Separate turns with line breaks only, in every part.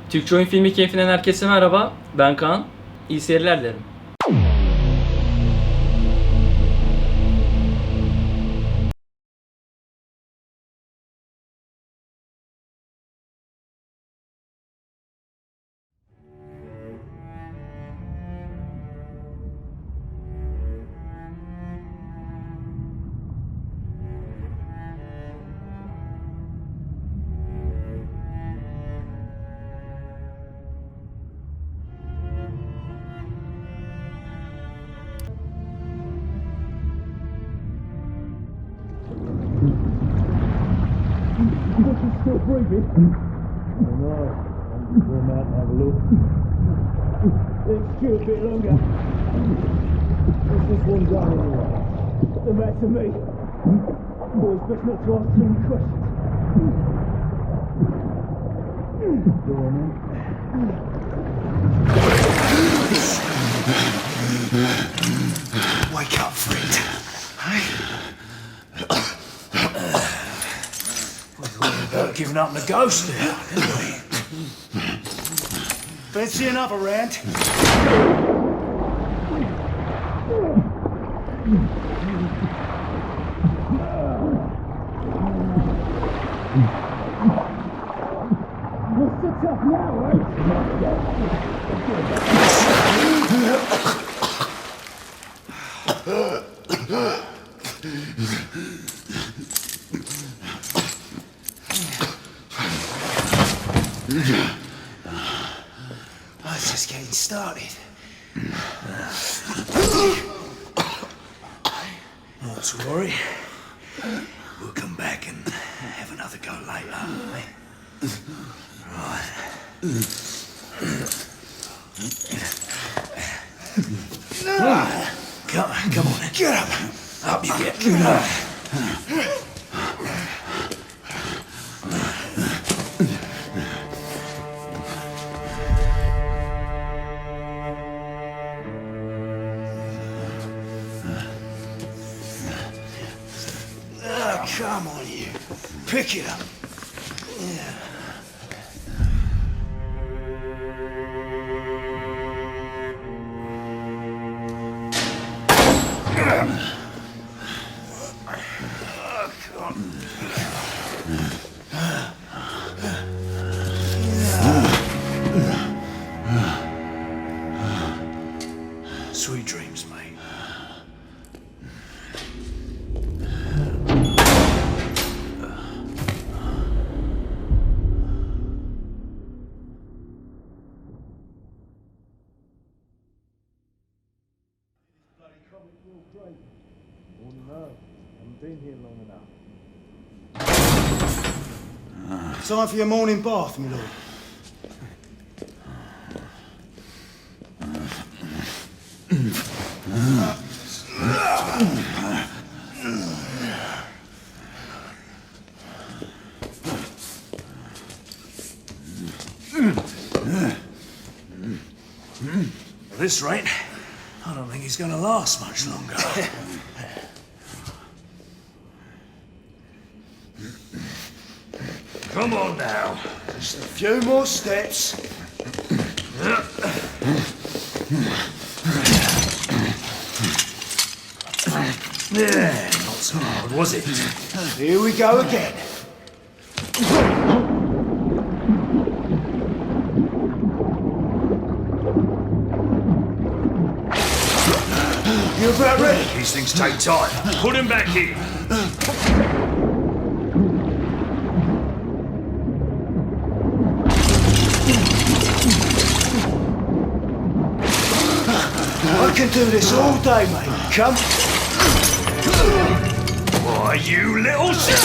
Türkçe oyun filmi keyfinden herkese merhaba. Ben Kaan. İyi seyirler dilerim.
Still breathing? Oh no. I'm going out and have a look. Let's do a bit longer. What's this one done anyway? The back to me. Boys, best not to ask too many questions. Go on then.
Wake up, friend. Hey? About giving up on the ghost there, didn't we? Fancy another round?
What's the tough now, eh?
Oh, it's just getting started. Not to worry. We'll come back and have another go later. Eh? Right. Come on, get up. Up you get. Come on, you. Pick it up. Yeah. Sweet dreams, mate.
Oh no, I've been here long enough.
Time for your morning bath, my lord. At this rate, I don't think he's going to last much longer. Come on now. Just a few more steps. Yeah, not so hard, was it? Here we go again. You about ready? These things take time. Put him back in. I can do this all day, mate. Come. Why, you little shit!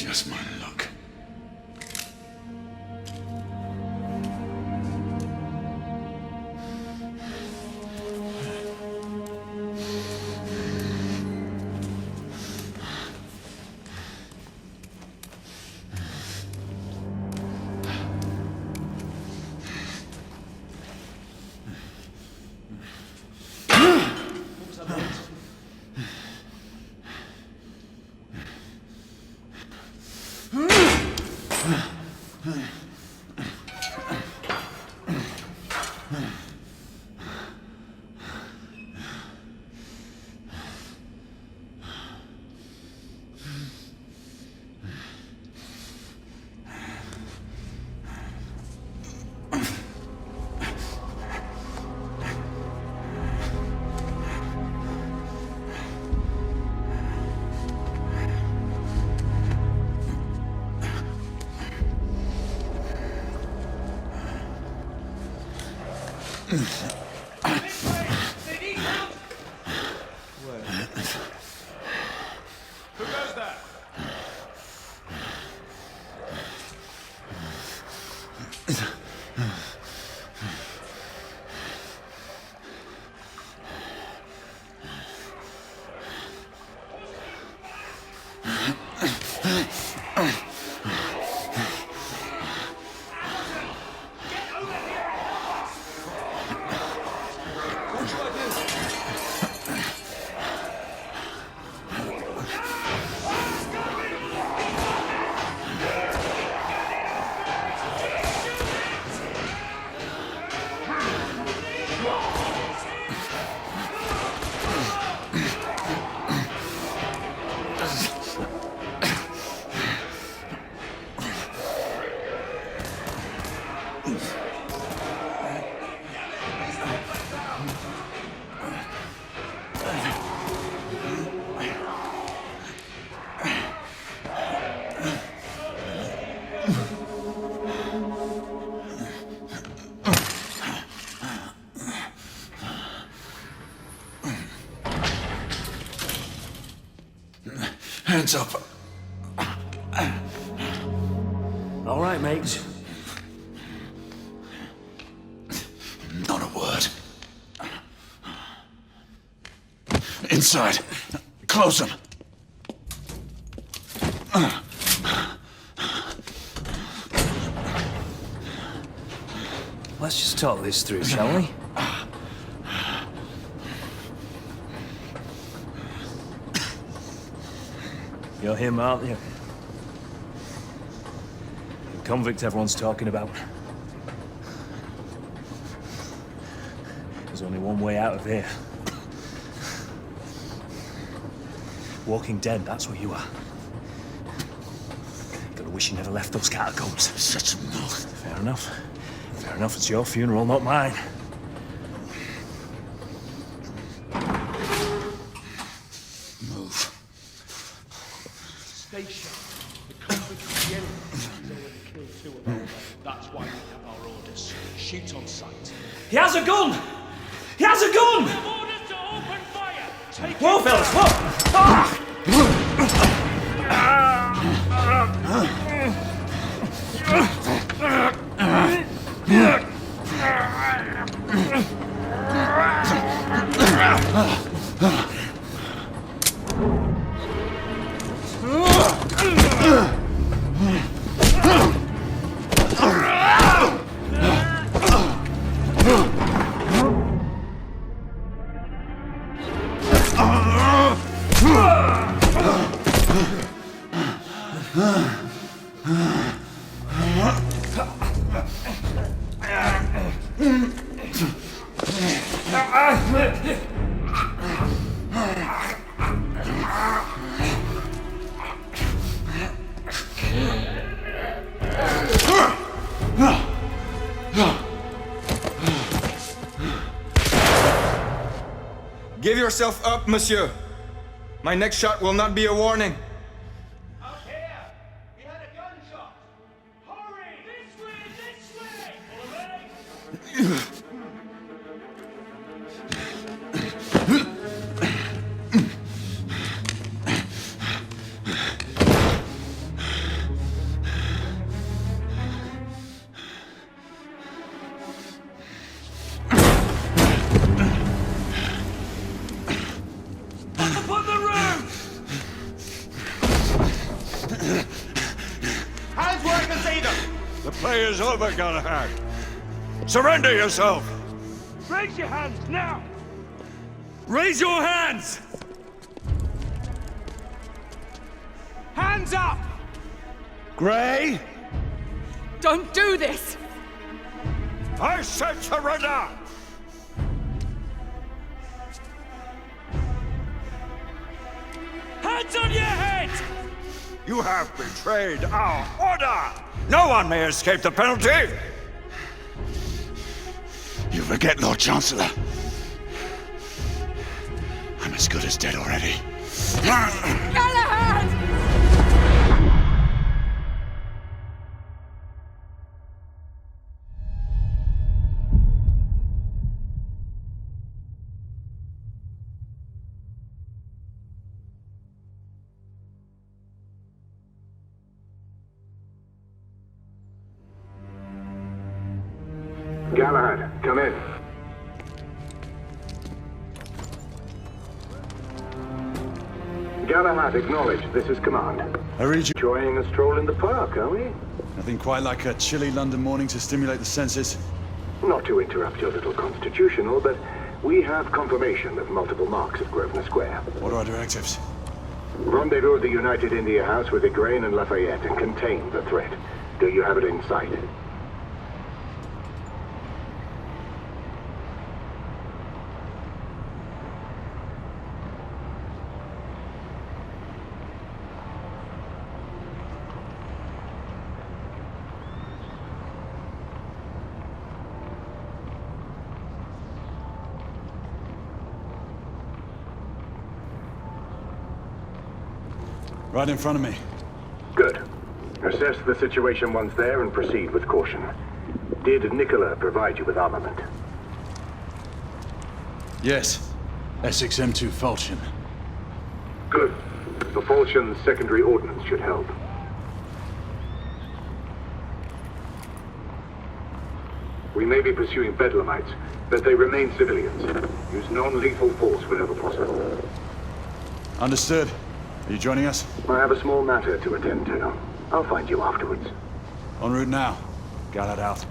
just my luck.
Who goes there?
Hands up.
All right, mates.
Not a word. Inside. Close them.
Let's just talk this through, shall we? You're him, aren't you? The convict everyone's talking about. There's only one way out of here. Walking dead, that's what you are. Gotta wish you never left those catacombs.
Shut your mouth.
Fair enough. Fair enough, it's your funeral, not mine.
Move.
Stay sharp. The convict Jenny has already killed 2 of our men. That's why we have our orders. Shoot on sight.
He has a gun! He has a gun!
Orders to open fire! Take
Whoa, fellas, whoa! Ah!
Give yourself up, monsieur. My next shot will not be a warning.
Up here! We had a gunshot! Hurry! This way! Follow me!
Hands where I can see them!
The play is over, Galahad. Surrender yourself!
Raise your hands now!
Raise your hands!
Hands up!
Gray,
Don't do this!
I said surrender!
Hands on your head!
You have betrayed our order! No one may escape the penalty!
You forget, Lord Chancellor. I'm as good as dead already.
Galahad!
Galahad, come in. Galahad, acknowledge. This is command.
I read you.
Enjoying a stroll in the park, are we?
Nothing quite like a chilly London morning to stimulate the senses.
Not to interrupt your little constitutional, but we have confirmation of multiple marks of Grosvenor Square.
What are our directives?
Rendezvous at the United India House with Igraine and Lafayette and contain the threat. Do you have it in sight?
Right in front of me.
Good. Assess the situation once there and proceed with caution. Did Nicola provide you with armament?
Yes. Essex M2 Falchion.
Good. The Falchion's secondary ordnance should help. We may be pursuing Bedlamites, but they remain civilians. Use non-lethal force whenever possible.
Understood. Are you joining us?
I have a small matter to attend to. I'll find you afterwards.
En route now. Galahad out.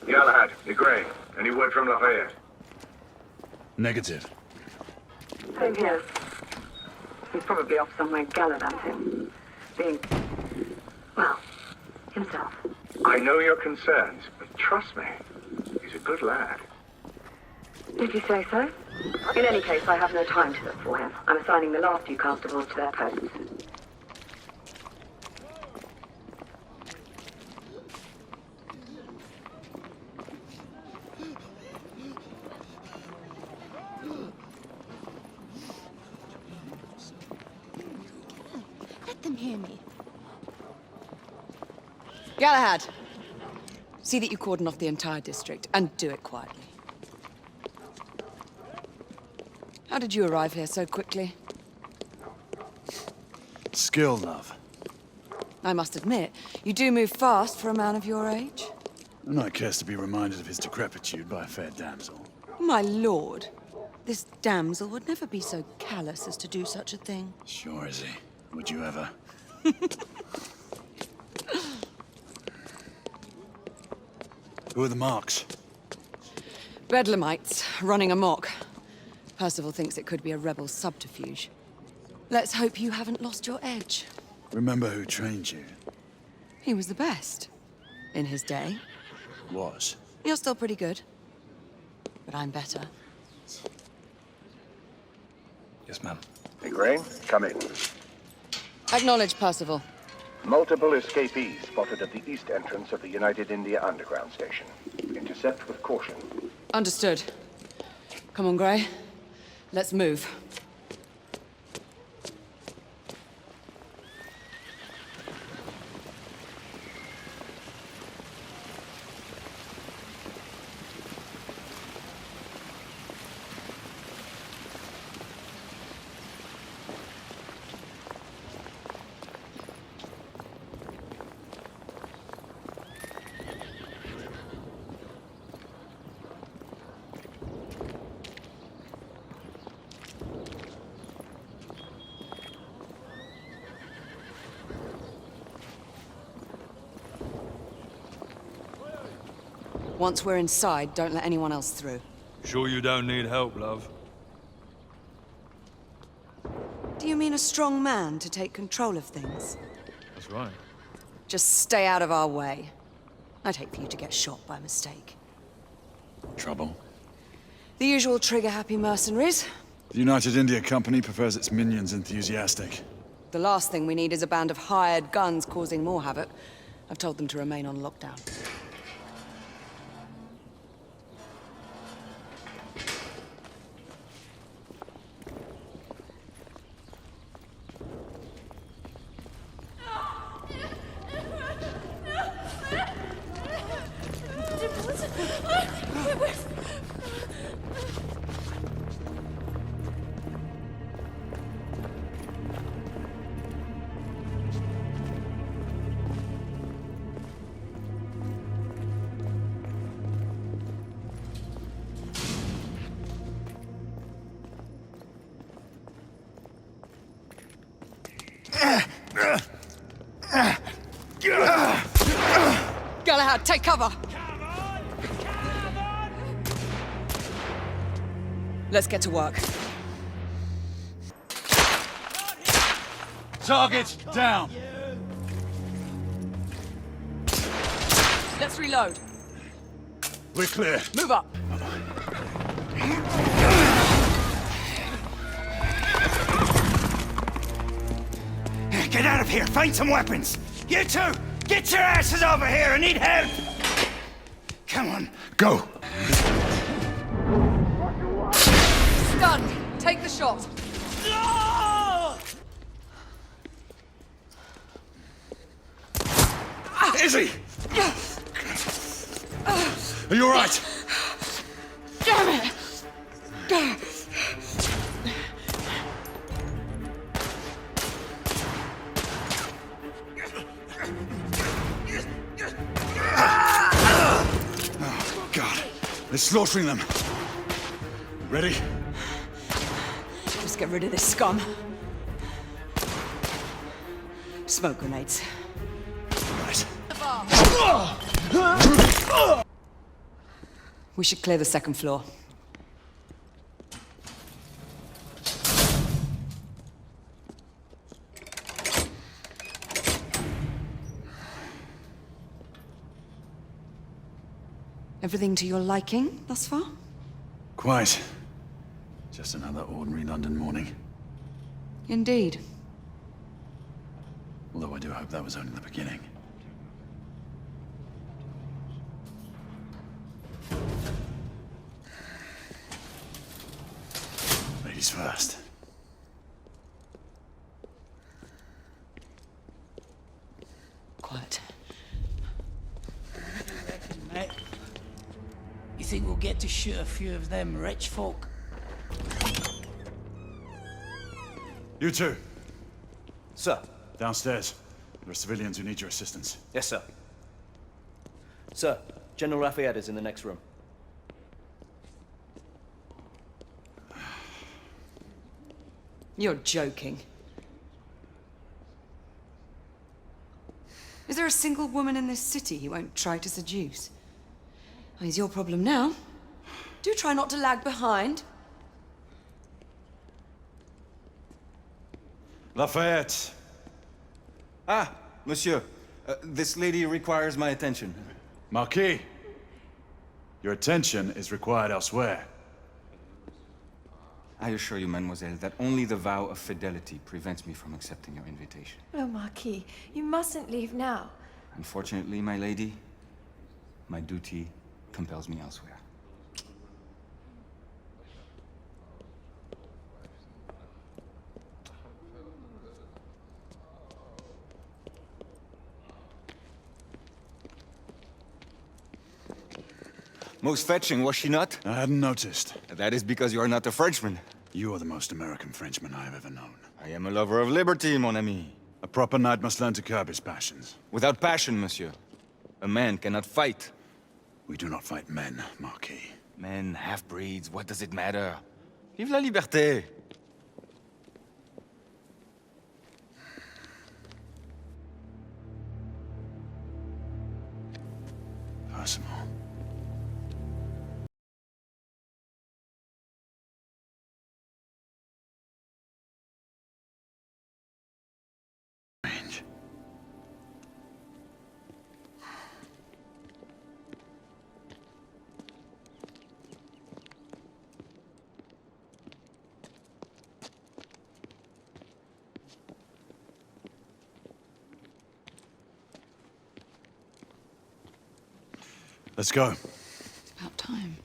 Galahad, Igraine, any word from Lafayette?
Negative.
Same here. He's probably off somewhere gallivanting. Being, well, himself.
I know your concerns, but trust me, he's a good lad.
Did you say so? In any case, I have no time to look for him. I'm assigning the last few constables to their posts.
Let them hear me.
Galahad, see that you cordon off the entire district, and do it quietly. How did you arrive here so quickly?
Skill, love.
I must admit, you do move fast for a man of your age.
I'm not cares to be reminded of his decrepitude by a fair damsel.
My lord, this damsel would never be so callous as to do such a thing.
Sure is he. Would you ever? Who are the marks?
Bedlamites, running amok. Percival thinks it could be a rebel subterfuge. Let's hope you haven't lost your edge.
Remember who trained you?
He was the best. In his day.
Was.
You're still pretty good. But I'm better.
Yes, ma'am.
Igraine, come in.
Acknowledge, Percival.
Multiple escapees spotted at the east entrance of the United India Underground Station. Intercept with caution.
Understood. Come on, Gray. Let's move. once we're inside, don't let anyone else through.
Sure you don't need help, love?
Do you mean a strong man to take control of things?
That's right.
Just stay out of our way. I'd hate for you to get shot by mistake.
Trouble?
The usual trigger-happy mercenaries.
The United India Company prefers its minions enthusiastic.
The last thing we need is a band of hired guns causing more havoc. I've told them to remain on lockdown. Galahad, take cover! Let's get to work.
Target down!
Let's reload.
We're clear.
Move up.
Get out of here! Find some weapons! You two! Get your asses over here! I need help! Come on, go!
Stunned. Take the shot.
Izzy! Are you all right?
Damn it!
Oh, God. They're slaughtering them. Ready?
Just get rid of this scum. Smoke grenades.
Right.
We should clear the second floor. Everything to your liking thus far?
Quite. Just another ordinary London morning.
Indeed.
Although I do hope that was only the beginning. Ladies first.
Quiet.
Mate, you think we'll get to shoot a few of them rich folk?
You two,
Sir.
downstairs. There are civilians who need your assistance.
Yes, sir. Sir, General Lafayette is in the next room.
You're joking. Is there a single woman in this city he won't try to seduce? Well, he's your problem now. Do try not to lag behind.
Lafayette. Ah, monsieur. This lady requires my attention.
Marquis, your attention is required elsewhere.
I assure you, mademoiselle, that only the vow of fidelity prevents me from accepting your invitation.
Oh, Marquis, you mustn't leave now.
Unfortunately, my lady, my duty compels me elsewhere. Most fetching, was she not?
I hadn't noticed.
That is because you are not a Frenchman.
You are the most American Frenchman I have ever known.
I am a lover of liberty, mon ami.
A proper knight must learn to curb his passions.
Without passion, monsieur, a man cannot fight.
We do not fight men, Marquis.
Men, half-breeds, what does it matter? Vive la liberté!
Percival. Let's go.
It's about time.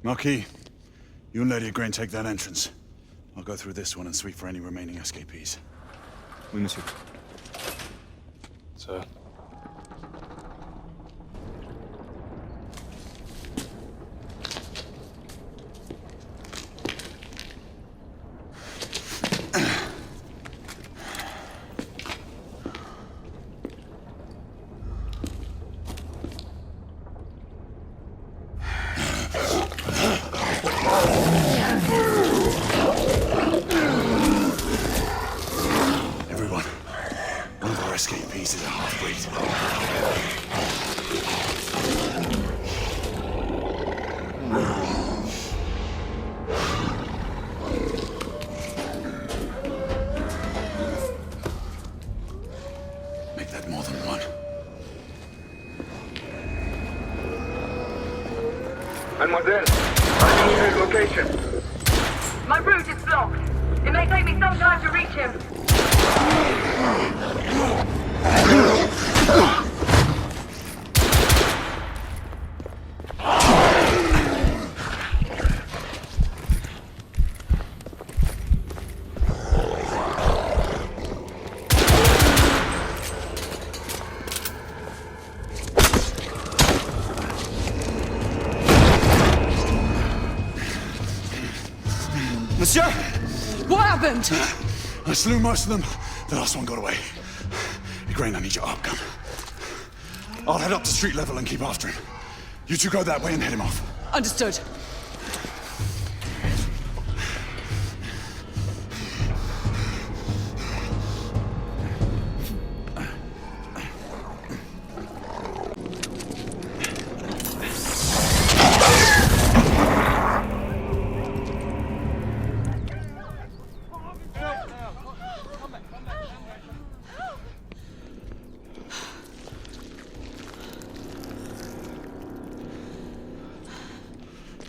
Marquis, you and Lady Grain take that entrance. I'll go through this one and sweep for any remaining escapees.
Oui, monsieur.
Sir. Everyone, one of our escapees is a half-breed. Make that more than one.
Mademoiselle, I need his location.
My route is blocked. It may take me some time to reach him.
Monsieur!
What happened?
I slew most of them. The last one got away. Grain, I need your arc gun. I'll head up to street level and keep after him. You two go that way and head him off.
Understood.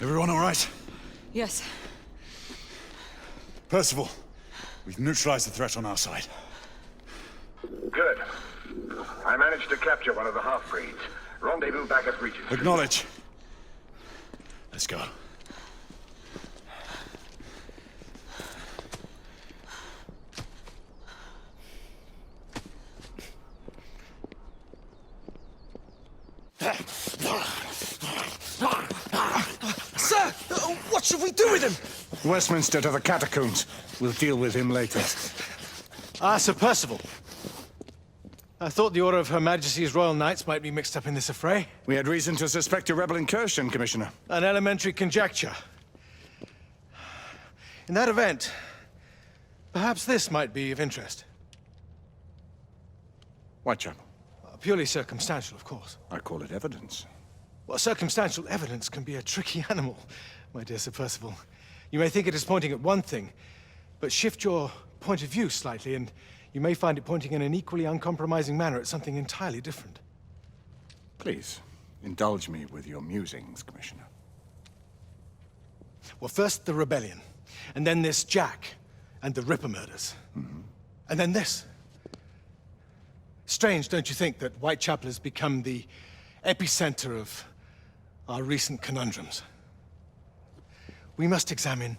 Everyone all right?
Yes.
Percival, we've neutralized the threat on our side.
Good. I managed to capture one of the half-breeds. Rendezvous back at Regent.
Acknowledge. Let's go.
Sir! What should we do with him?
Westminster to the catacombs. We'll deal with him later.
Ah, Sir Percival. I thought the Order of Her Majesty's Royal Knights might be mixed up in this affray.
We had reason to suspect a rebel incursion, Commissioner.
An elementary conjecture. In that event, perhaps this might be of interest.
Whitechapel.
Purely circumstantial, of course.
I call it evidence.
Well, circumstantial evidence can be a tricky animal, my dear Sir Percival. You may think it is pointing at one thing, but shift your point of view slightly, and you may find it pointing in an equally uncompromising manner at something entirely different.
Please, indulge me with your musings, Commissioner.
Well, first the rebellion, and then this Jack, and the Ripper murders. And then this. Strange, don't you think, that Whitechapel has become the epicenter of our recent conundrums? We must examine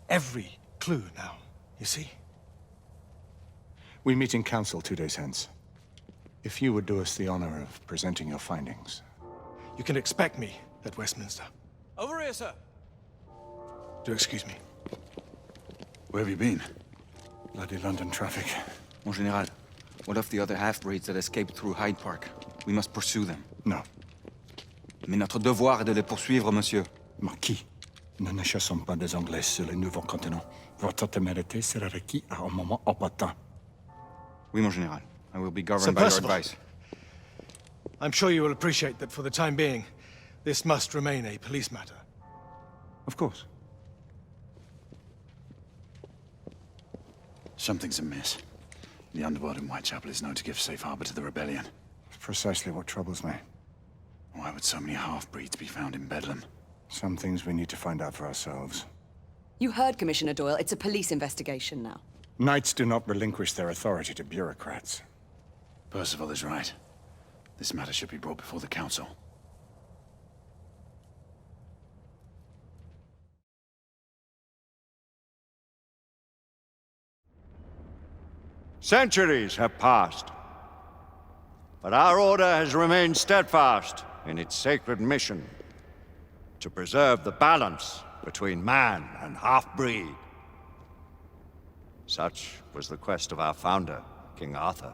every clue now, you see?
We meet in council 2 days hence. If you would do us the honor of presenting your findings.
You can expect me at Westminster.
Over here, sir.
Do excuse me.
Where have you been?
Bloody London traffic.
Mon général, what of the other half-breeds that escaped through Hyde Park? We must pursue them.
No.
Mais notre devoir est de les poursuivre, monsieur.
Marquis, nous ne chassons pas des Anglais sur les nouveaux continents. Votre témérité sera requise à un moment opportun.
Oui, mon général. I will be
Sir
governed by your
Percival.
advice.
I'm sure you will appreciate that for the time being, this must remain a police matter.
Of course.
Something's amiss. The underworld in Whitechapel is known to give safe harbor to the rebellion.
It's precisely what troubles me.
Why would so many half-breeds be found in Bedlam?
Some things we need to find out for ourselves.
You heard Commissioner Doyle. It's a police investigation now.
Knights do not relinquish their authority to bureaucrats.
Percival is right. This matter should be brought before the council.
Centuries have passed, but our order has remained steadfast in its sacred mission to preserve the balance between man and half-breed. Such was the quest of our founder, King Arthur.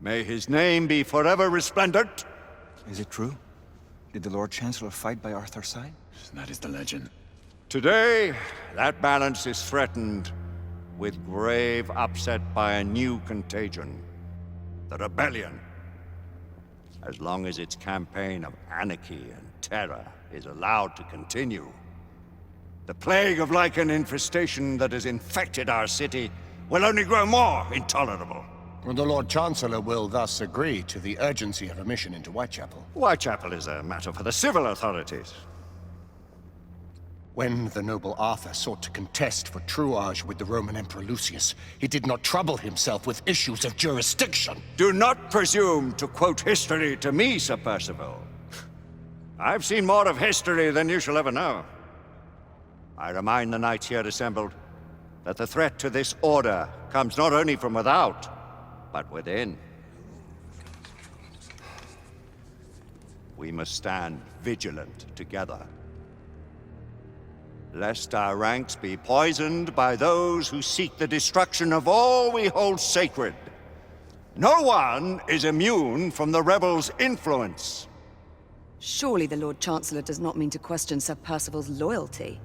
May his name be forever resplendent.
Is it true? Did the Lord Chancellor fight by Arthur's side?
That is the legend.
Today, that balance is threatened with grave upset by a new contagion, the rebellion. As long as its campaign of anarchy and terror is allowed to continue, the plague of lichen infestation that has infected our city will only grow more intolerable.
Well, the Lord Chancellor will thus agree to the urgency of a mission into Whitechapel.
Whitechapel is a matter for the civil authorities.
When the noble Arthur sought to contest for truage with the Roman Emperor Lucius, he did not trouble himself with issues of jurisdiction.
Do not presume to quote history to me, Sir Percival. I've seen more of history than you shall ever know. I remind the knights here assembled that the threat to this order comes not only from without, but within. We must stand vigilant together, lest our ranks be poisoned by those who seek the destruction of all we hold sacred. No one is immune from the rebels' influence.
Surely the Lord Chancellor does not mean to question Sir Percival's loyalty.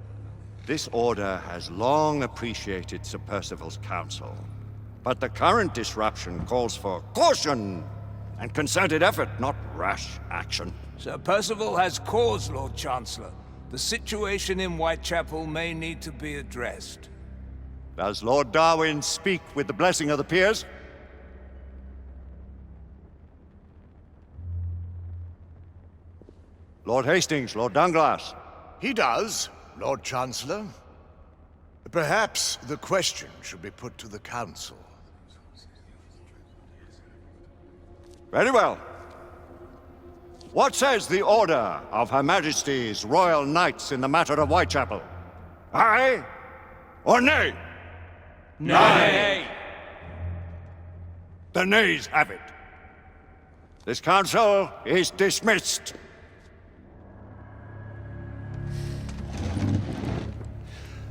This order has long appreciated Sir Percival's counsel, but the current disruption calls for caution and concerted effort, not rash action.
Sir Percival has cause, Lord Chancellor. The situation in Whitechapel may need to be addressed.
Does Lord Darwin speak with the blessing of the peers? Lord Hastings, Lord Dunglass.
He does, Lord Chancellor. Perhaps the question should be put to the Council.
Very well. What says the Order of Her Majesty's Royal Knights in the matter of Whitechapel? Aye or nay?
Nay!
The nays have it. This council is dismissed.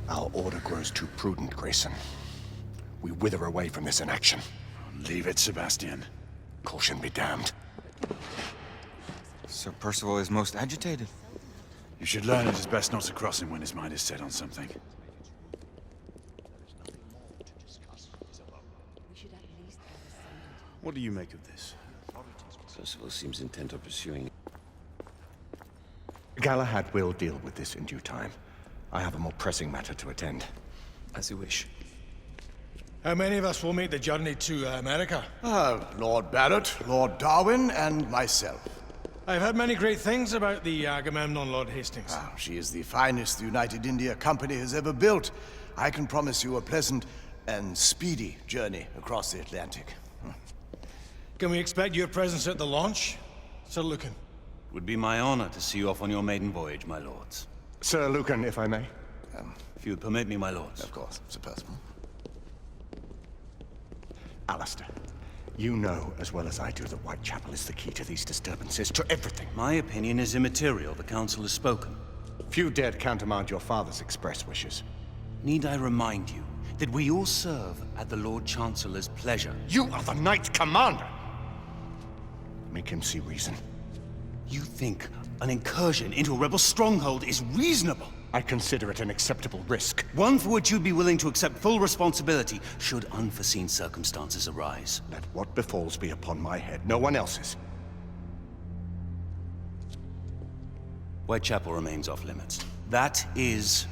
Our order grows too prudent, Grayson. We wither away from this inaction.
Leave it, Sebastian.
Caution be damned.
Sir Percival is most agitated.
You should learn it is best not to cross him when his mind is set on something.
What do you make of this?
Percival seems intent on pursuing.
Galahad will deal with this in due time. I have a more pressing matter to attend.
As you wish.
How many of us will make the journey to America?
Lord Barrett, Lord Darwin, and myself.
I've heard many great things about the Agamemnon, Lord Hastings.
She is the finest the United India Company has ever built. I can promise you a pleasant and speedy journey across the Atlantic.
Can we expect your presence at the launch, Sir Lucan?
It would be my honor to see you off on your maiden voyage, my lords.
Sir Lucan, if I may.
If you would permit me, my lords.
Of course, Sir Percival.
Alistair, you know as well as I do that Whitechapel is the key to these disturbances, to everything.
My opinion is immaterial. The council has spoken.
Few dared countermand your father's express wishes.
Need I remind you that we all serve at the Lord Chancellor's pleasure?
You are the Knight Commander! Make him see reason.
You think an incursion into a rebel stronghold is reasonable?
I consider it an acceptable risk.
One for which you'd be willing to accept full responsibility should unforeseen circumstances arise.
Let what befalls be upon my head, no one else's.
Whitechapel remains off limits. That is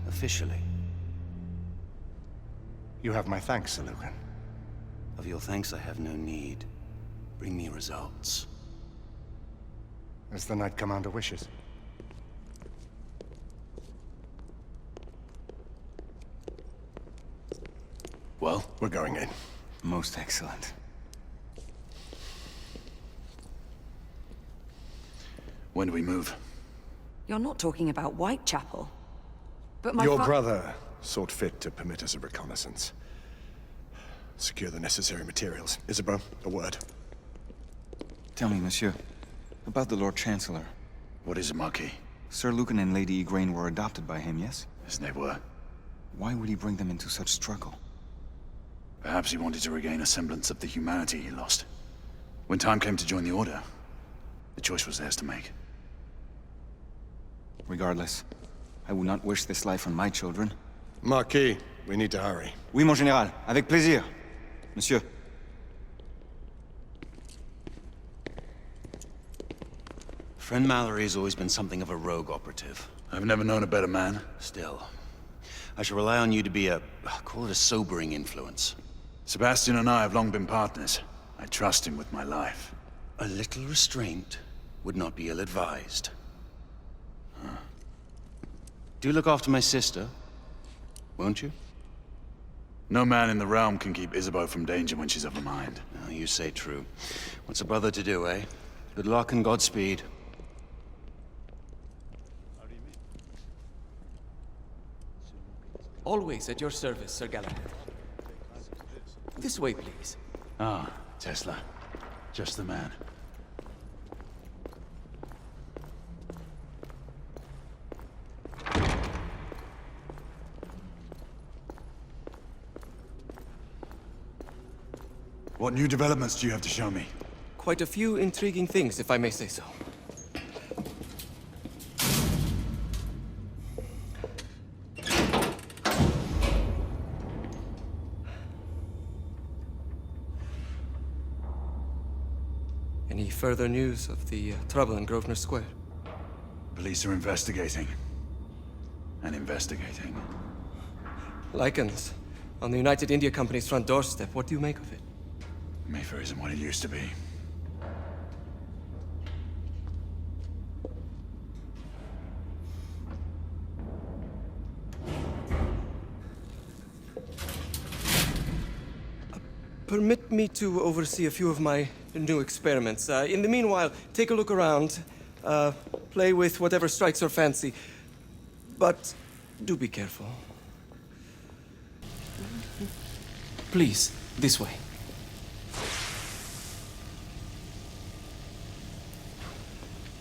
officially.
You have my thanks, Sir Lucan.
Of your thanks I have no need. Bring me results.
As the Knight Commander wishes.
Well?
We're going in.
Most excellent.
When do we move?
You're not talking about Whitechapel. But my
Your brother sought fit to permit us a reconnaissance. Secure the necessary materials. Isabeau, a word.
Tell me, monsieur, about the Lord Chancellor.
What is it, Marquis?
Sir Lucan and Lady Igraine were adopted by him, yes?
Yes, they were.
Why would he bring them into such struggle?
Perhaps he wanted to regain a semblance of the humanity he lost. When time came to join the Order, the choice was theirs to make.
Regardless, I would not wish this life on my children.
Marquis, we need to hurry.
Oui, mon général. Avec plaisir. Monsieur.
Friend Mallory has always been something of a rogue operative.
I've never known a better man.
Still, I shall rely on you to be call it a sobering influence.
Sebastian and I have long been partners. I trust him with my life.
A little restraint would not be ill-advised. Do look after my sister, won't you?
No man in the realm can keep Isabeau from danger when she's of a mind.
Oh, you say true. What's a brother to do, eh? Good luck and Godspeed.
Always at your service, Sir Galahad. This way, please.
Ah, Tesla. Just the man. What new developments do you have to show me?
Quite a few intriguing things, if I may say so. Any further news of the trouble in Grosvenor Square?
Police are investigating. And investigating.
Lycans, on the United India Company's front doorstep. What do you make of it?
Mayfair isn't what it used to be.
Permit me to oversee a few of my new experiments. In the meanwhile, take a look around. Play with whatever strikes your fancy. But do be careful. Please, this way.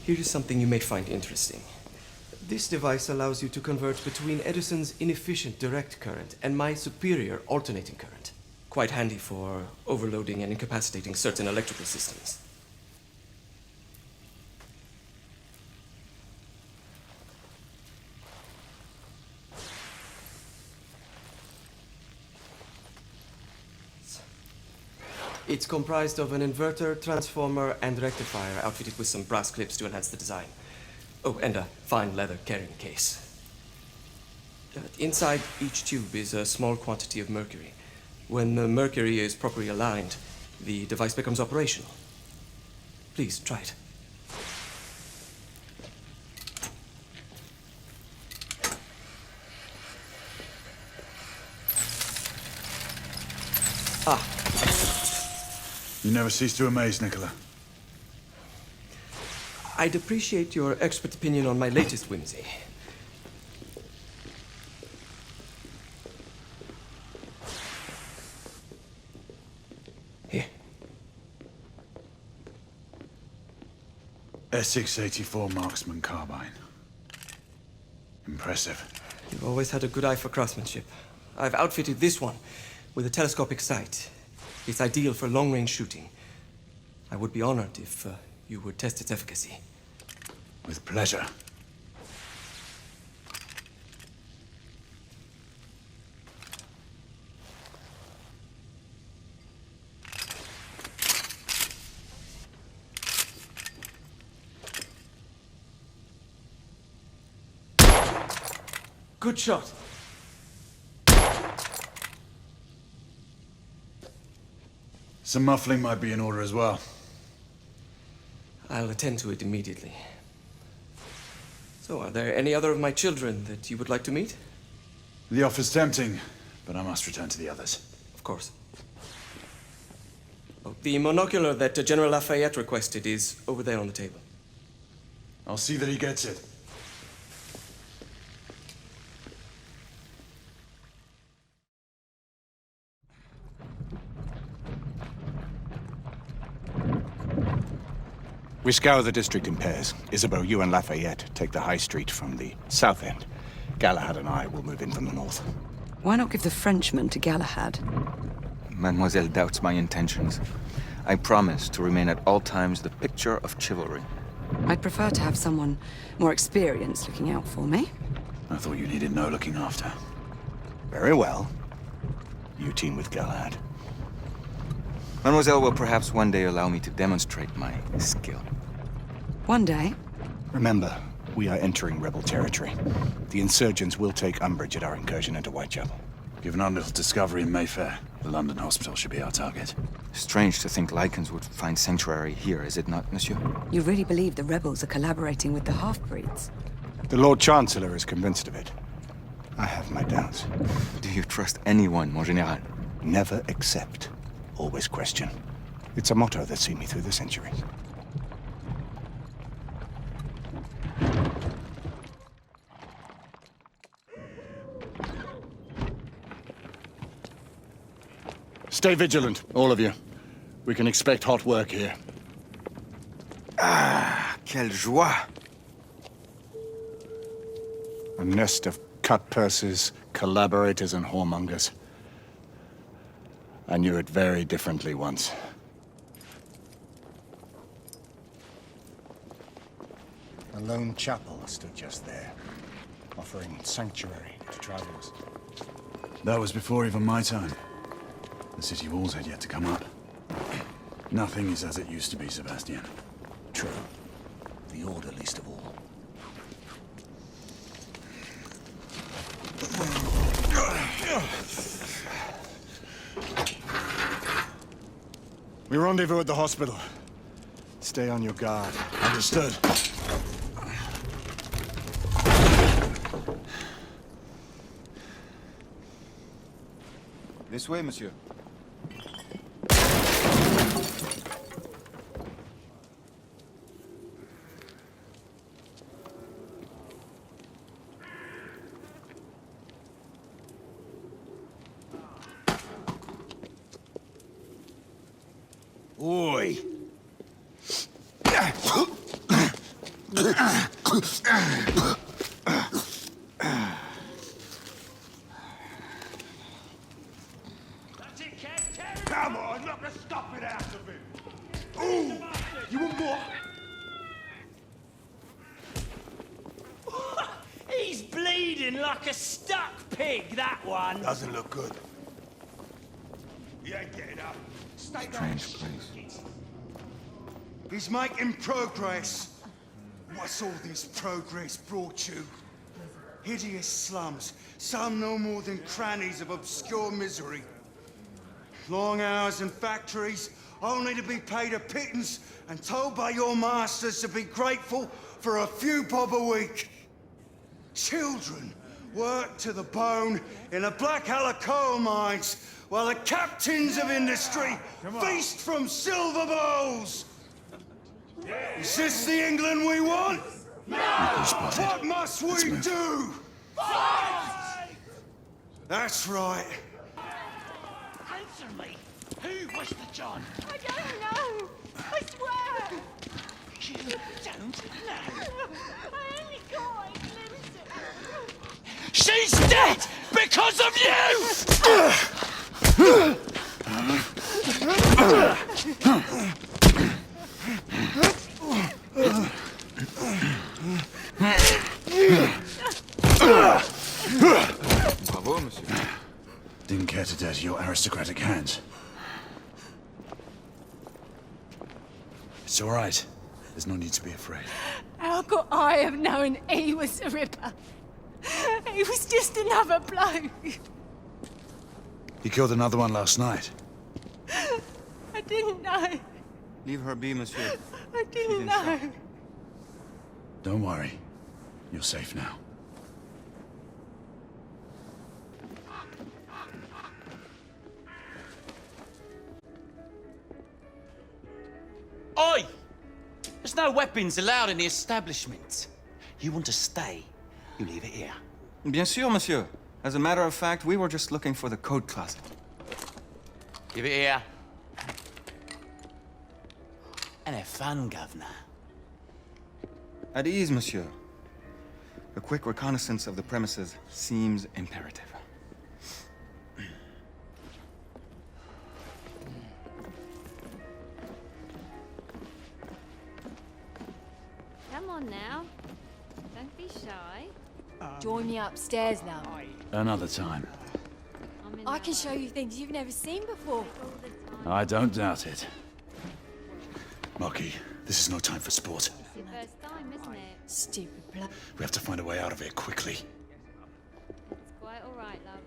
Here is something you may find interesting. This device allows you to convert between Edison's inefficient direct current and my superior alternating current. Quite handy for overloading and incapacitating certain electrical systems. It's comprised of an inverter, transformer, and rectifier outfitted with some brass clips to enhance the design. Oh, and a fine leather carrying case. Inside each tube is a small quantity of mercury. When the mercury is properly aligned, the device becomes operational. Please, try it. Ah.
You never cease to amaze, Nicola.
I'd appreciate your expert opinion on my latest whimsy. Here.
Essex 84 Marksman Carbine. Impressive.
You've always had a good eye for craftsmanship. I've outfitted this one with a telescopic sight. It's ideal for long-range shooting. I would be honored if you would test its efficacy.
With pleasure.
Good shot.
Some muffling might be in order as well.
I'll attend to it immediately. So, are there any other of my children that you would like to meet?
The offer's tempting, but I must return to the others.
Of course. Oh, the monocular that General Lafayette requested is over there on the table.
I'll see that he gets it.
We scour the district in pairs. Isabeau, you and Lafayette take the high street from the south end. Galahad and I will move in from the north.
Why not give the Frenchman to Galahad?
Mademoiselle doubts my intentions. I promise to remain at all times the picture of chivalry.
I'd prefer to have someone more experienced looking out for me.
I thought you needed no looking after.
Very well. You team with Galahad.
Mademoiselle will perhaps one day allow me to demonstrate my skill.
One day?
Remember, we are entering rebel territory. The insurgents will take umbrage at our incursion into Whitechapel.
Given our little discovery in Mayfair, the London hospital should be our target.
Strange to think Lycans would find sanctuary here, is it not, monsieur?
You really believe the rebels are collaborating with the half-breeds?
The Lord Chancellor is convinced of it. I have my doubts.
Do you trust anyone, mon général?
Never accept. Always question. It's a motto that's seen me through the centuries.
Stay vigilant, all of you. We can expect hot work here.
Ah, quelle joie!
A nest of cut-purses, collaborators, and whoremongers. I knew it very differently once. A lone chapel stood just there, offering sanctuary to travelers.
That was before even my time. The city walls had yet to come up. Nothing is as it used to be, Sebastian.
True. The Order least of all. We rendezvous at the hospital. Stay on your guard.
Understood.
This way, monsieur.
Oi! Come on, knock the stuffing out of him! Ooh! You want more?
He's bleeding like a stuck pig, that one.
Doesn't look good. He ain't getting up. Stay down.
Strange place.
He's making progress. What's all this progress brought you? Hideous slums, some no more than crannies of obscure misery. Long hours in factories, only to be paid a pittance and told by your masters to be grateful for a few bob a week. Children work to the bone in the Black Halla coal mines, while the captains of industry feast from silver bowls. Is this the England we want? No! What must we do? Fight! That's right.
Answer me. Who was the John?
I don't know. I swear.
You don't know.
I only got a glimpse of it.
She's dead because of you!
Bravo, monsieur.
Didn't care to dirty your aristocratic hands. It's all right. There's no need to be afraid.
How could I have known he was the Ripper? He was just another bloke.
He killed another one last night.
I didn't know.
Leave her be, monsieur.
I didn't know.
Don't worry. You're safe now.
Oi! There's no weapons allowed in the establishment. You want to stay, you leave it here.
Bien sûr, monsieur. As a matter of fact, we were just looking for the code closet.
Give it here. And have fun, Governor.
At ease, monsieur. A quick reconnaissance of the premises seems imperative.
Come on now. Don't be shy.
Join me upstairs now.
Another time.
I can show you things you've never seen before.
I don't doubt it. Marky, this is no time for sport.
It's your first time, isn't it?
Stupid blood.
We have to find a way out of here quickly.
It's quite all right, love.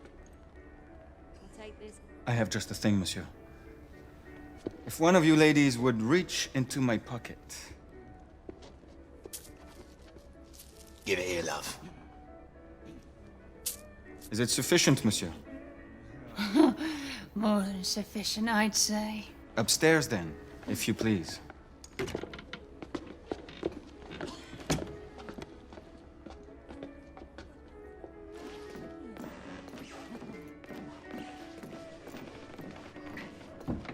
I'll take this.
I have just the thing, monsieur. If one of you ladies would reach into my pocket.
Give it here, love.
Is it sufficient, monsieur?
More than sufficient, I'd say.
Upstairs, then, if you please.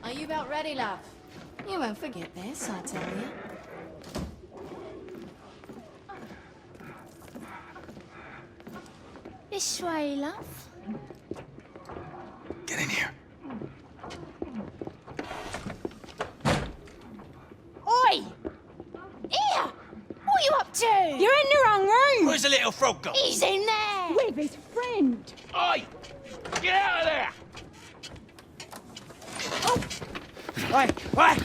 Are you about ready, love? You won't forget this, I tell you. This way, love.
Get in here.
Oi! Here! What are you up to? You're in the wrong room!
Where's the little frog gone?
He's in there! With his friend!
Oi! Get out of there!
Oi! Oi!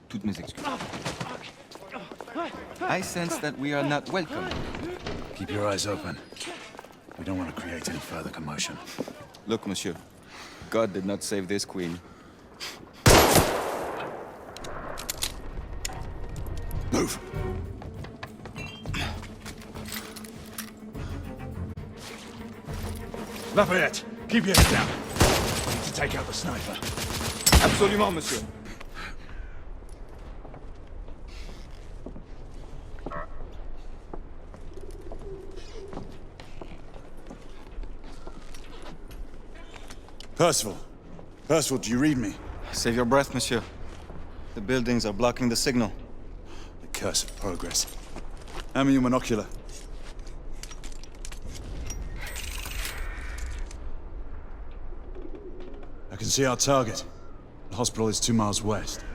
Toutes mes excuses. I sense that we are not welcome.
Keep your eyes open. We don't want to create any further commotion.
Look, monsieur. God did not save this queen.
Move! Lafayette, keep your head down. We need to take out the sniper.
Absolument, monsieur.
Percival. Percival, do you read me?
Save your breath, monsieur. The buildings are blocking the signal.
The curse of progress. Hand me your monocular. I can see our target. The hospital is 2 miles west.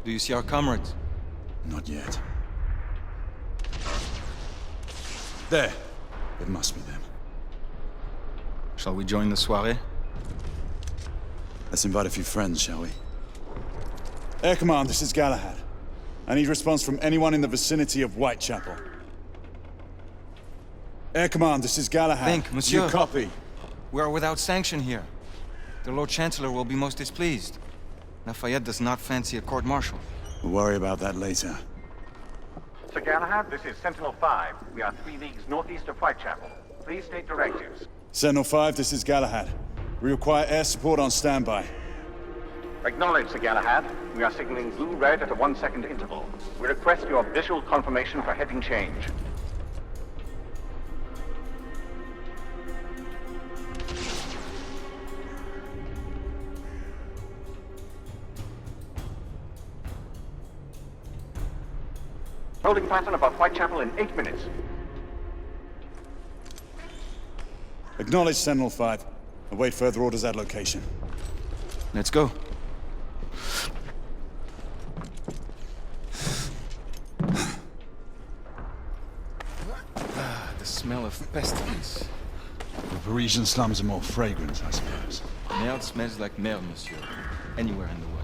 Do you see our comrades?
Not yet. There. It must be them.
Shall we join the soirée?
Let's invite a few friends, shall we? Air Command, this is Galahad. I need response from anyone in the vicinity of Whitechapel. Air Command, this is Galahad.
Think, monsieur.
You copy?
We are without sanction here. The Lord Chancellor will be most displeased. Lafayette does not fancy a court-martial.
We'll worry about that later.
Sir Galahad, this is Sentinel-5. We are 3 leagues northeast of Whitechapel. Please state directives.
Sentinel-5, this is Galahad. We require air support on standby.
Acknowledged, Sir Galahad. We are signaling blue-red at a 1-second interval. We request your visual confirmation for heading change. Holding pattern above Whitechapel in 8 minutes.
Acknowledged, Sentinel-5. Await further orders at location.
Let's go. The smell of pestilence.
The Parisian slums are more fragrant, I suppose.
Merde smells like merde, monsieur. Anywhere in the world.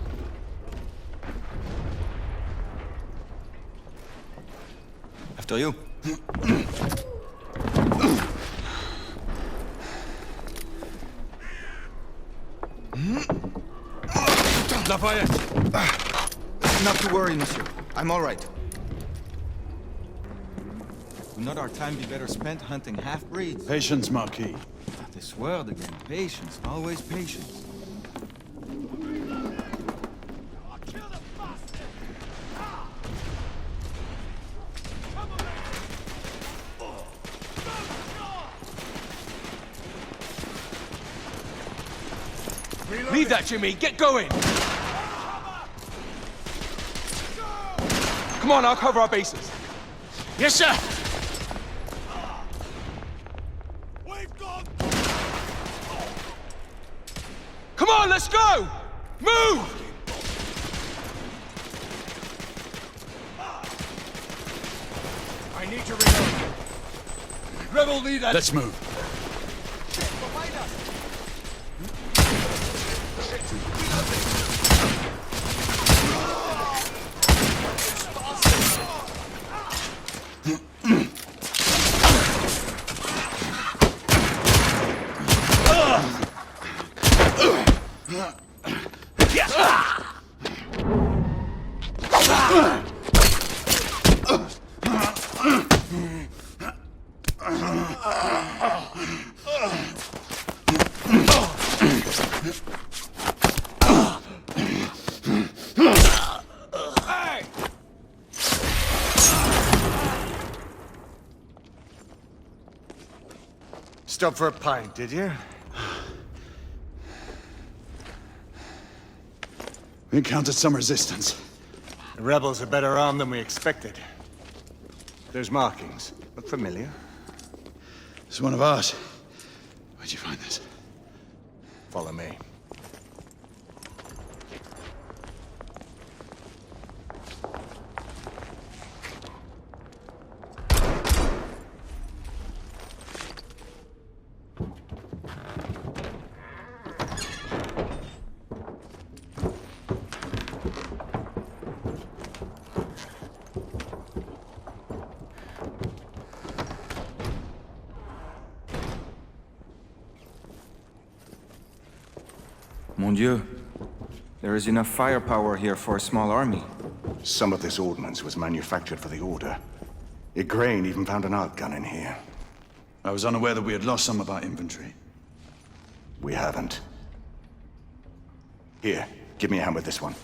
After you.
Lafayette!
Not to worry, monsieur. I'm all right. Would not our time be better spent hunting half-breeds?
Patience, Marquis.
This word again. Patience. Always patience.
Leave that, Jimmy. Get going. Come on, I'll cover our bases.
Yes, sir!
Come on, let's go! Move!
I need to reload.
Rebel leader!
Let's move.
Stop for a pint, did you?
We encountered some resistance.
The rebels are better armed than we expected.
There's markings. Look familiar.
It's one of ours. Where'd you find this?
Follow me.
Mon Dieu. There is enough firepower here for a small army.
Some of this ordnance was manufactured for the Order. Igraine even found an art gun in here.
I was unaware that we had lost some of our inventory.
We haven't. Here, give me a hand with this one.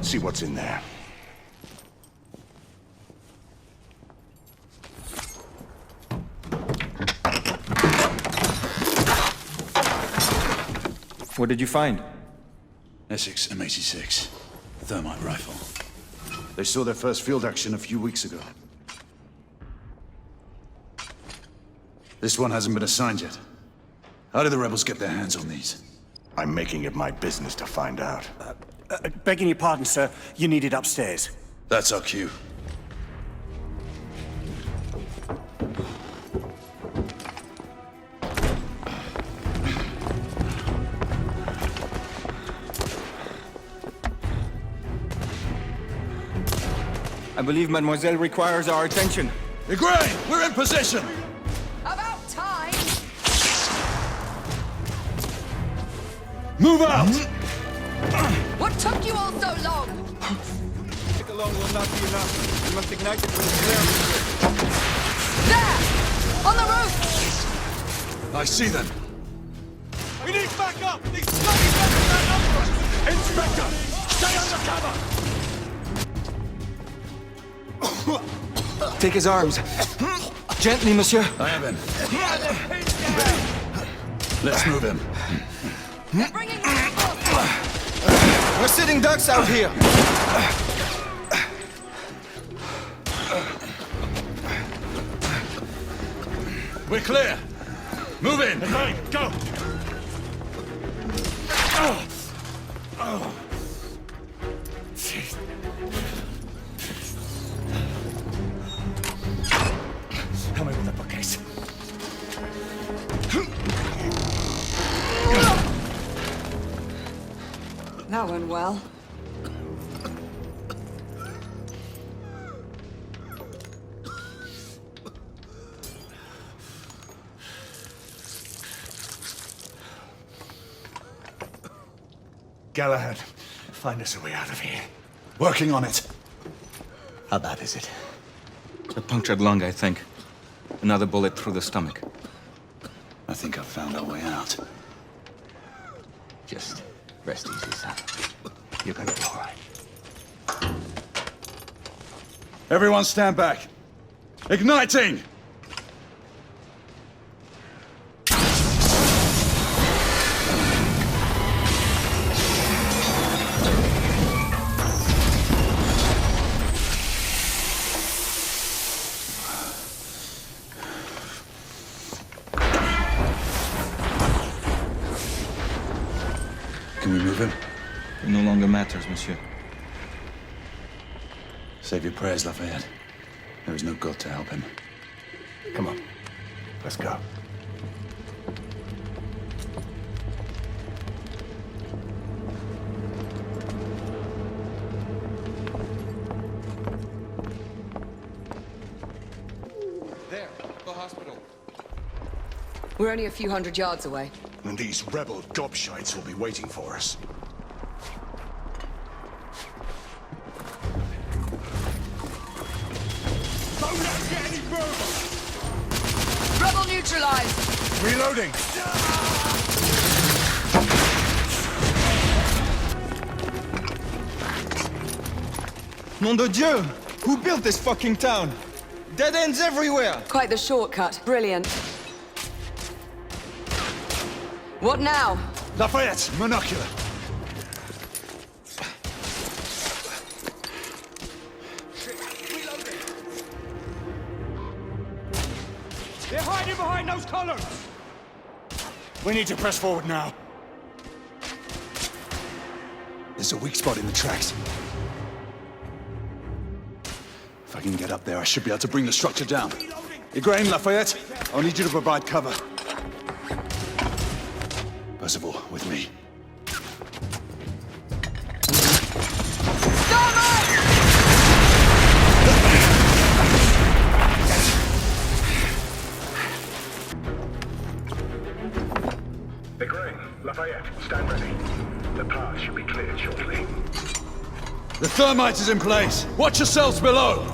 See what's in there.
What did you find?
Essex M86. Thermite rifle. They saw their first field action a few weeks ago. This one hasn't been assigned yet. How did the rebels get their hands on these?
I'm making it my business to find out.
Begging your pardon, sir. You need it upstairs.
That's our cue.
I believe Mademoiselle requires our attention.
Igraine, we're in position!
About time!
Move out!
What took you all so long?
Stick alone will not be enough. We must ignite it with a flare.
There! On the roof!
I see them.
We need backup! These bloody rebels outnumber us!
Inspector, stay under cover!
Take his arms. Gently, monsieur.
I have him. Let's move him.
We're sitting ducks out here.
We're clear. Move in.
Hey, go!
Help me with the bookcase.
That went well.
Galahad, find us a way out of here. Working on it. How bad is it?
A punctured lung, I think. Another bullet through the stomach.
I think I've found our way out.
Just rest easy, son. You're gonna be all right.
Everyone stand back. Igniting! Can we move him?
It no longer matters, monsieur.
Save your prayers, Lafayette. There is no God to help him. Come on, let's go.
There, the hospital.
We're only a few hundred yards away.
And these rebel gobshites will be waiting for us.
Don't let us get any further!
Rebel neutralized!
Reloading!
Nom de Dieu! Who built this fucking town? Dead ends everywhere!
Quite the shortcut. Brilliant. What now?
Lafayette, monocular.
They're hiding behind those columns!
We need to press forward now. There's a weak spot in the tracks. If I can get up there, I should be able to bring the structure down. Igraine, Lafayette, I'll need you to provide cover. Percival, with me.
Igraine, Lafayette, stand ready. The path should be cleared shortly.
The thermite is in place. Watch yourselves below.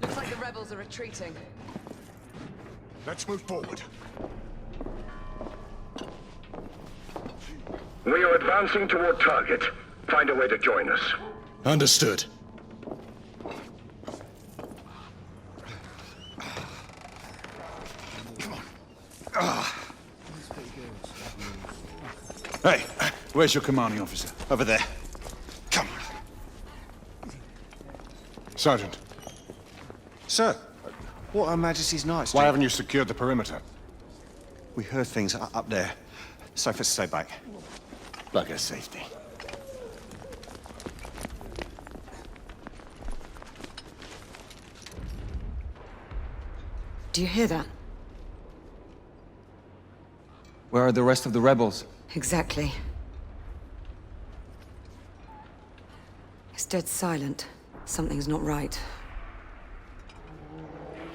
Looks like the rebels are retreating.
Let's move forward.
We are advancing toward target. Find a way to join us.
Understood. Hey, where's your commanding officer?
Over there. Come on. Sergeant.
Sir, what Her Majesty's Knights do?
Why haven't you secured the perimeter?
We heard things up there. So for stay back.
Bugger safety.
Do you hear that?
Where are the rest of the rebels?
Exactly. It's dead silent. Something's not right.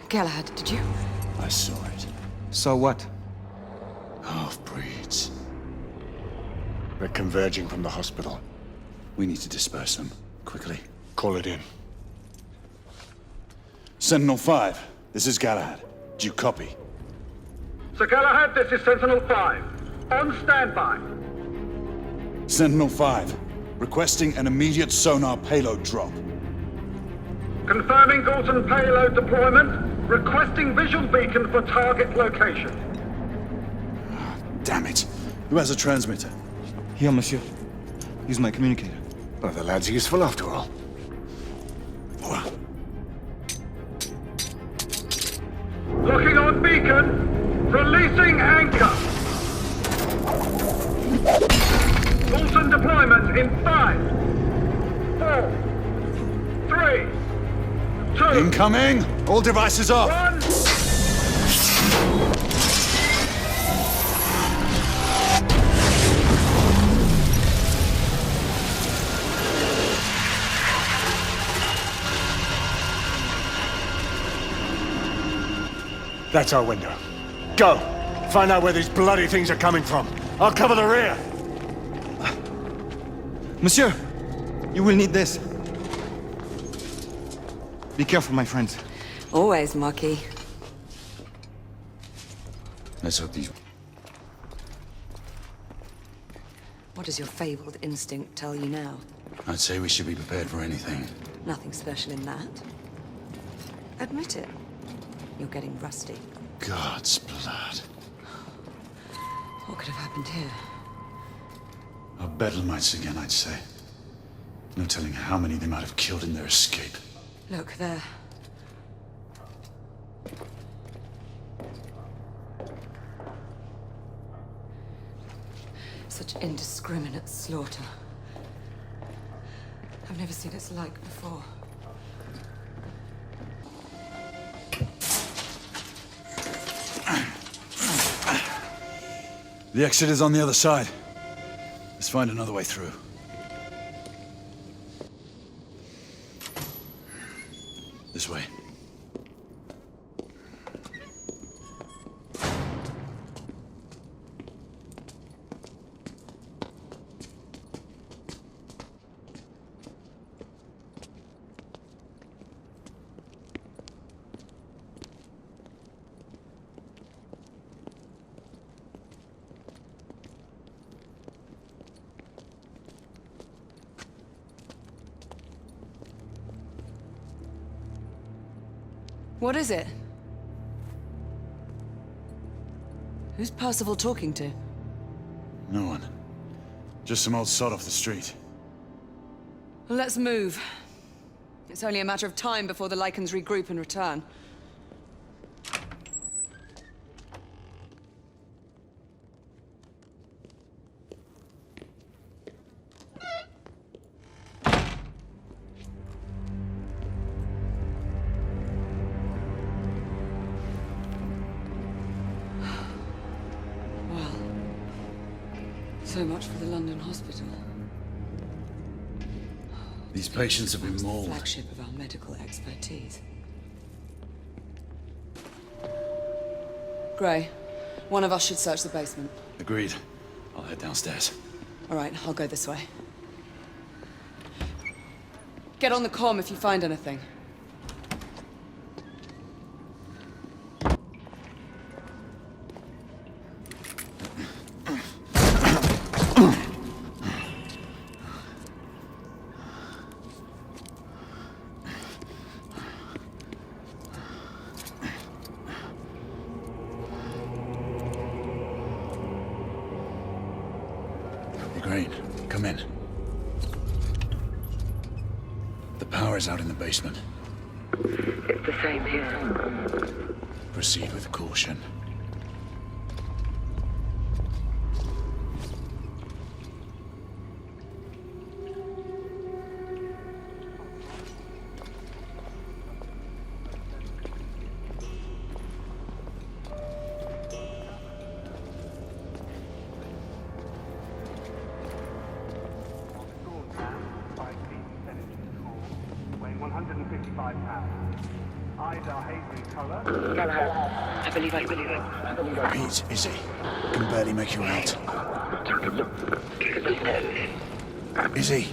Galahad, did you?
I saw it.
So what?
Half-breeds. They're converging from the hospital. We need to disperse them, quickly. Call it in. Sentinel-5, this is Galahad. Do you copy?
Sir Galahad, this is Sentinel-5. On standby.
Sentinel-5, requesting an immediate sonar payload drop.
Confirming Galton payload deployment. Requesting visual beacon for target location.
Damn it. Who has a transmitter?
Here, monsieur. Use my communicator.
Well, the lad's useful after all.
Locking on beacon. Releasing anchor. Galton deployment in 5, 4, 3,
Incoming! All devices off!
That's our window. Go! Find out where these bloody things are coming from. I'll cover the rear!
Monsieur, you will need this. Be careful, my friends.
Always, Marquis.
Let's hope these...
What does your fabled instinct tell you now?
I'd say we should be prepared for anything.
Nothing special in that. Admit it. You're getting rusty.
God's blood.
What could have happened here?
Our Bedlamites again, I'd say. No telling how many they might have killed in their escape.
Look, there. Such indiscriminate slaughter. I've never seen its like before.
The exit is on the other side. Let's find another way through. This way.
What is it? Who's Percival talking to?
No one. Just some old sod off the street.
Well, let's move. It's only a matter of time before the Lycans regroup and return. So much for the London hospital.
These patients have been
The
mauled.
flagship of our medical expertise. Gray, one of us should search the basement.
Agreed. I'll head downstairs.
All right, I'll go this way. Get on the comm if you find anything.
Grain, come in. The power's out in the basement.
It's the same here.
Proceed with caution.
I believe I will.
Pete, Izzy, can barely make you out.
Take a look. Take a nose.
Izzy.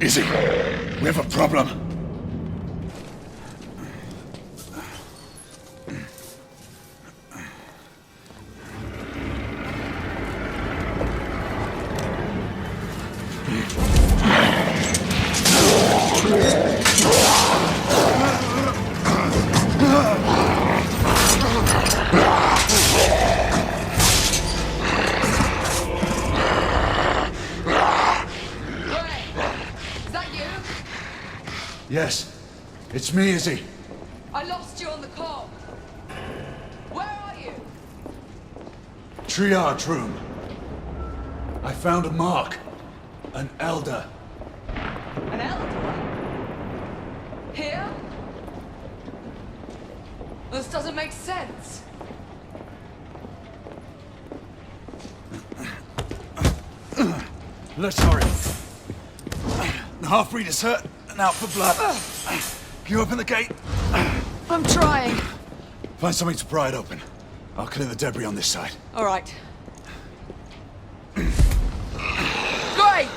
Izzy, we have a problem. Yes, it's me, Izzy.
I lost you on the call. Where are you?
Triage room. I found a mark. An elder.
An elder? Here? This doesn't make sense.
Let's hurry. The half-breed is hurt and out for blood. Can you open the gate?
I'm trying.
Find something to pry it open. I'll clear the debris on this side.
All right. Great!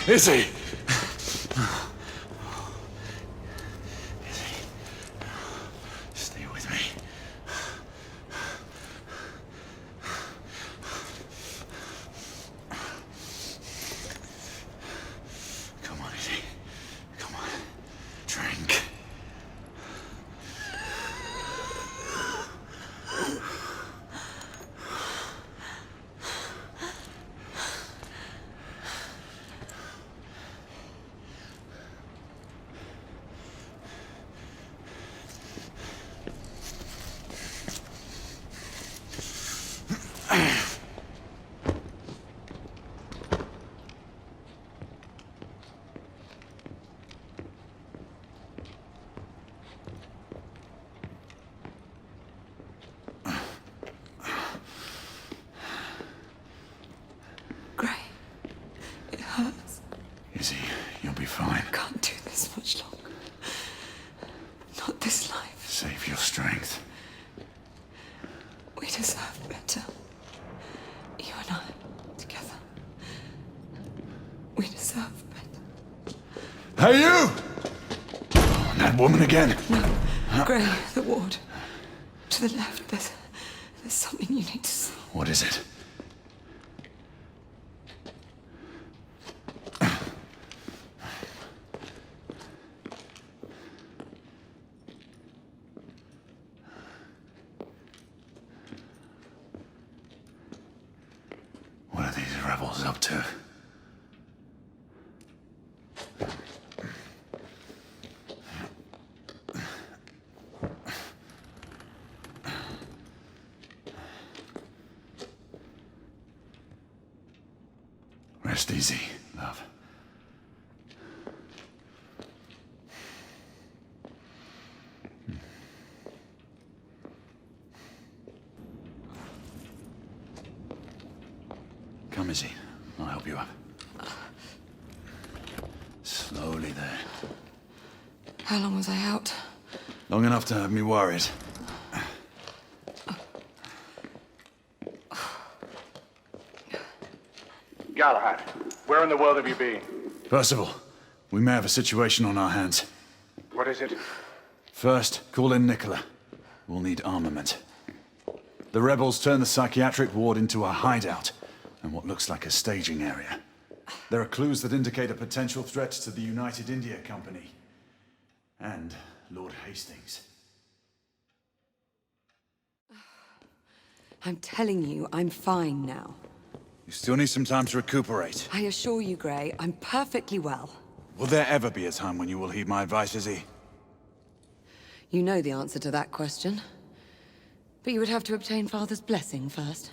Izzy! Stay with me. Come on, Izzy. Come on. Drink. Izzy, you'll be fine.
Can't do this much longer. Not this life.
Save your strength.
We deserve better. You and I, together. We deserve better.
Hey, you! Oh, that woman again.
No. Gray, the ward. To the left, there's something you need to see.
What is it? What are these rebels up to? Rest easy, love. Come, Izzy. I'll help you up. Slowly there.
How long was I out?
Long enough to have me worried.
Galahad, where in the world have you been?
Percival, we may have a situation on our hands.
What is it?
First, call in Nicola. We'll need armament. The rebels turned the psychiatric ward into a hideout and what looks like a staging area. There are clues that indicate a potential threat to the United India Company and Lord Hastings.
I'm telling you, I'm fine now.
You still need some time to recuperate.
I assure you, Gray, I'm perfectly well.
Will there ever be a time when you will heed my advice, Izzy?
You know the answer to that question. But you would have to obtain Father's blessing first.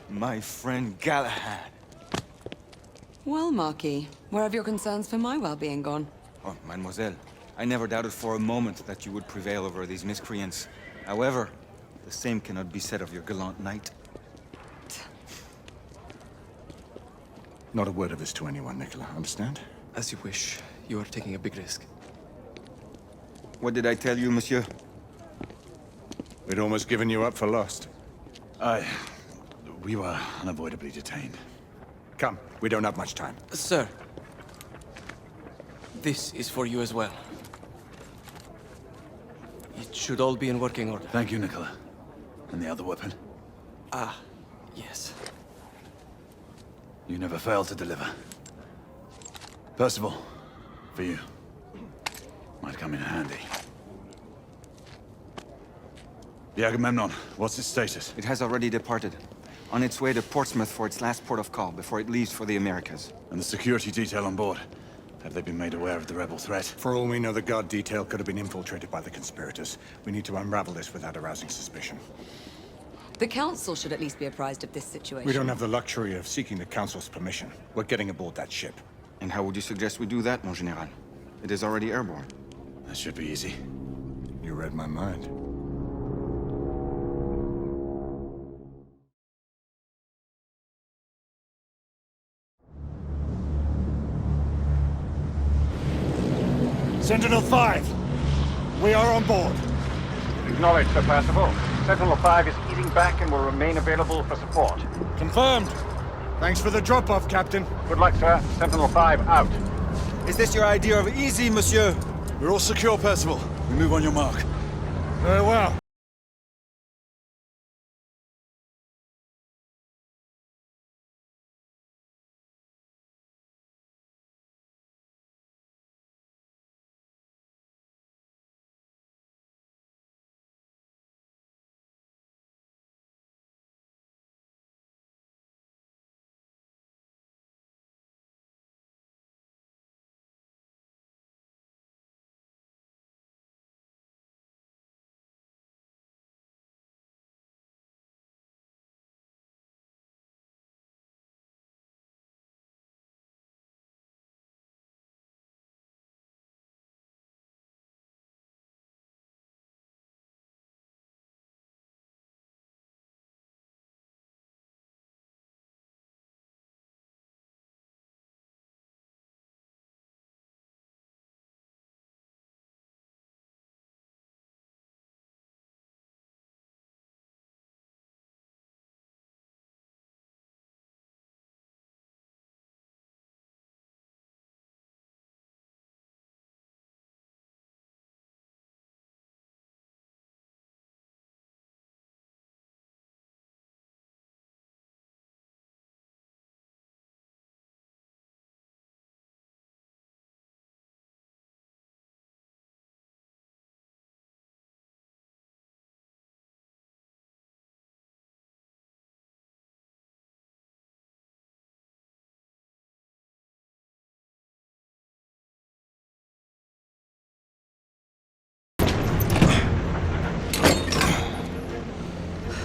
My friend Galahad.
Well, Marquis, where have your concerns for my well-being gone?
Oh, mademoiselle, I never doubted for a moment that you would prevail over these miscreants. However, the same cannot be said of your gallant knight.
Not a word of this to anyone, Nicola, understand?
As you wish. You are taking a big risk.
What did I tell you, monsieur?
We'd almost given you up for lost.
We were unavoidably detained.
Come, we don't have much time.
Sir, this is for you as well. It should all be in working order.
Thank you, Nicola. And the other weapon?
Ah, yes.
You never fail to deliver. Percival, for you. Might come in handy. The Agamemnon, what's its status?
It has already departed. On its way to Portsmouth for its last port of call before it leaves for the Americas.
And the security detail on board? Have they been made aware of the rebel threat?
For all we know, the guard detail could have been infiltrated by the conspirators. We need to unravel this without arousing suspicion.
The Council should at least be apprised of this situation.
We don't have the luxury of seeking the Council's permission. We're getting aboard that ship.
And how would you suggest we do that, mon général? It is already airborne.
That should be easy.
You read my mind.
Sentinel-5, we are on board.
Acknowledged, Sir Percival. Sentinel-5 is easing back and will remain available for support.
Confirmed. Thanks for the drop-off, Captain.
Good luck, sir. Sentinel-5 out.
Is this your idea of easy, monsieur?
We're all secure, Percival.
We move on your mark.
Very well.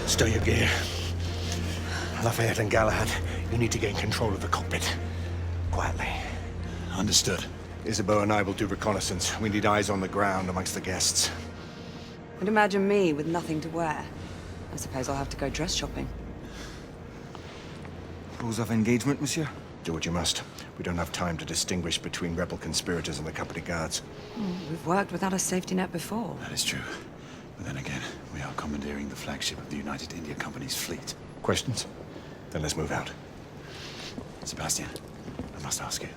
Stow your gear. Lafayette and Galahad, you need to gain control of the cockpit. Quietly.
Understood.
Isabeau and I will do reconnaissance. We need eyes on the ground amongst the guests.
And imagine me with nothing to wear. I suppose I'll have to go dress shopping.
Rules of engagement, monsieur?
Do what you must. We don't have time to distinguish between rebel conspirators and the company guards.
We've worked without a safety net before.
That is true. But then again, we are commandeering the flagship of the United India Company's fleet.
Questions? Then let's move out.
Sebastian, I must ask you,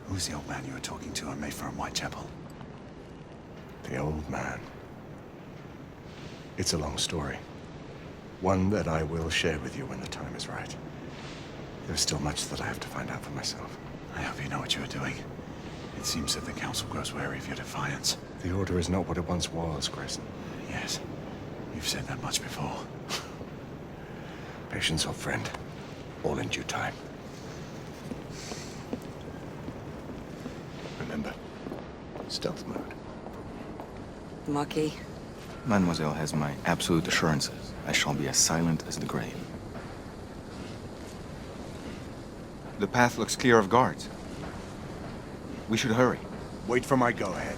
who's the old man you were talking to on Mayfair and Whitechapel?
The old man. It's a long story. One that I will share with you when the time is right. There's still much that I have to find out for myself.
I hope you know what you are doing. It seems that the Council grows wary of your defiance.
The Order is not what it once was, Grayson.
Yes, you've said that much before.
Patience, old friend. All in due time. Remember, stealth mode.
Marquis.
Mademoiselle has my absolute assurances. I shall be as silent as the grave. The path looks clear of guards. We should hurry.
Wait for my go-ahead.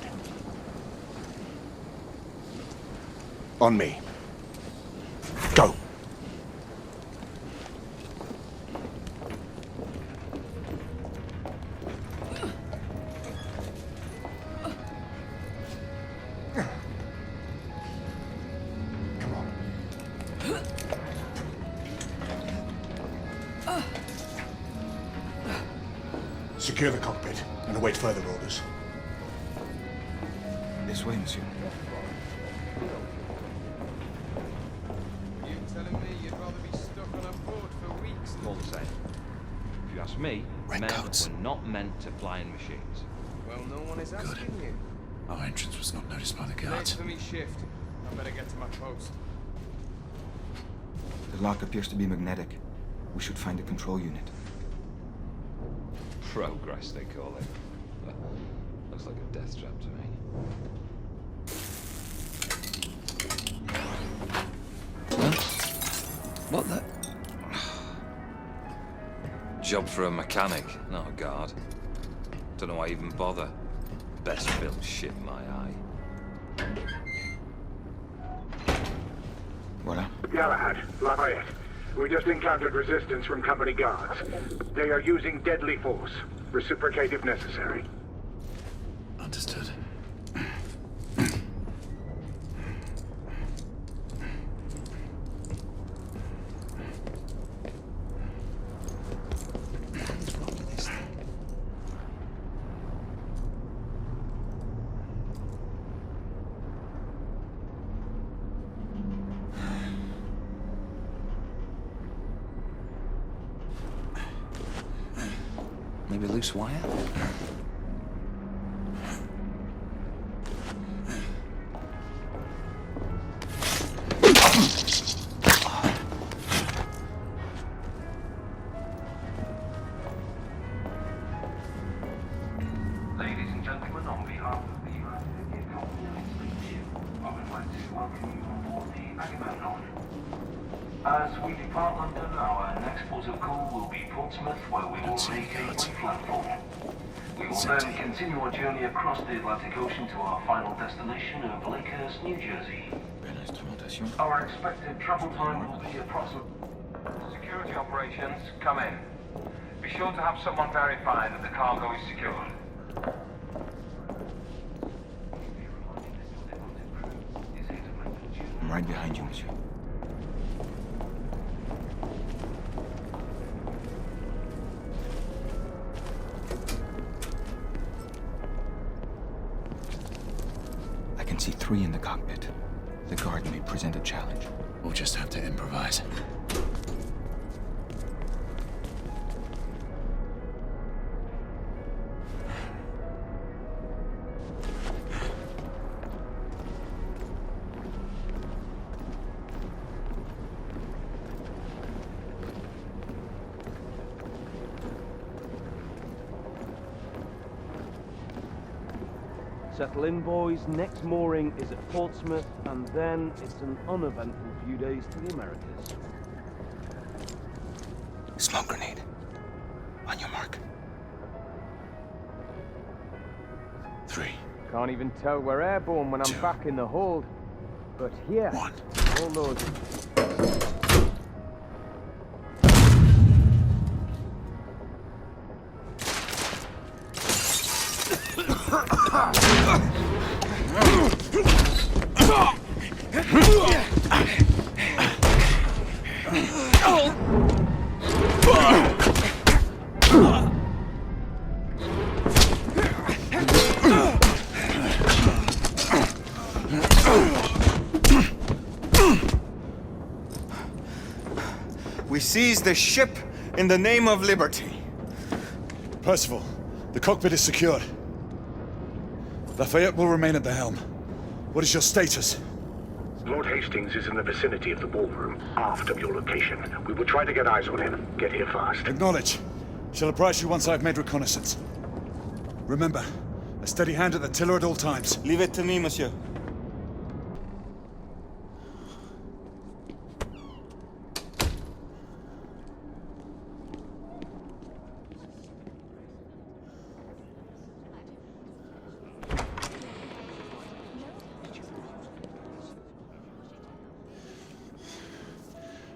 On me. Go! Secure the cockpit and await further orders.
This way, monsieur.
You telling me you'd rather be stuck on a boat for weeks than...
All the same. If you ask me, men were not meant to fly in machines.
Well, no one is asking you.
Our entrance was not noticed by the
Late
guards.
for me shift. I better get to my post.
The lock appears to be magnetic. We should find a control unit.
Progress, they call it. Looks like a death trap to me.
What the?
Job for a mechanic, not a guard. Don't know why even bother. Best built ship, my eye.
Voila.
Galahad, Lafayette. We just encountered resistance from company guards. They are using deadly force. Reciprocate if necessary.
Understood.
Maybe a loose wire?
Ladies and gentlemen, on behalf of the United India Company and its leadership, I would like to welcome you on board the Agamemnon. As we depart London, our next port of call will be Portsmouth, where we will make a brief landfall. We will then continue our journey across the Atlantic Ocean to our final destination of Lakehurst, New Jersey. Our expected travel time will be approximately... Security operations, come in. Be sure to have someone verify that the cargo is secured.
I'm right behind you, monsieur. I can see 3 in the cockpit. The guard may present a challenge.
We'll just have to improvise.
Settle in, boys. Next mooring is at Portsmouth, and then it's an uneventful few days to the Americas.
Smoke grenade. On your mark.
3.
Can't even tell we're airborne when I'm back in the hold. But here, all those...
We seized the ship in the name of liberty.
Percival, the cockpit is secured. Lafayette will remain at the helm. What is your status?
Lord Hastings is in the vicinity of the ballroom, aft of your location. We will try to get eyes on him. Get here fast.
Acknowledge. Shall apprise you once I've made reconnaissance. Remember, a steady hand at the tiller at all times.
Leave it to me, monsieur.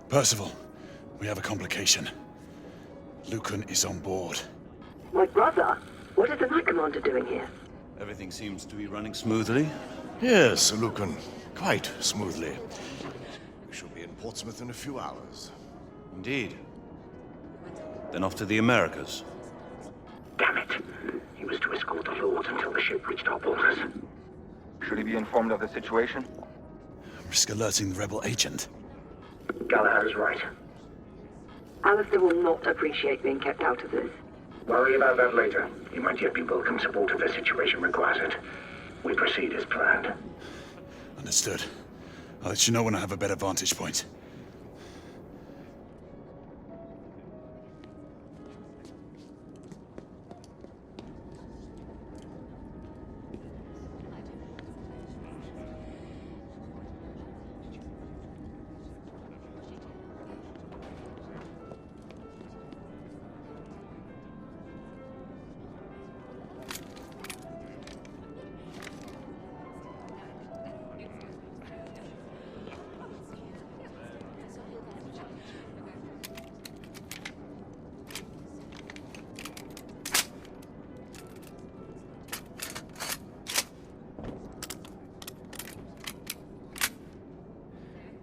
Percival, we have a complication. Lucan is on board.
My brother? What is the Knight Commander doing here?
Everything seems to be running smoothly.
Yes, Lucan. Quite smoothly. We shall be in Portsmouth in a few hours.
Indeed. Then off to the Americas.
Damn it. He was to escort the Lords until the ship reached our borders.
Should he be informed of the situation?
Risk alerting the rebel agent.
Galahad is right.
Alistair will not appreciate being kept out of this.
Worry about that later. He might yet be welcome support if the situation requires it. We proceed as planned.
Understood. I'll let you know when I have a better vantage point.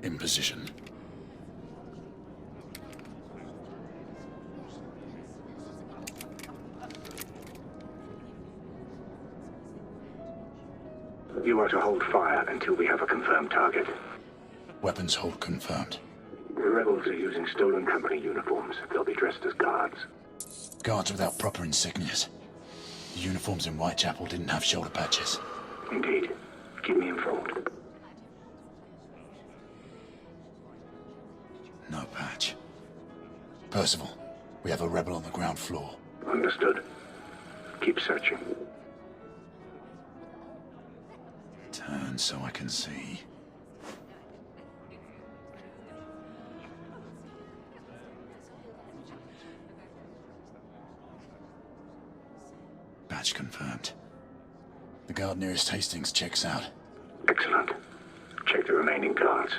In position.
You are to hold fire until we have a confirmed target.
Weapons hold confirmed.
The rebels are using stolen company uniforms. They'll be dressed as guards.
Guards without proper insignias. The uniforms in Whitechapel didn't have shoulder patches.
Indeed. Keep me informed.
No patch. Percival, we have a rebel on the ground floor.
Understood. Keep searching.
Turn so I can see. Batch confirmed. The guard nearest Hastings checks out.
Excellent. Check the remaining guards.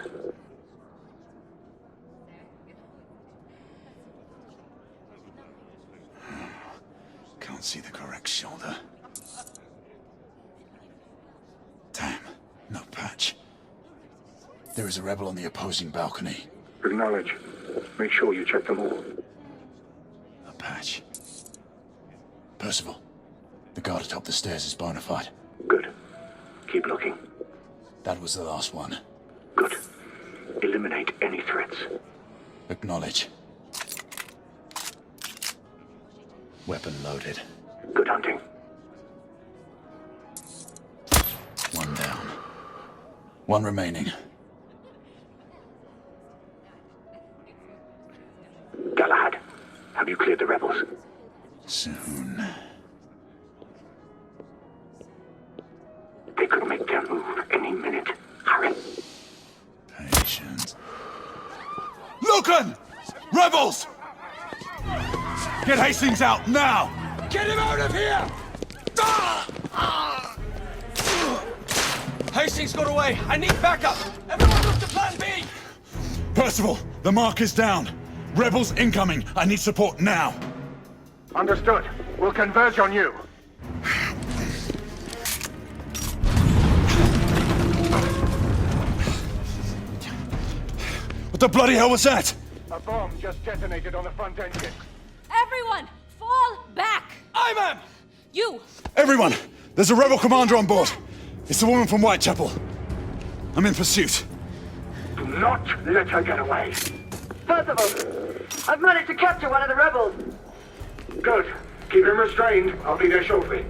Can't see the correct shoulder. Damn, no patch. There is a rebel on the opposing balcony.
Acknowledge. Make sure you check them all.
A patch. Percival, the guard atop the stairs is bona fide.
Good. Keep looking.
That was the last one.
Good. Eliminate any threats.
Acknowledge. Weapon loaded.
Good hunting.
One down. One remaining.
Galahad, have you cleared the rebels?
Soon.
They could make their move any minute. Hurry.
Patient.
Lucan! Rebels! Get Hastings out now! Get him out of here!
Hastings got away. I need backup. Everyone move to plan B.
Percival, the mark is down. Rebels incoming. I need support now.
Understood. We'll converge on you.
What the bloody hell was that?
A bomb just detonated on the front engine.
Everyone, fall back!
I'm
You!
Everyone! There's a rebel commander on board. It's the woman from Whitechapel. I'm in pursuit.
Do not let her get away.
Percival, I've managed to capture one of the rebels.
Good. Keep him restrained. I'll be there shortly.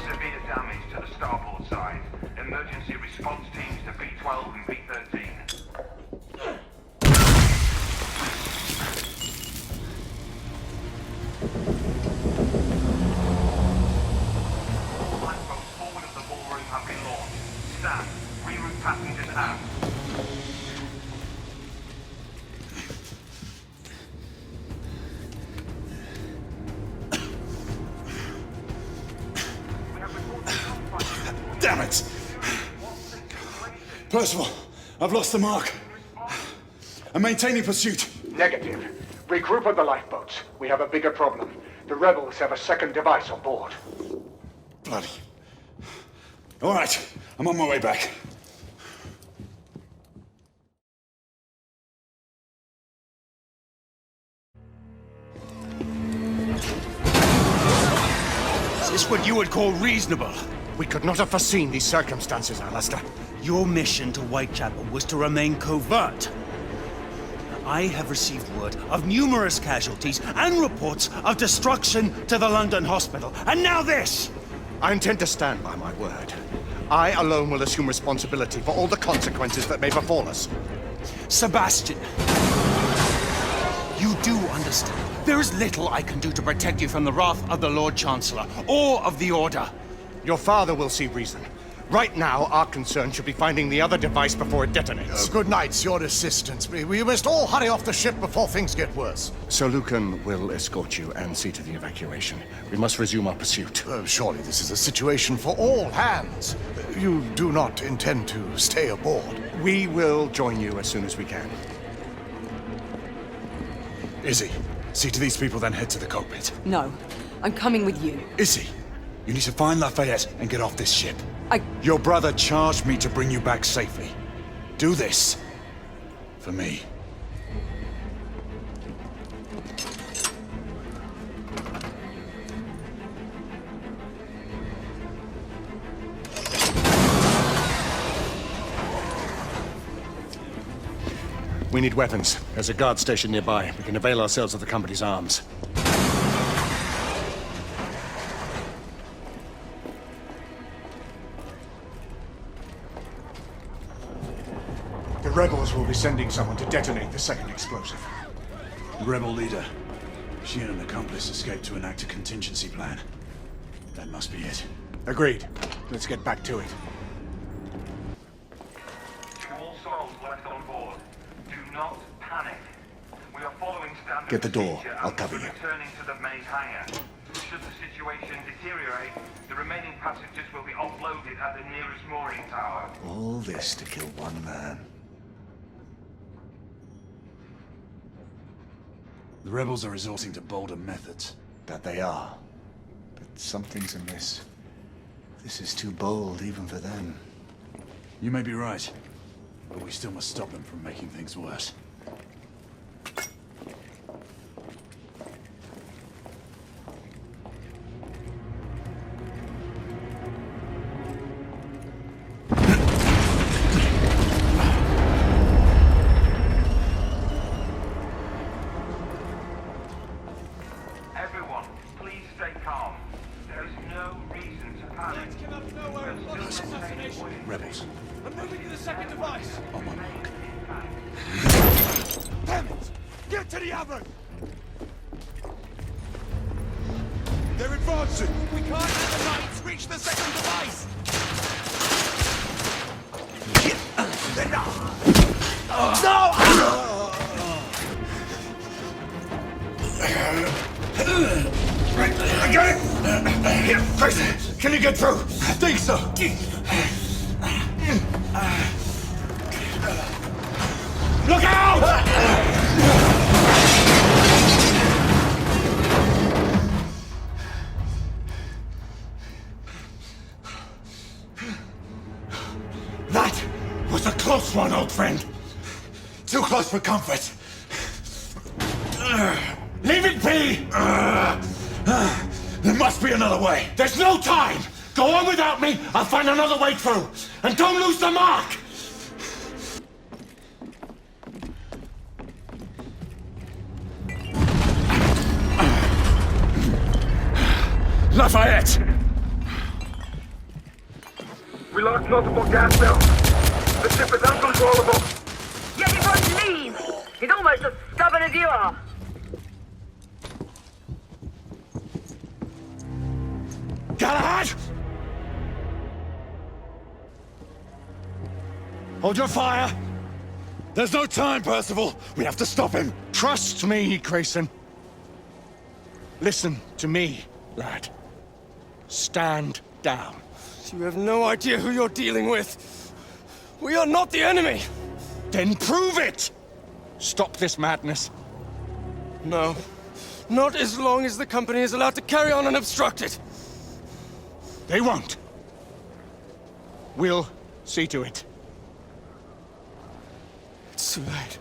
Severe damage to the starboard side. Emergency response teams to B-12 and B-13. Lifeboats forward of the ballroom have been launched. Stand. Reroute passengers out.
Damn it! Percival, I've lost the mark. I'm maintaining pursuit.
Negative. Regroup on the lifeboats. We have a bigger problem. The rebels have a second device on board.
Bloody. All right, I'm on my way back.
Is this what you would call reasonable? We could not have foreseen these circumstances, Alistair.
Your mission to Whitechapel was to remain covert. I have received word of numerous casualties and reports of destruction to the London hospital. And now this!
I intend to stand by my word. I alone will assume responsibility for all the consequences that may befall us.
Sebastian, you do understand. There is little I can do to protect you from the wrath of the Lord Chancellor or of the Order.
Your father will see reason. Right now, our concern should be finding the other device before it detonates.
Good night, your assistants. We must all hurry off the ship before things get worse.
Sir Lucan will escort you and see to the evacuation. We must resume our pursuit.
Surely this is a situation for all hands. You do not intend to stay aboard?
We will join you as soon as we can.
Izzy, see to these people, then head to the cockpit.
No, I'm coming with you.
Izzy, you need to find Lafayette and get off this ship. Your brother charged me to bring you back safely. Do this. For me.
We need weapons. There's a guard station nearby. We can avail ourselves of the company's arms.
The rebels will be sending someone to detonate the second explosive.
The rebel leader. She and an accomplice escaped to enact a contingency plan. That must be it.
Agreed. Let's get back to it.
To all souls left on board, do not panic. We are following standard
Get the door.
procedure
I'll
and
cover you.
returning to the main hangar. Should the situation deteriorate, the remaining passengers will be offloaded at the nearest mooring tower.
All this to kill one man.
The rebels are resorting to bolder methods.
That they are. But something's amiss. This is too bold even for them.
You may be right, but we still must stop them from making things worse.
Everyone, please stay calm. There is no reason to panic.
Lights came out of nowhere and launched an assassination.
Rebels.
I'm moving to the second device.
On my mark.
Damn it! Get to the oven! They're advancing! We can't let the lights reach the second device!
I got it! Here, Grayson, can you get through? I think so. Look out! That was a close one, old friend. Too close for comfort. Leave it be! There must be another way. There's no time! Go on without me, I'll find another way through. And don't lose the mark! Lafayette!
We lost multiple gas belts. The ship is uncontrollable.
Yet he won't leave! He's almost as stubborn as you are.
Galahad! Hold your fire! There's no time, Percival! We have to stop him!
Trust me, Grayson. Listen to me, lad. Stand down.
You have no idea who you're dealing with. We are not the enemy!
Then prove it! Stop this madness.
No. Not as long as the company is allowed to carry on unobstructed.
They won't. We'll see to it.
It's too late.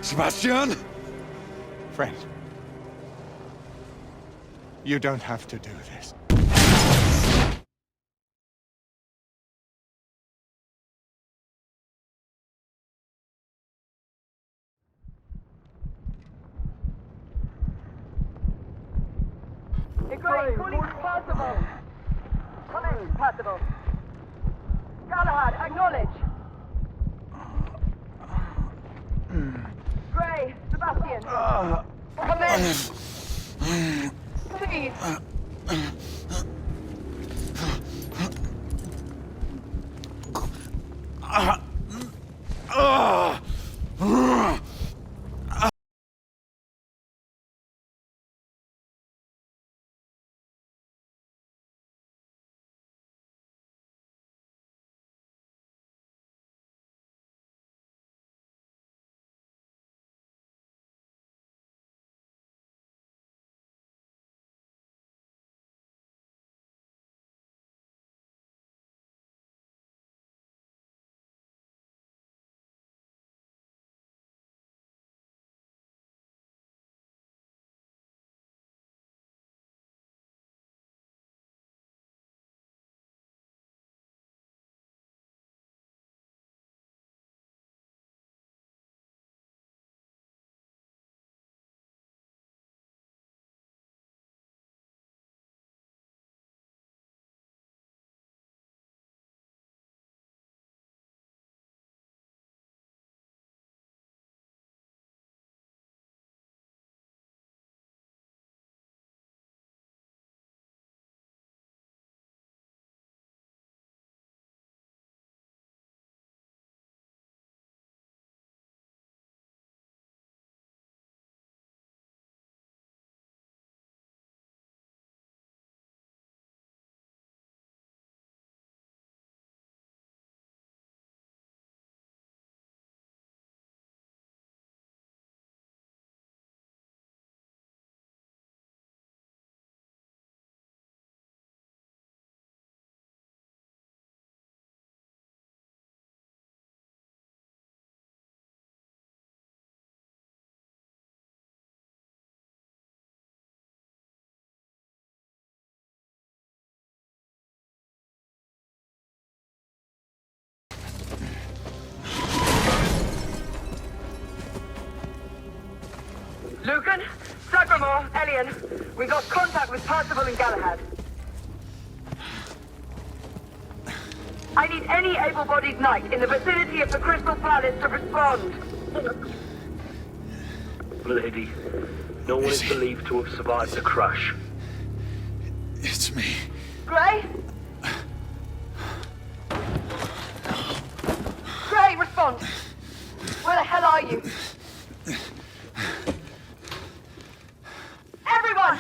Sebastian?
Friend. You don't have to do this.
Great, calling Percival. Come in, Percival. Galahad, acknowledge. Gray, Sebastian. Come in. Please. Elian, we got contact with Percival and Galahad. I need any able-bodied knight in the vicinity of the Crystal Palace to respond.
Lady, no one is believed to have survived the crash.
It's me.
Gray? Gray, respond! Where the hell are you? Everyone!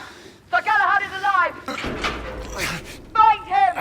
Sir Galahad is alive! Find him!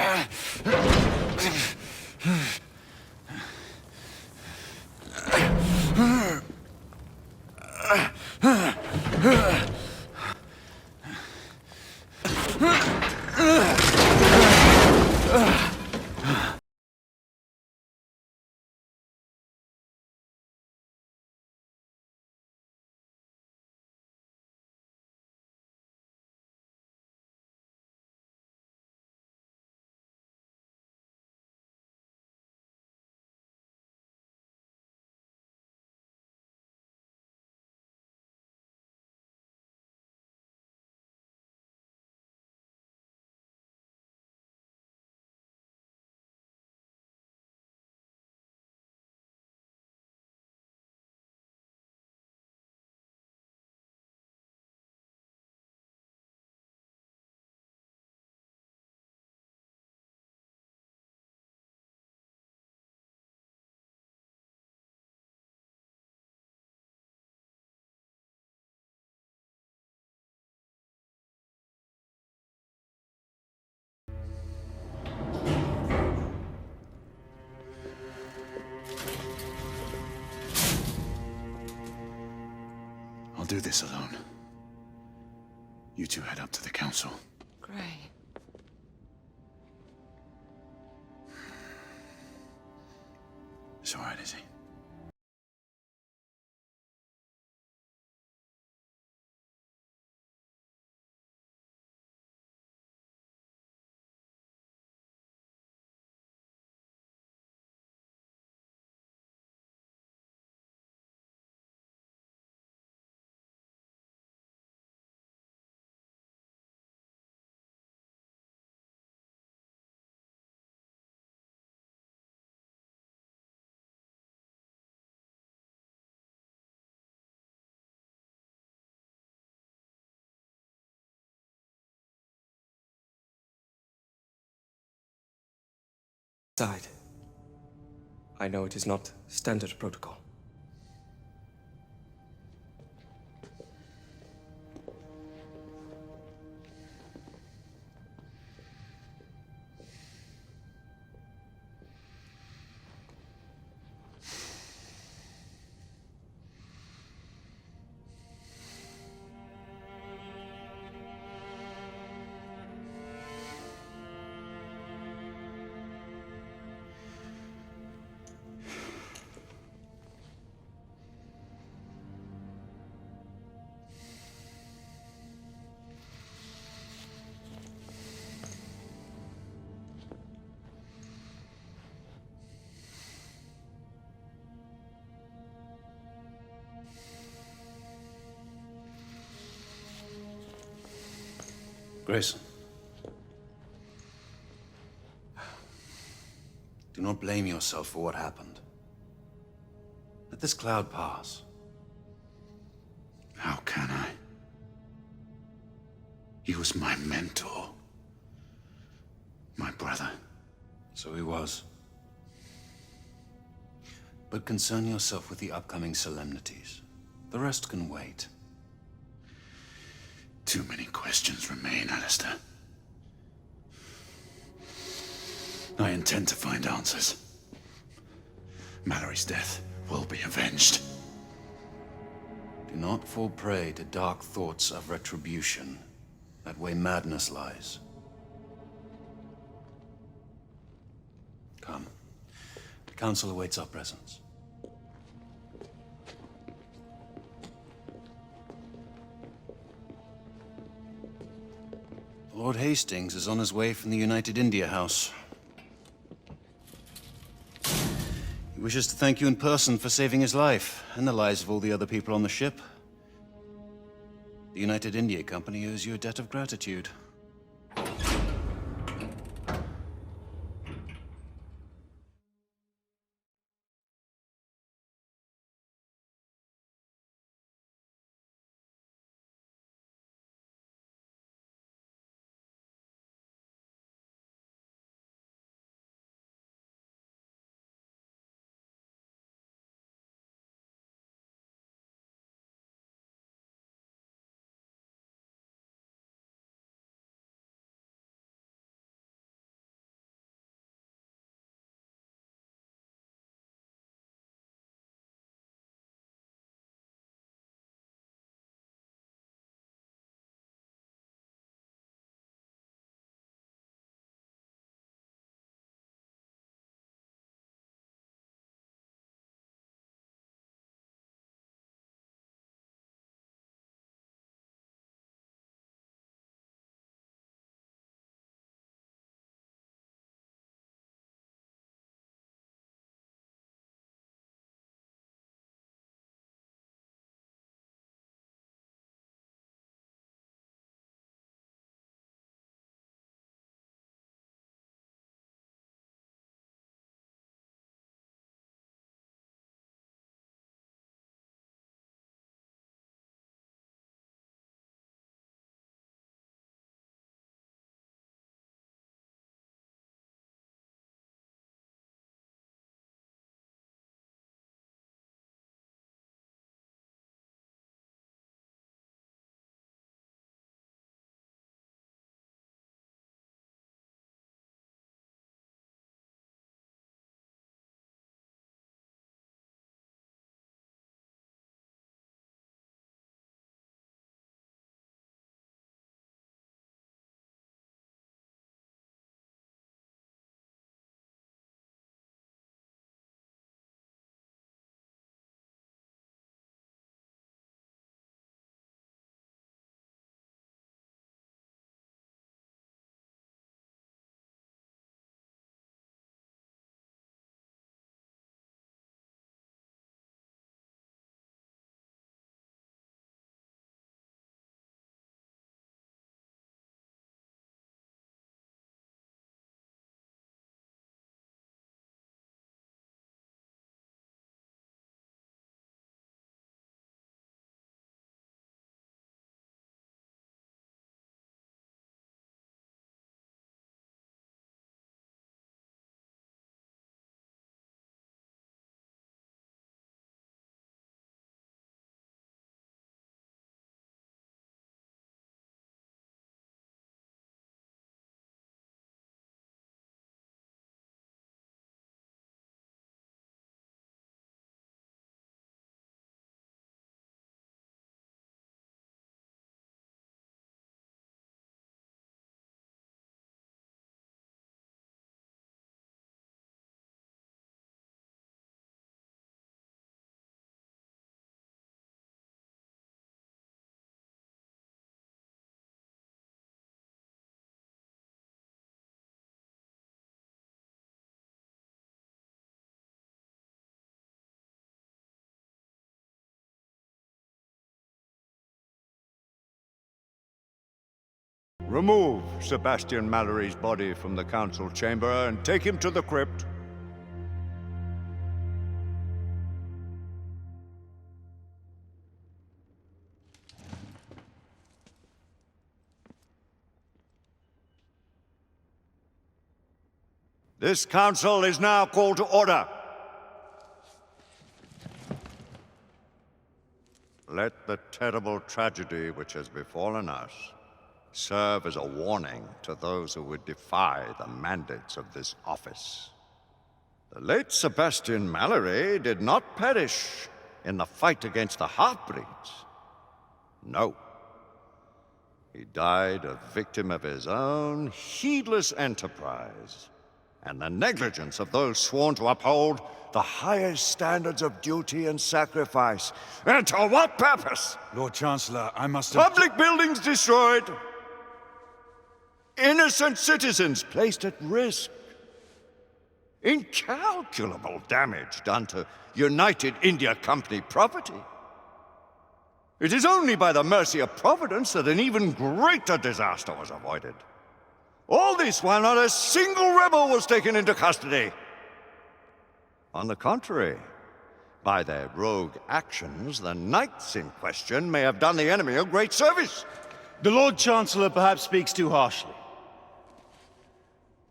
I'll do this alone. You two head up to the council.
Gray.
It's all right, is he?
Side. I know it is not standard protocol.
Grayson. Do not blame yourself for what happened. Let this cloud pass. How can I? He was my mentor. My brother. So he was. But concern yourself with the upcoming solemnities. The rest can wait. Too many questions remain, Alistair. I intend to find answers. Mallory's death will be avenged. Do not fall prey to dark thoughts of retribution. That way madness lies. Come. The council awaits our presence. Lord Hastings is on his way from the United India House. He wishes to thank you in person for saving his life and the lives of all the other people on the ship. The
The United India Company owes you a debt of gratitude.
Remove Sebastian Mallory's body from the council chamber and take him to the crypt. This council is now called to order. Let the terrible tragedy which has befallen us serve as a warning to those who would defy the mandates of this office. The late Sebastian Mallory did not perish in the fight against the half-breeds. No. He died a victim of his own heedless enterprise and the negligence of those sworn to uphold the highest standards of duty and sacrifice. And to what purpose?
Lord Chancellor, I must have...
Public buildings destroyed. Innocent citizens placed at risk. Incalculable damage done to United India Company property. It is only by the mercy of Providence that an even greater disaster was avoided. All this while not a single rebel was taken into custody. On the contrary, by their rogue actions, the knights in question may have done the enemy a great service.
The Lord Chancellor perhaps speaks too harshly.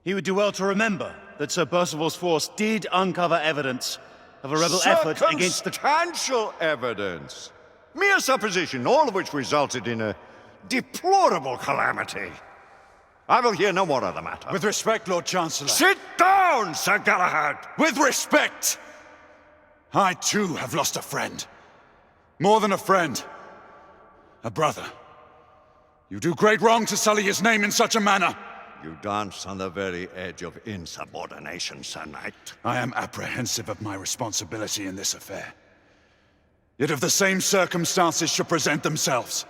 He would do well to remember that Sir Percival's force did uncover evidence of a rebel effort against the...
Circumstantial evidence. Mere supposition, all of which resulted in a deplorable calamity. I will hear no more of the matter.
With respect, Lord Chancellor.
Sit down, Sir Galahad!
With respect! I too have lost a friend. More than a friend. A brother. You do great wrong to sully his name in such a manner.
You dance on the very edge of insubordination, Sir Knight.
I am apprehensive of my responsibility in this affair. Yet if the same circumstances should present themselves,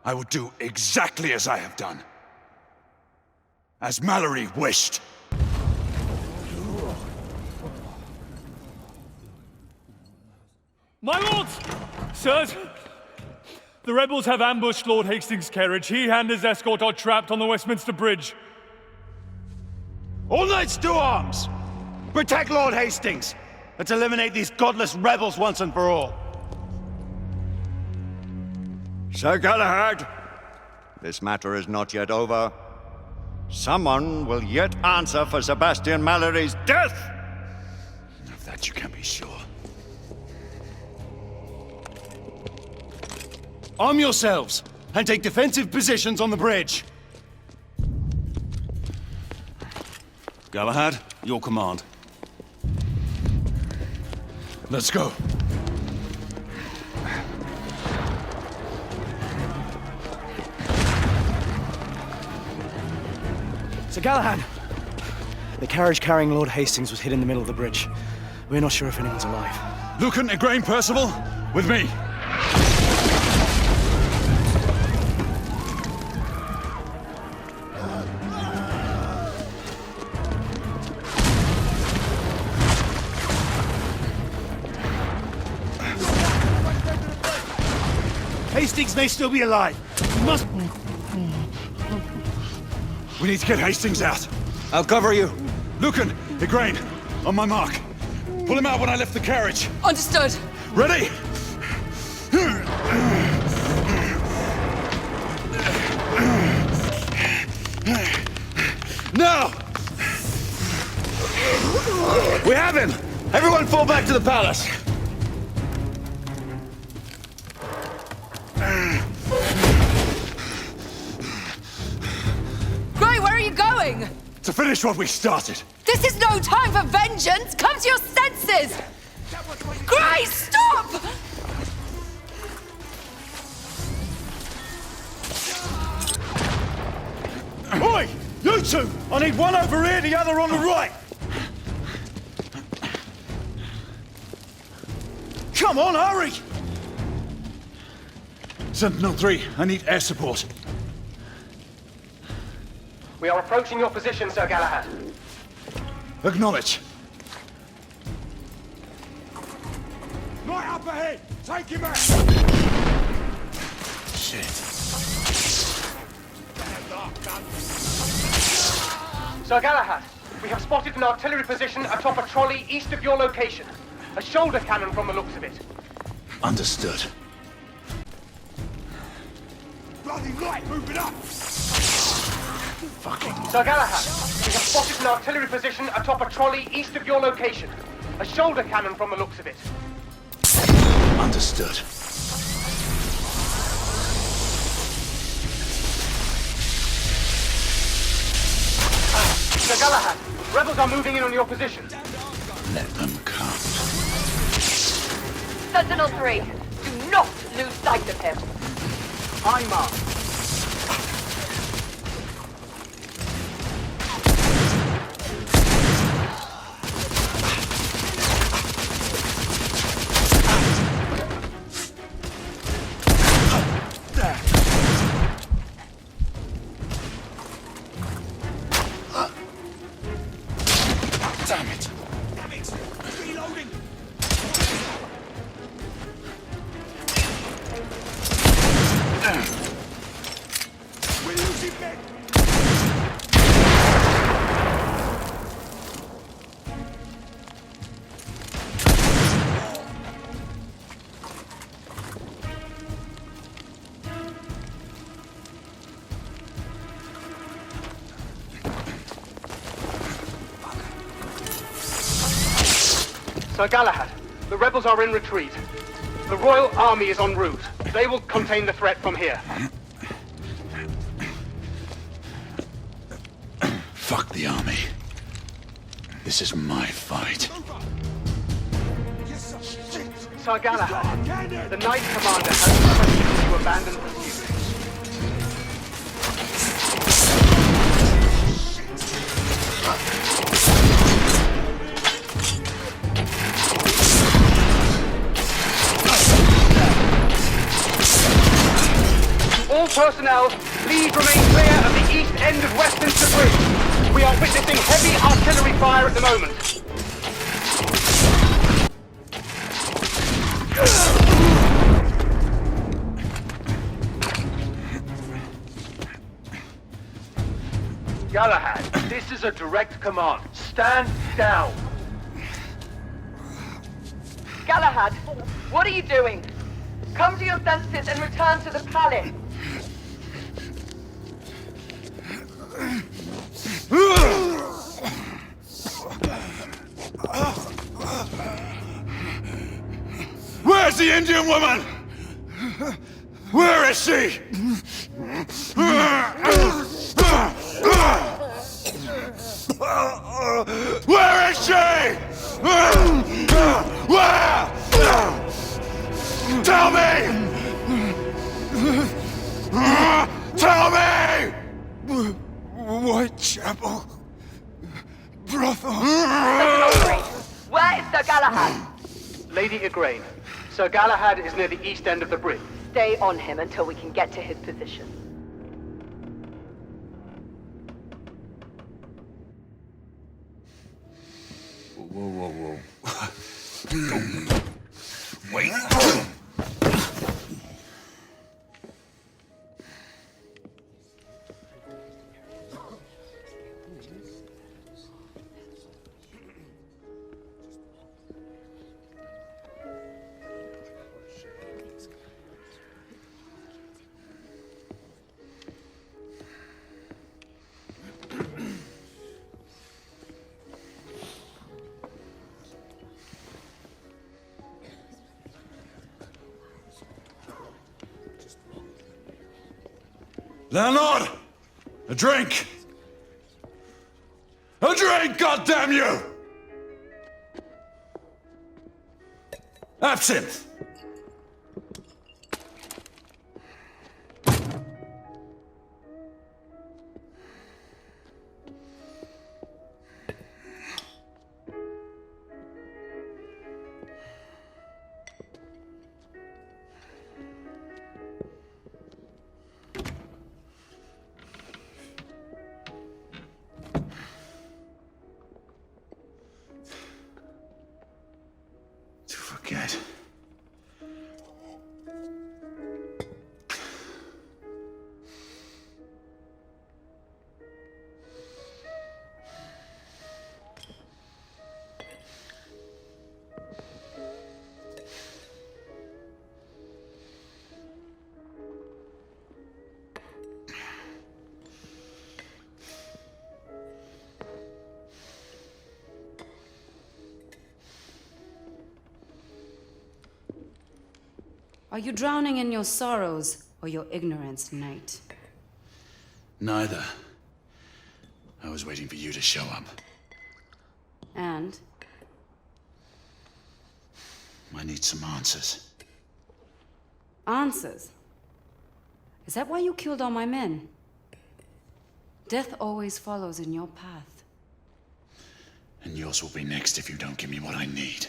I would do exactly as I have done. As Mallory wished.
My lords! Sirs! The rebels have ambushed Lord Hastings' carriage. He and his escort are trapped on the Westminster Bridge.
All knights to arms! Protect Lord Hastings! Let's eliminate these godless rebels once and for all.
Sir Galahad, this matter is not yet over. Someone will yet answer for Sebastian Mallory's death!
Of that you can be sure.
Arm yourselves, and take defensive positions on the bridge. Galahad, your command.
Let's go.
Sir Galahad! The carriage carrying Lord Hastings was hit in the middle of the bridge. We're not sure if anyone's alive.
Lucan, Igraine, Percival, with me.
Hastings may still be alive. We must...
We need to get Hastings out.
I'll cover you.
Lucan, Igraine, on my mark. Pull him out when I lift the carriage.
Understood.
Ready?
Now! We have him! Everyone fall back to the palace!
Gray, where are you going?
To finish what we started.
This is no time for vengeance! Come to your senses! Gray, stop!
Oi! You two! I need one over here, the other on the right! Come on, hurry!
Sentinel-3, I need air support.
We are approaching your position, Sir Galahad.
Acknowledge.
Right up ahead! Take him out!
Shit.
Sir Galahad, we have spotted an artillery position atop a trolley east of your location. A shoulder cannon from the looks of it.
Understood.
Bloody light moving up!
Fucking...
Sir Galahad, we have spotted an artillery position atop a trolley east of your location. A shoulder cannon from the looks of it.
Understood.
Sir Galahad, rebels are moving in on your position.
Let them come.
Sentinel-3, do not lose sight of him.
I mark.
Damn it.
Reloading!
Sir Galahad, the rebels are in retreat. The Royal Army is en route. They will contain the threat from here.
Fuck the army. This is my fight.
Sir Galahad, the Knight Commander has requested you to abandon pursuit. All personnel, please remain clear of the east end of Westminster Bridge. We are witnessing heavy artillery fire at the moment.
Galahad, this is a direct command. Stand down.
Galahad, what are you doing? Come to your senses and return to the palace.
Where's the Indian woman? Where is she? Where is she? Where? Tell me! Tell me! Whitechapel. Brothel.
Where is Sir Galahad?
Lady Igraine, Sir Galahad is near the east end of the bridge.
Stay on him until we can get to his position.
Whoa. Wait. Leonard! A drink! A drink, goddamn you! Absinthe! Forget.
Are you drowning in your sorrows or your ignorance, Knight?
Neither. I was waiting for you to show up.
And?
I need some answers.
Answers? Is that why you killed all my men? Death always follows in your path.
And yours will be next if you don't give me what I need.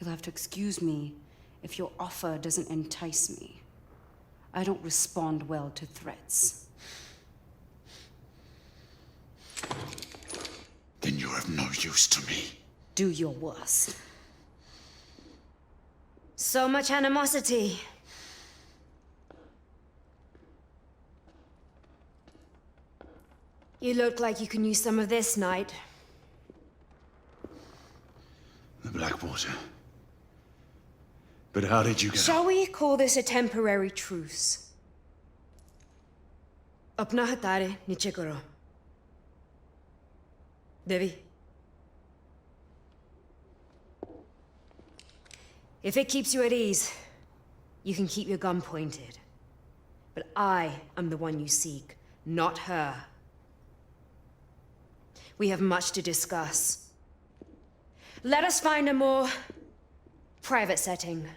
You'll have to excuse me if your offer doesn't entice me. I don't respond well to threats.
Then you're of no use to me.
Do your worst.
So much animosity. You look like you can use some of this, Knight.
The Blackwater. But how did you get...
Shall we call this a temporary truce? Apna hatare niche karo. Devi, If it keeps you at ease, you can keep your gun pointed. But I am the one you seek, not her. We have much to discuss. Let us find a more private setting.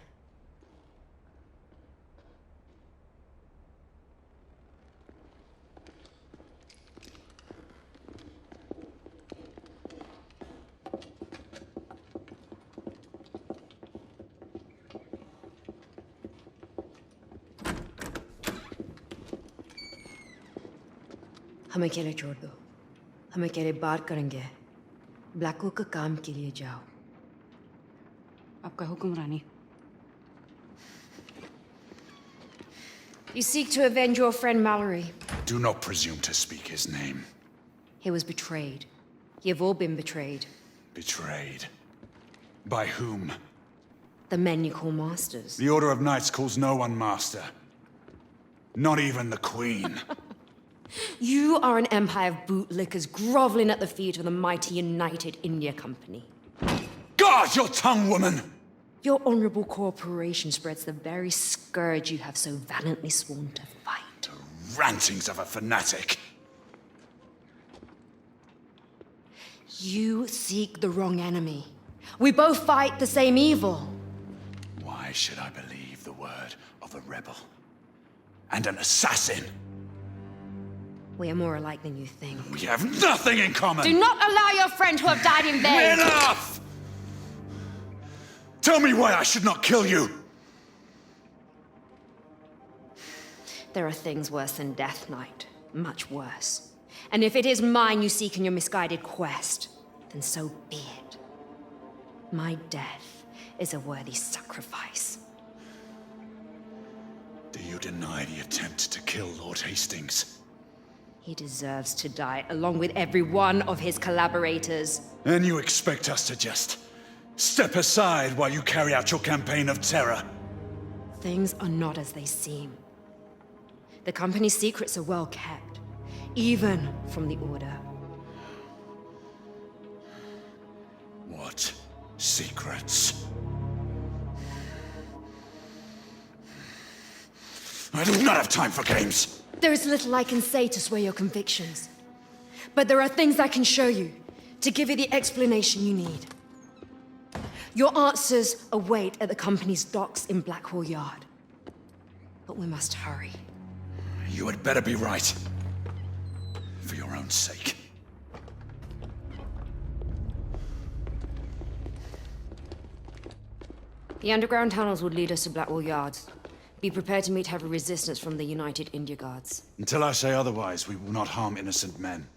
हम अकेले छोड़ दो हम अकेले बात करेंगे Blanco का काम के लिए जाओ
आपका हुक्म रानी
You seek to avenge your friend Mallory.
Do not presume to speak his name.
He was betrayed. You've all been betrayed.
Betrayed? By whom?
The men you call masters.
The Order of Knights calls no one master. Not even the Queen.
You are an empire of bootlickers groveling at the feet of the mighty United India Company.
Guard your tongue, woman!
Your honorable corporation spreads the very scourge you have so valiantly sworn to fight.
The rantings of a fanatic.
You seek the wrong enemy. We both fight the same evil.
Why should I believe the word of a rebel? And an assassin?
We are more alike than you think.
We have nothing in common!
Do not allow your friend to have died in vain!
Enough! Tell me why I should not kill you!
There are things worse than death, Knight. Much worse. And if it is mine you seek in your misguided quest, then so be it. My death is a worthy sacrifice.
Do you deny the attempt to kill Lord Hastings?
He deserves to die, along with every one of his collaborators.
And you expect us to just step aside while you carry out your campaign of terror?
Things are not as they seem. The company's secrets are well kept, even from the Order.
What secrets? I do not have time for games!
There is little I can say to sway your convictions. But there are things I can show you, to give you the explanation you need. Your answers await at the company's docks in Blackwall Yard. But we must hurry.
You had better be right. For your own sake.
The underground tunnels would lead us to Blackwall Yards. Be prepared to meet heavy resistance from the United India Guards.
Until I say otherwise, we will not harm innocent men.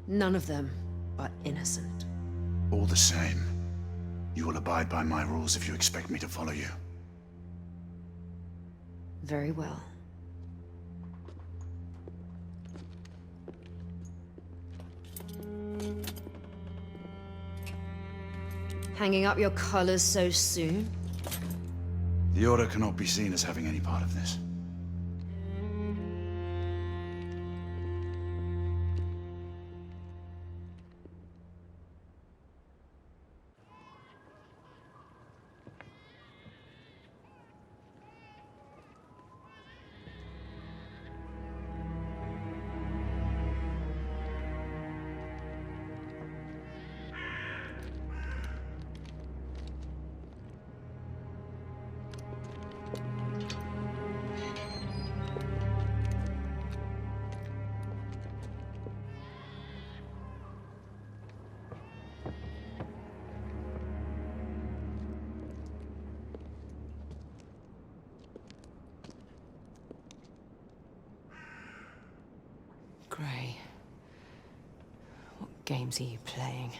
None of them are innocent.
All the same, you will abide by my rules if you expect me to follow you.
Very well. Hanging up your colors so soon?
The Order cannot be seen as having any part of this.
Gray, what games are you playing?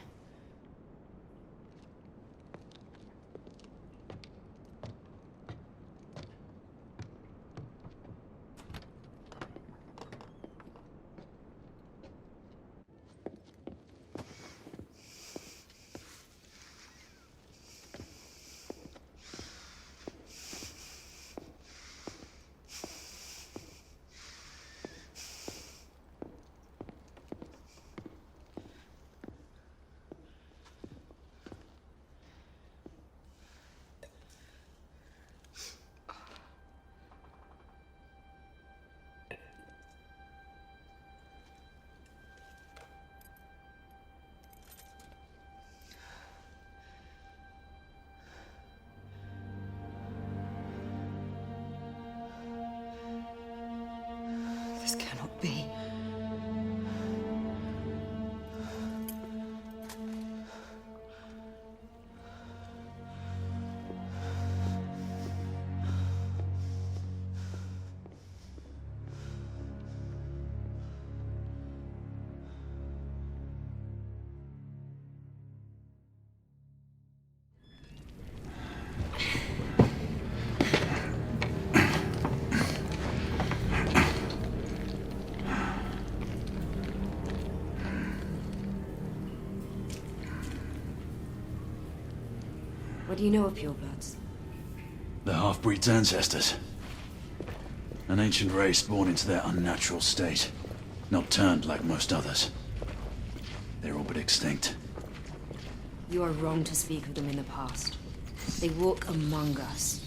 What do you know of purebloods?
The half-breed's ancestors. An ancient race born into their unnatural state. Not turned like most others. They're all but extinct.
You are wrong to speak of them in the past. They walk among us.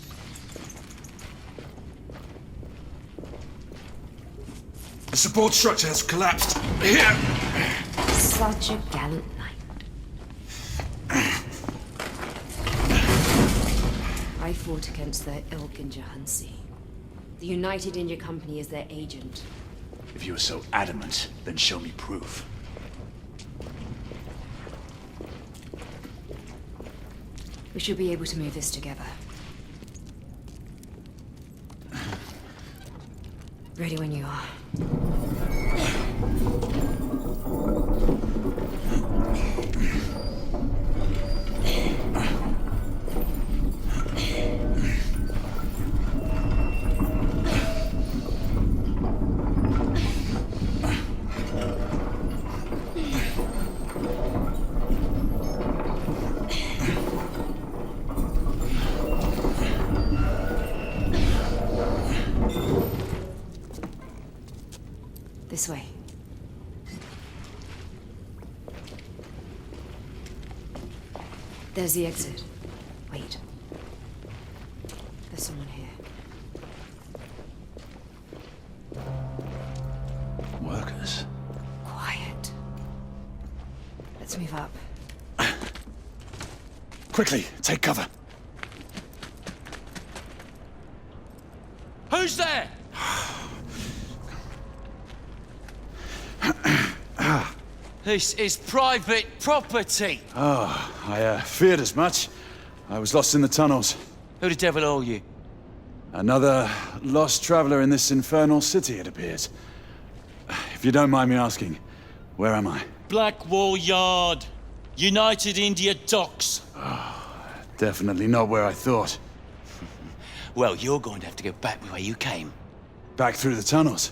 The support structure has collapsed. Here!
Such a gallant knight. I fought against their ilk in Jhansi. The United India Company is their agent.
If you were so adamant, then show me proof.
We should be able to move this together. Ready when you are. This way. There's the exit. Wait. There's someone here.
Workers.
Quiet. Let's move up.
Quickly, take cover.
Who's there? This is private property.
Oh, I feared as much. I was lost in the tunnels.
Who the devil are you?
Another lost traveler in this infernal city, it appears. If you don't mind me asking, where am I?
Blackwall Yard. United India Docks.
Definitely not where I thought.
Well, you're going to have to go back the way you came.
Back through the tunnels?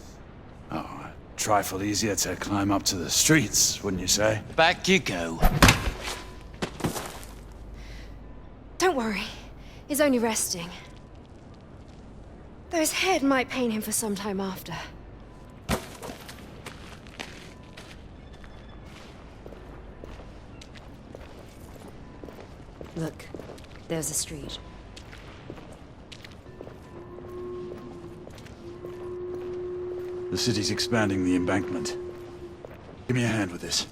Oh, a trifle easier to climb up to the streets, wouldn't you say?
Back you go.
Don't worry. He's only resting. Though his head might pain him for some time after. Look, there's a street.
The city's expanding the embankment. Give me a hand with this.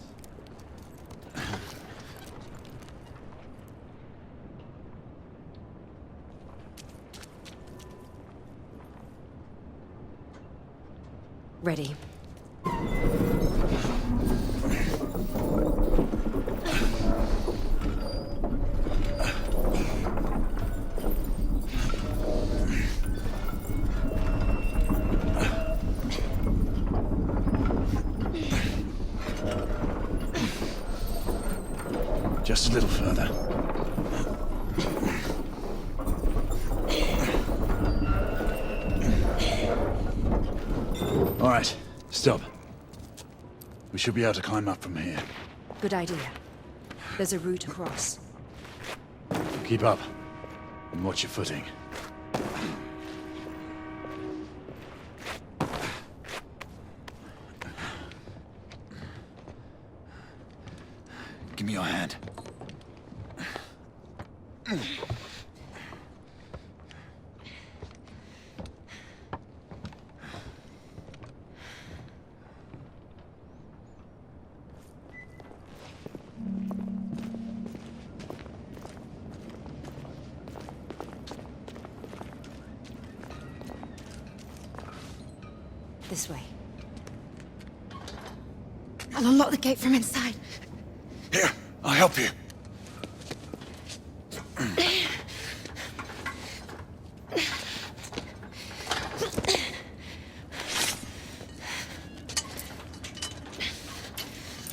Ready.
Just a little further. All right, stop. We should be able to climb up from here.
Good idea. There's a route across.
Keep up, and watch your footing. Give me your hand.
This way. I'll unlock the gate from inside.
Here, I'll help you.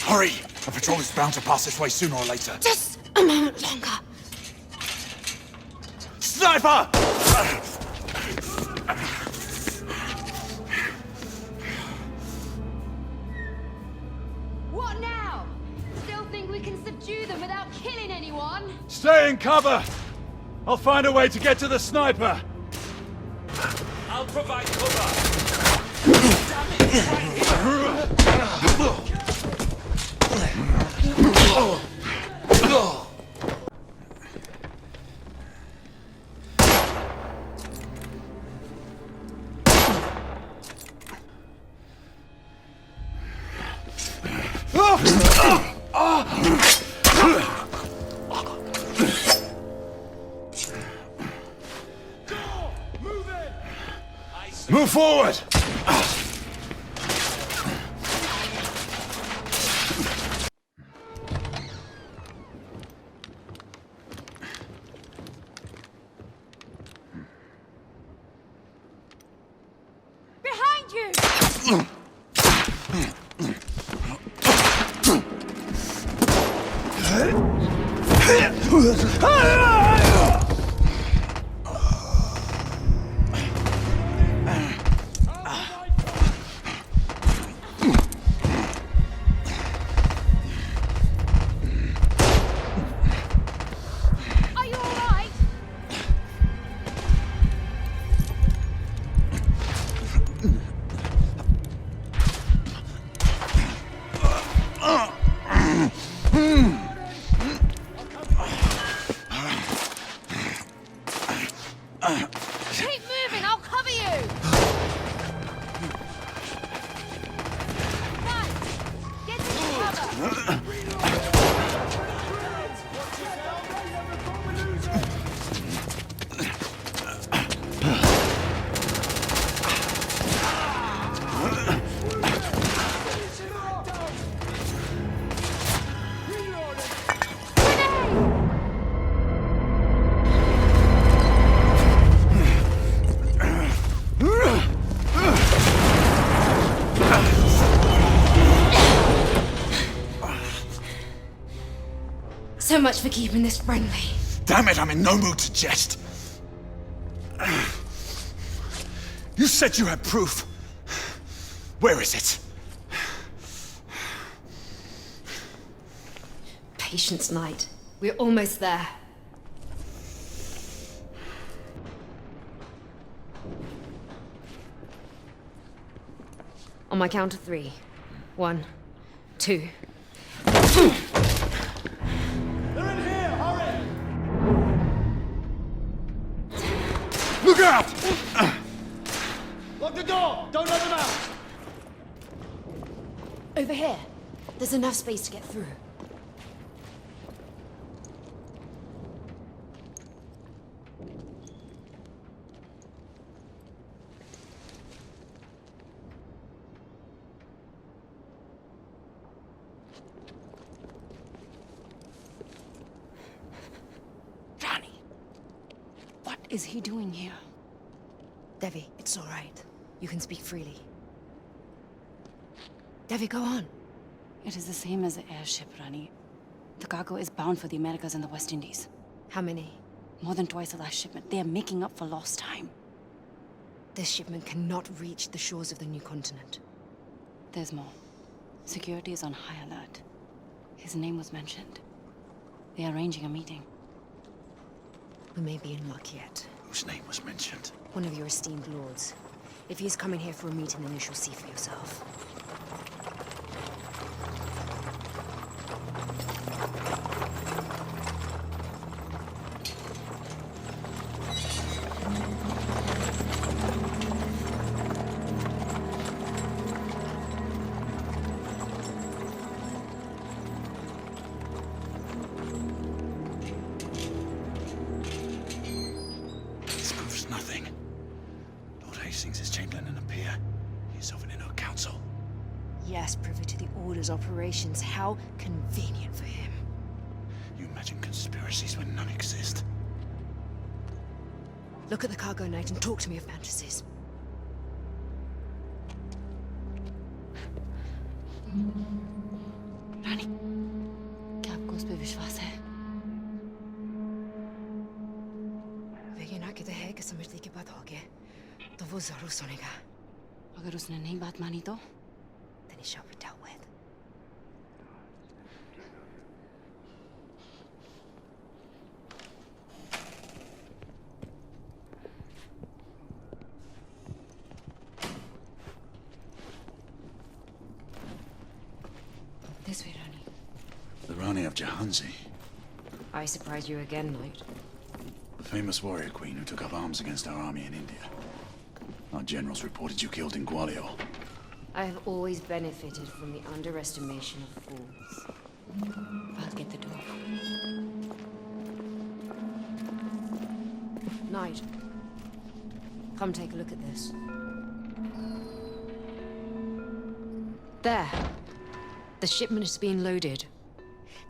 Hurry! A patrol is bound to pass this way sooner or later.
Just a moment longer.
Sniper!
What now? Still think we can subdue them without killing anyone?
Stay in cover! I'll find a way to get to the sniper.
I'll provide cover. Damn it, right
Move forward!
Behind you! Are you all right? Keep moving, I'll cover you! Right, get into cover! So much for keeping this friendly.
Damn it, I'm in no mood to jest. You said you had proof. Where is it?
Patience, Knight. We're almost there. On my count of 3. 1, 2.
Look out!
Lock the door! Don't let them out!
Over here. There's enough space to get through.
What is he doing here?
Devi, it's all right. You can speak freely. Devi, go on.
It is the same as the airship, Rani. The cargo is bound for the Americas and the West Indies.
How many?
More than twice the last shipment. They are making up for lost time.
This shipment cannot reach the shores of the new continent.
There's more. Security is on high alert. His name was mentioned. They are arranging a meeting.
We may be in luck yet.
Whose name was mentioned?
One of your esteemed lords. If he is coming here for a meeting, then you shall see for yourself.
This proves nothing. Lord Hastings is Chamberlain and a peer. He's sovereign in our council.
Yes, privy to the Order's operations. How convenient for him.
You imagine conspiracies when none exist.
Look at the cargo, Knight, and talk to me of fantasies.
रानी, क्या आपको उस पे विश्वास है?
ये ना कहते हैं कि समझने की बात होगी, तो वो जरूर सुनेगा.
अगर उसने नहीं बात मानी तो?
Then he shall be dealt with.
Rani of Jahansi,
I surprise you again, Knight.
the famous warrior queen who took up arms against our army in India. Our generals reported you killed in Gwalior.
I have always benefited from the underestimation of fools. I'll get the door. Knight, come take a look at this. There. The shipment is being loaded.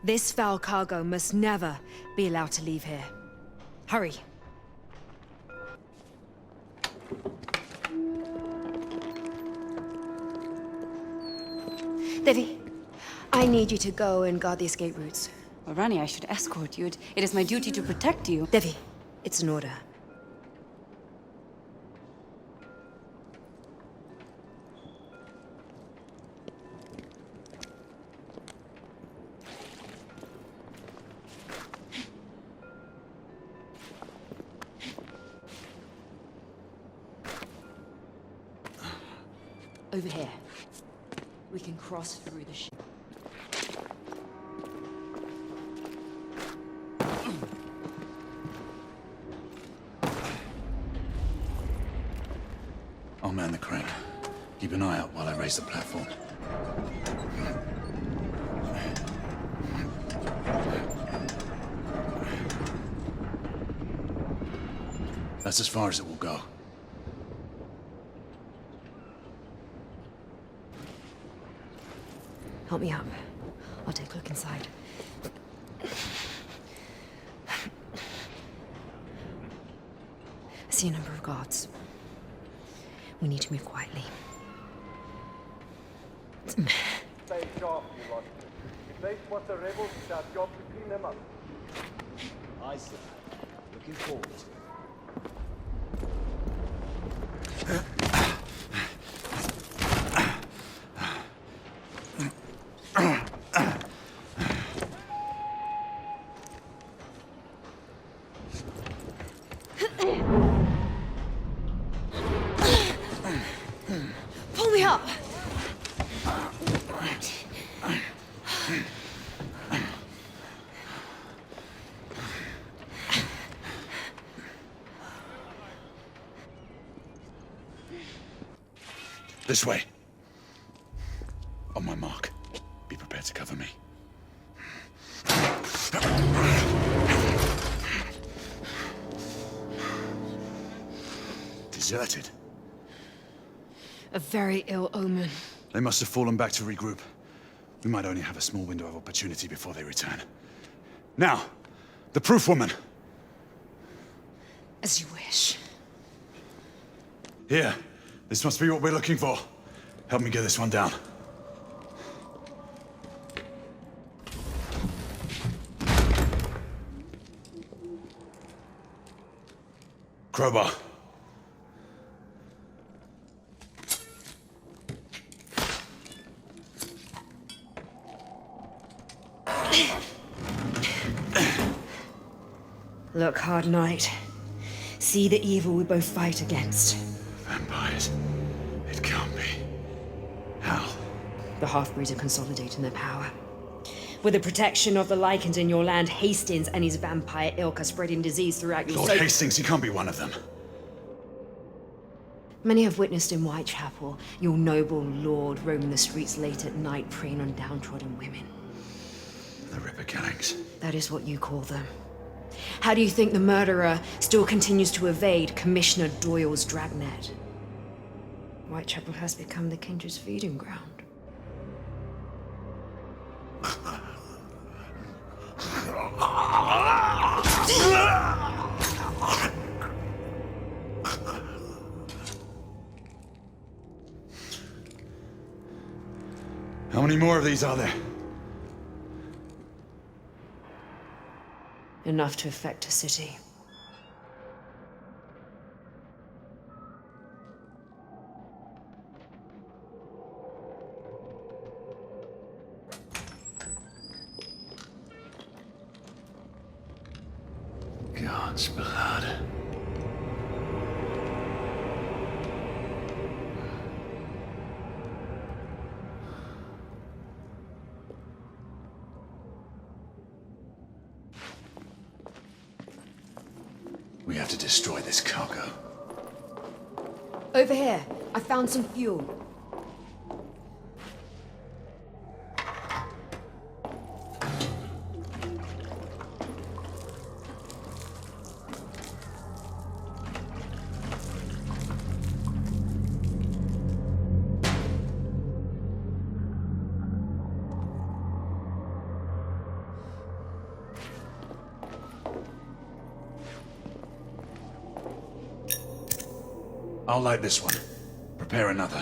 This foul cargo must never be allowed to leave here. Hurry. Devi, I need you to go and guard the escape routes.
Well, Rani, I should escort you. It is my duty to protect you.
Devi, it's an order. Over here. We can cross through the ship.
I'll man the crane. Keep an eye out while I raise the platform. That's as far as it will go.
Help me up. I'll take a look inside. I see a number of guards. We need to move quietly.
Stay sharp, you lot. If they spot the rebels, it's our job to clean them up.
Aye, sir. Looking forward to it.
Pull me up!
This way. On my mark. Be prepared to cover me. Deserted.
A very ill omen.
They must have fallen back to regroup. We might only have a small window of opportunity before they return. Now, the proof woman.
As you wish.
Here. This must be what we're looking for. Help me get this one down. Crowbar.
Look, Hard Knight. See the evil we both fight against.
Vampires. It can't be. How?
The half-breeds are consolidating their power. With the protection of the Lycans in your land, Hastings and his vampire ilk are spreading disease throughout your
Lord Hastings, he can't be one of them.
Many have witnessed in Whitechapel your noble lord roaming the streets late at night, preying on downtrodden women.
The Ripper killings.
That is what you call them. How do you think the murderer still continues to evade Commissioner Doyle's dragnet? Whitechapel has become the Kindred's feeding ground.
How many more of these are there?
Enough to affect a city.
God's blood. have to destroy this cargo.
Over here, I found some fuel.
I'll light this one. Prepare another.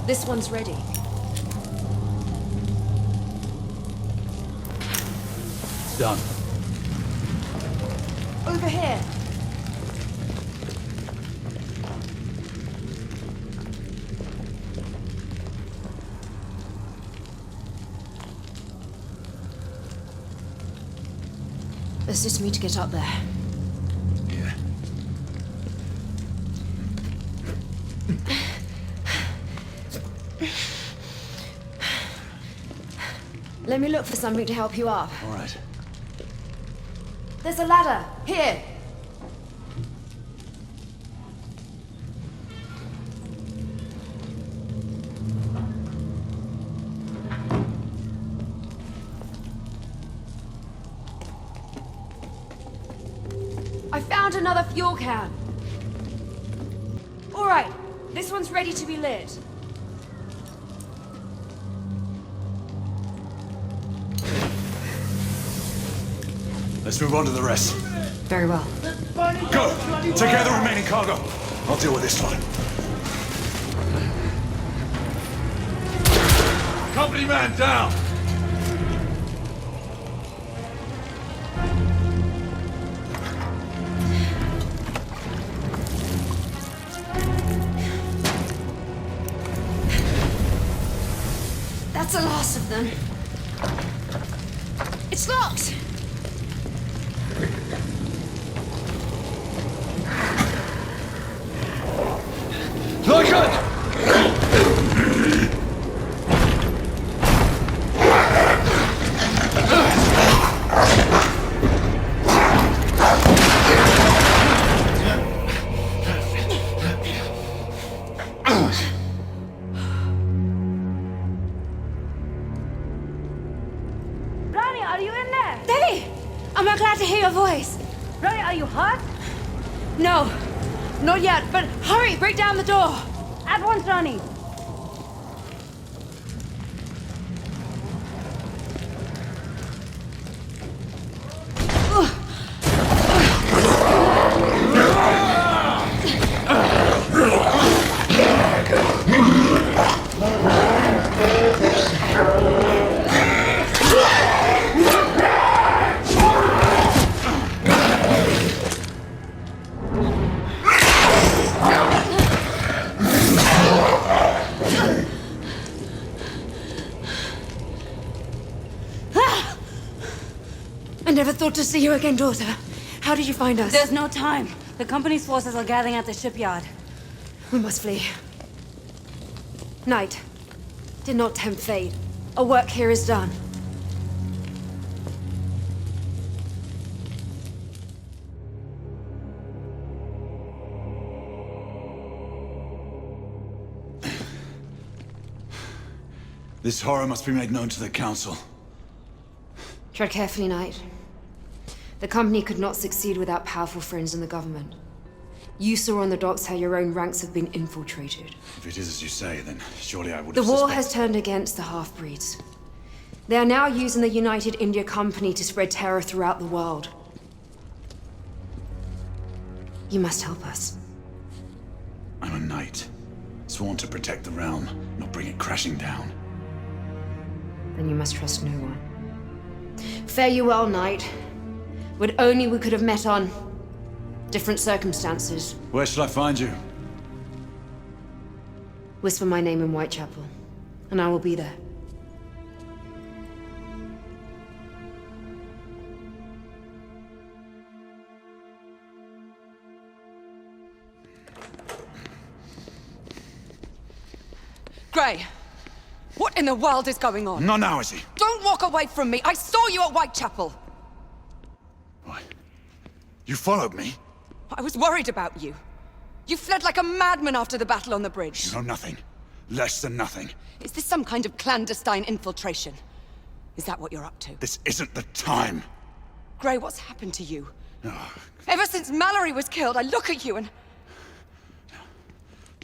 This one's ready.
Done.
Over here. Assist me to get up there.
Yeah.
Let me look for something to help you up.
All right.
There's a ladder. Here. I found another fuel can. All right, this one's ready to be lit.
Let's move on to the rest.
Very well.
Go! Take care of the remaining cargo. I'll deal with this one. Company man down!
That's the last of them. It's locked!
Look it!
Ronnie, are you in there?
Debbie! I'm glad to hear your voice.
Ronnie, are you hurt?
No, not yet, but hurry, break down the door.
At once, Ronnie.
I never thought to see you again, daughter. How did you find us?
There's no time. The company's forces are gathering at the shipyard.
We must flee. Night. Did not tempt fate. Our work here is done.
This horror must be made known to the Council.
Tread carefully, Knight. The company could not succeed without powerful friends in the government. You saw on the docks how your own ranks have been infiltrated.
If it is as you say, then surely I would
The
have
war
suspect-
has turned against the half-breeds. They are now using the United India Company to spread terror throughout the world. You must help us.
I'm a knight, sworn to protect the realm, not bring it crashing down.
Then you must trust no one. Fare you well, Knight. Would only we could have met on different circumstances.
Where shall I find you?
Whisper my name in Whitechapel, and I will be there.
Gray, what in the world is going on?
Not now, is he?
Don't walk away from me! I saw you at Whitechapel!
What? You followed me?
I was worried about you. You fled like a madman after the battle on the bridge.
You know nothing. Less than nothing.
Is this some kind of clandestine infiltration? Is that what you're up to?
This isn't the time.
Gray, what's happened to you?
Oh.
Ever since Mallory was killed, I look at you and...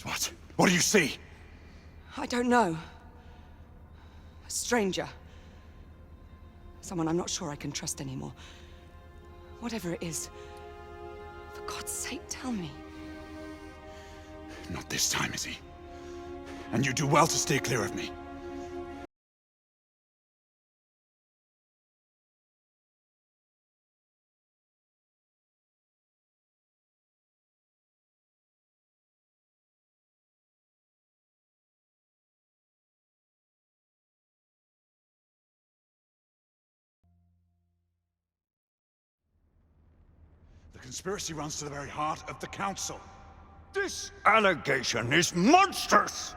What? What do you see?
I don't know. A stranger. Someone I'm not sure I can trust anymore. Whatever it is, for God's sake, tell me.
Not this time, is he? And you do well to stay clear of me. The conspiracy runs to the very heart of the Council.
This allegation is monstrous!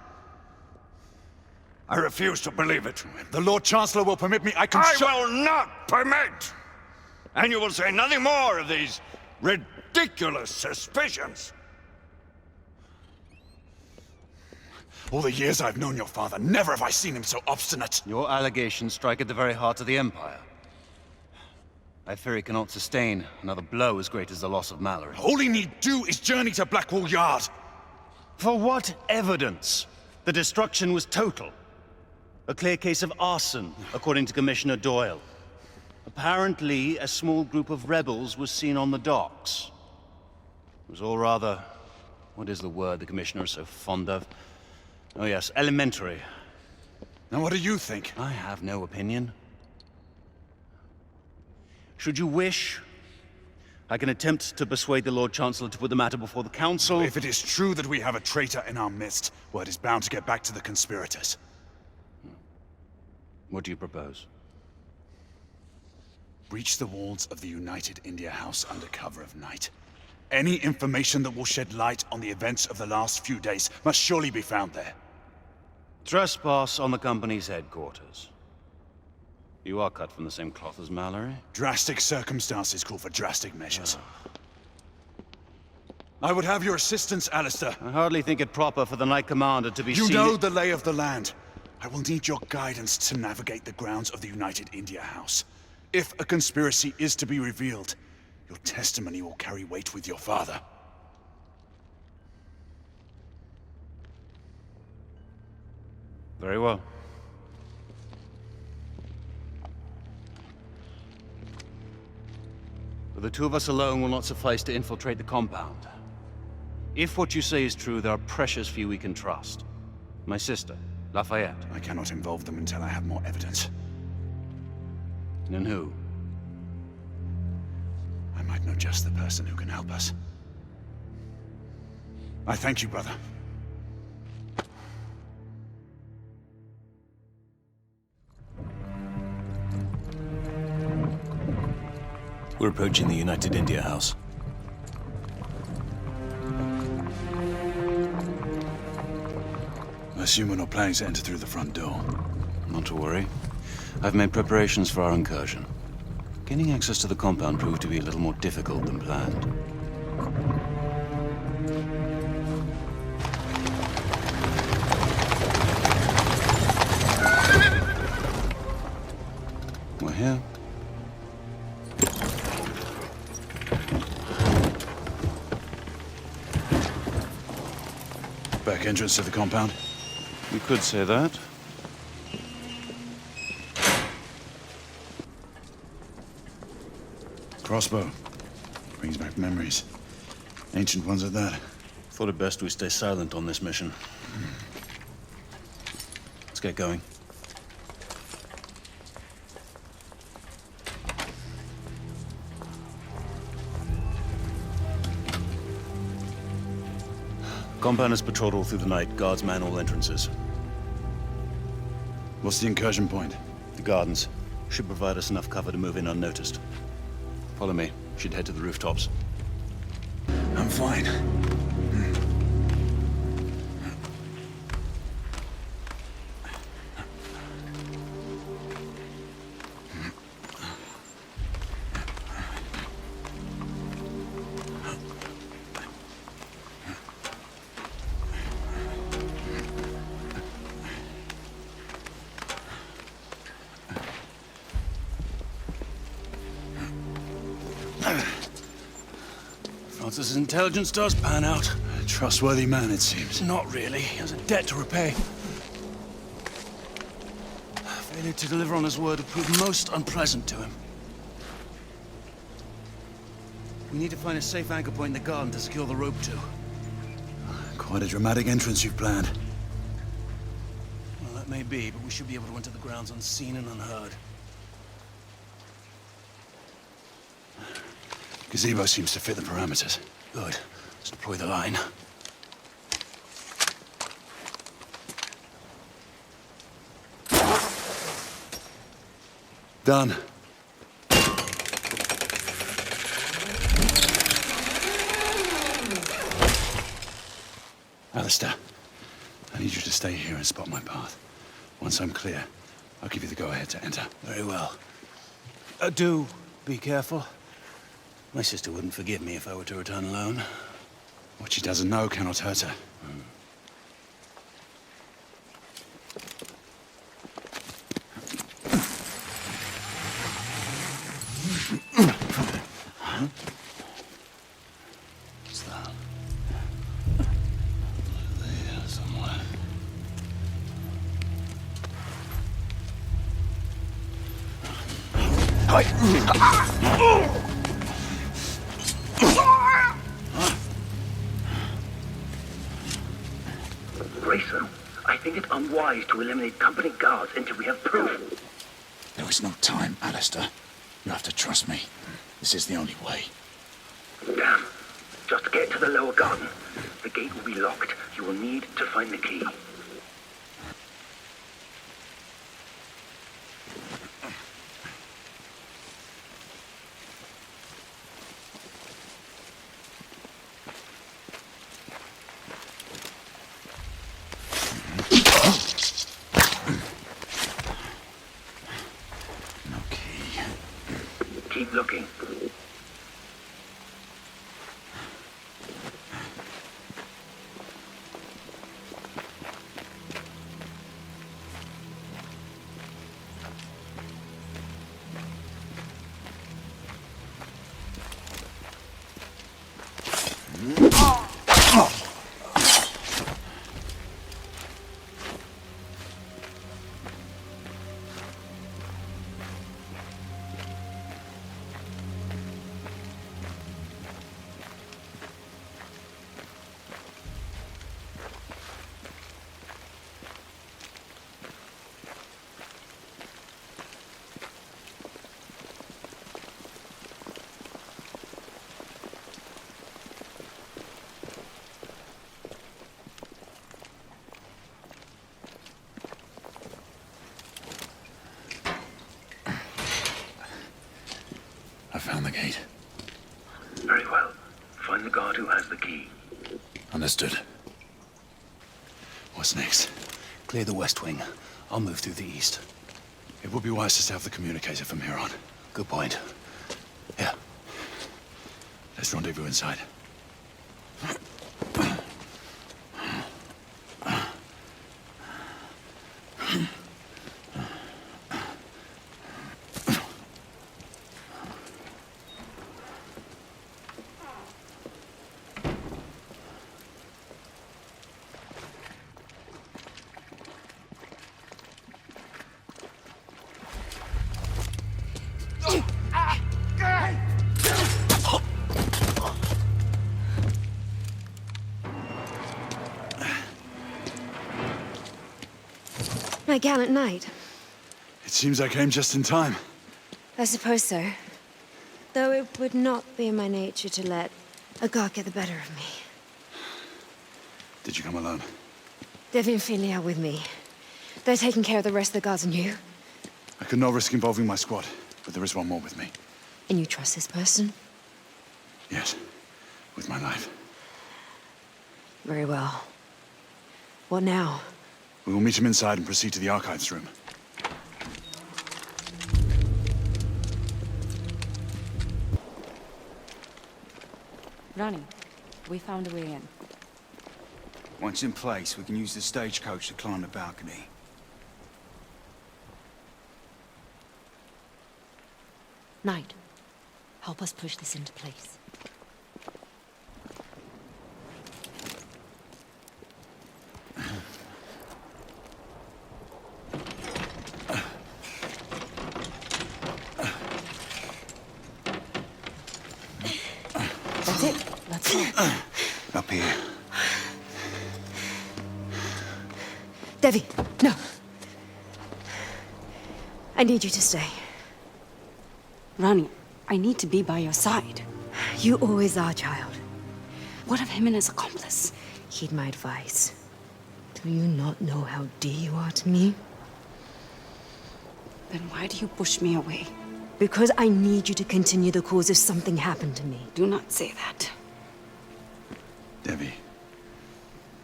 I refuse to believe it.
The Lord Chancellor will permit me, I
will not permit! And you will say nothing more of these ridiculous suspicions.
All the years I've known your father, never have I seen him so obstinate.
Your allegations strike at the very heart of the Empire. I fear he cannot sustain another blow as great as the loss of Mallory.
All he need do is journey to Blackwall Yard.
For what evidence? The destruction was total. A clear case of arson, according to Commissioner Doyle. Apparently, a small group of rebels was seen on the docks. It was all rather... what is the word the Commissioner is so fond of? Oh yes, elementary.
Now what do you think?
I have no opinion. Should you wish, I can attempt to persuade the Lord Chancellor to put the matter before the Council.
If it is true that we have a traitor in our midst, word is bound to get back to the conspirators.
What do you propose?
Breach the walls of the United India House under cover of night. Any information that will shed light on the events of the last few days must surely be found there.
Trespass on the company's headquarters. You are cut from the same cloth as Mallory?
Drastic circumstances call for drastic measures. I would have your assistance, Alistair.
I hardly think it proper for the Knight Commander to be seen...
You know the lay of the land. I will need your guidance to navigate the grounds of the United India House. If a conspiracy is to be revealed, your testimony will carry weight with your father.
Very well. But the two of us alone will not suffice to infiltrate the compound. If what you say is true, there are precious few we can trust. My sister, Lafayette.
I cannot involve them until I have more evidence.
And who?
I might know just the person who can help us. I thank you, brother.
We're approaching the United India House.
I assume we're not planning to enter through the front door.
Not to worry. I've made preparations for our incursion. Gaining access to the compound proved to be a little more difficult than planned. We're here.
Back entrance to the compound?
You could say that.
Crossbow. Brings back memories. Ancient ones at that.
Thought it best we stay silent on this mission. Let's get going. Compound is patrolled all through the night. Guards man all entrances.
What's the incursion point?
The gardens. Should provide us enough cover to move in unnoticed. Follow me. Should head to the rooftops.
I'm fine.
Francis's intelligence does pan out.
A trustworthy man, it seems.
Not really. He has a debt to repay. Failure to deliver on his word would prove most unpleasant to him. We need to find a safe anchor point in the garden to secure the rope to.
Quite a dramatic entrance you've planned.
Well, that may be, but we should be able to enter the grounds unseen and unheard.
Gazebo seems to fit the parameters.
Good. Let's deploy the line.
Done. Alistair, I need you to stay here and spot my path. Once I'm clear, I'll give you the go-ahead to enter.
Very well. Do be careful. My sister wouldn't forgive me if I were to return alone.
What she doesn't know cannot hurt her.
What's that? There somewhere.
Grayson, I think it's unwise to eliminate company guards until we have proof.
There is no time, Alistair. You have to trust me. This is the only way.
Damn. Just to get to the lower garden. The gate will be locked. You will need to find the key. Keep looking.
I found the gate.
Very well. Find the guard who has the key.
Understood. What's next?
Clear the west wing. I'll move through the east.
It would be wise to set up the communicator from here on.
Good point. Yeah.
Let's rendezvous inside.
My gallant knight.
It seems I came just in time.
I suppose so. Though it would not be in my nature to let a god get the better of me.
Did you come alone?
Devi and Finley are with me. They're taking care of the rest of the guards and you.
I could not risk involving my squad, but there is one more with me.
And you trust this person?
Yes, with my life.
Very well. What now?
We will meet him inside and proceed to the archives room.
Ronnie, we found a way in.
Once in place, we can use the stagecoach to climb the balcony.
Knight, help us push this into place. That's it. Let's go.
Up here.
Devi, no. I need you to stay.
Ronnie, I need to be by your side.
You always are, child.
What of him and his accomplice?
Heed my advice. Do you not know how dear you are to me?
Then why do you push me away?
Because I need you to continue the cause if something happened to me.
Do not say that.
Devi,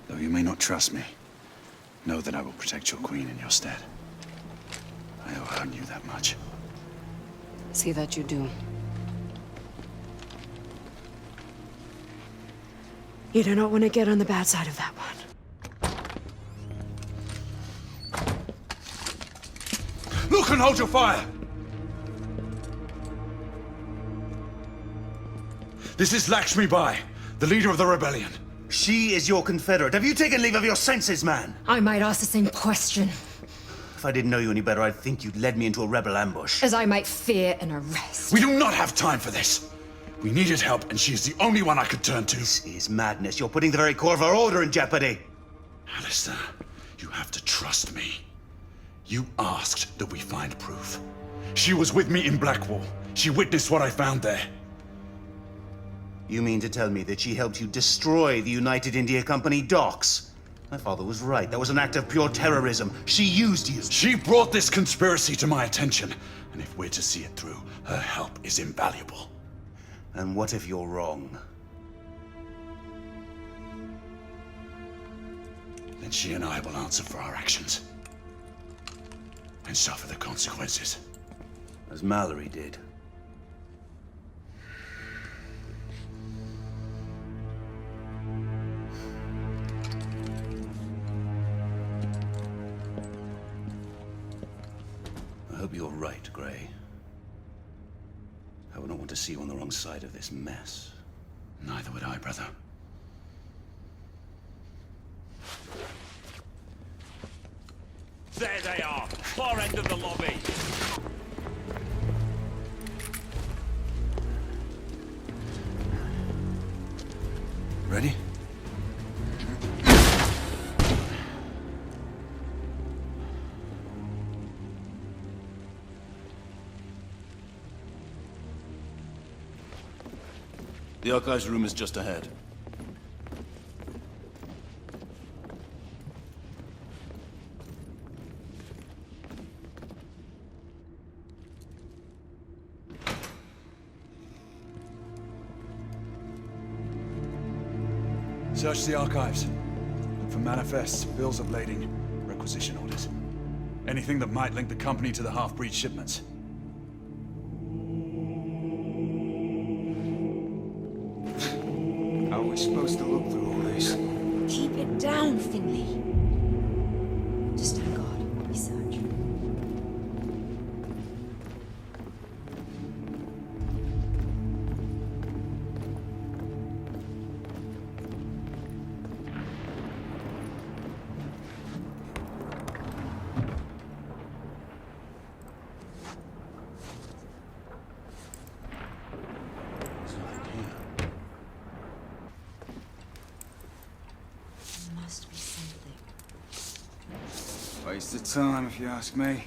though you may not trust me, know that I will protect your queen in your stead. I owe her you that much.
See that you do.
You do not want to get on the bad side of that one.
Look and hold your fire! This is Lakshmi Bai, the leader of the rebellion.
She is your confederate. Have you taken leave of your senses, man?
I might ask the same question.
If I didn't know you any better, I'd think you'd led me into a rebel ambush.
As I might fear an arrest.
We do not have time for this. We needed help, and she is the only one I could turn to.
This is madness. You're putting the very core of our order in jeopardy.
Alistair, you have to trust me. You asked that we find proof. She was with me in Blackwall. She witnessed what I found there.
You mean to tell me that she helped you destroy the United India Company docks? My father was right. That was an act of pure terrorism. She used you.
She brought this conspiracy to my attention. And if we're to see it through, her help is invaluable.
And what if you're wrong?
Then she and I will answer for our actions. And suffer the consequences.
As Mallory did. I hope you're right, Gray. I would not want to see you on the wrong side of this mess.
Neither would I, brother.
There they are, far end of the lobby.
Ready?
The archives room is just ahead.
Search the archives. Look for manifests, bills of lading, requisition orders. Anything that might link the company to the half-breed shipments.
How are we supposed to look through all this?
Keep it down, Finley. Just stand guard. We search. Must be something.
Waste of time, if you ask me.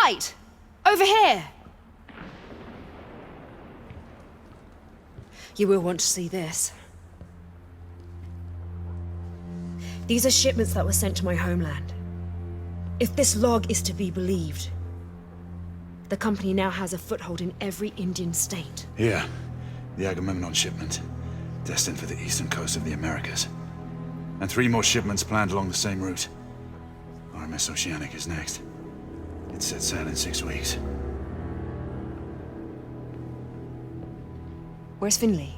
right! Over here! You will want to see this. These are shipments that were sent to my homeland. If this log is to be believed, the company now has a foothold in every Indian state.
Here, the Agamemnon shipment, destined for the eastern coast of the Americas. And 3 more shipments planned along the same route. RMS Oceanic is next. It sets sail in 6 weeks.
Where's Finley?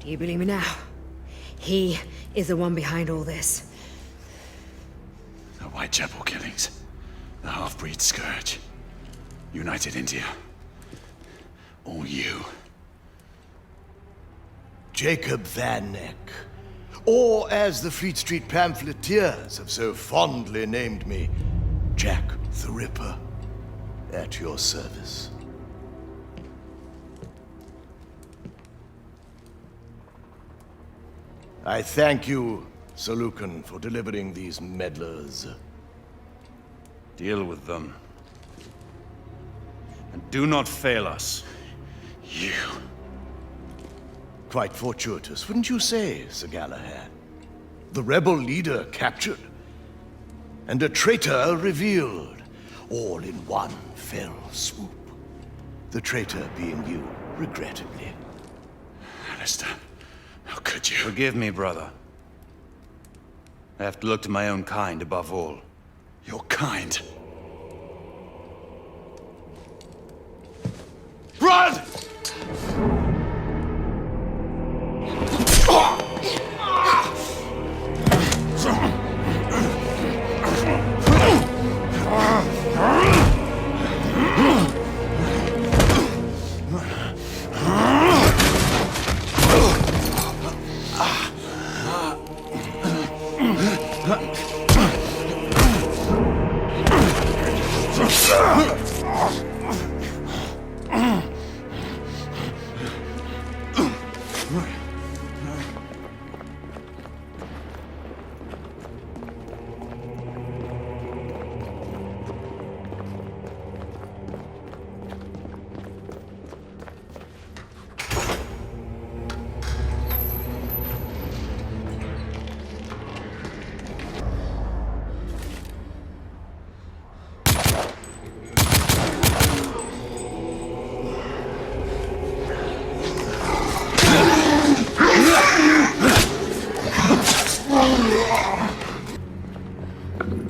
Do you believe me now? He is the one behind all this.
The Whitechapel killings. The half-breed scourge. United India. All you.
Jacob Van Neck. Or as the Fleet Street pamphleteers have so fondly named me, Jack the Ripper. At your service. I thank you, Sir Lucan, for delivering these meddlers.
Deal with them. And do not fail us.
You. Quite fortuitous, wouldn't you say, Sir Galahad? The rebel leader captured, and a traitor revealed, all in one fell swoop. The traitor being you, regrettably.
Alistair. How could you?
Forgive me, brother. I have to look to my own kind above all.
Your kind?
Run!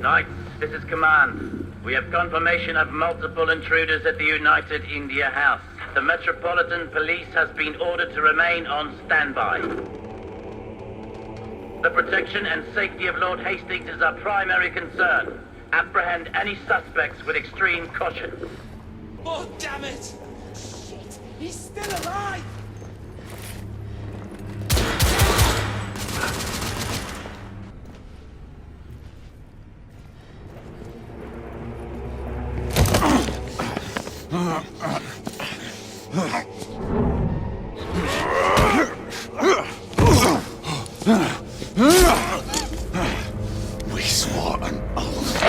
Knights, this is command. We have confirmation of multiple intruders at the United India House. The Metropolitan Police has been ordered to remain on standby. The protection and safety of Lord Hastings is our primary concern. Apprehend any suspects with extreme caution.
Oh, damn it! Shit! He's still alive!
We swore an oath.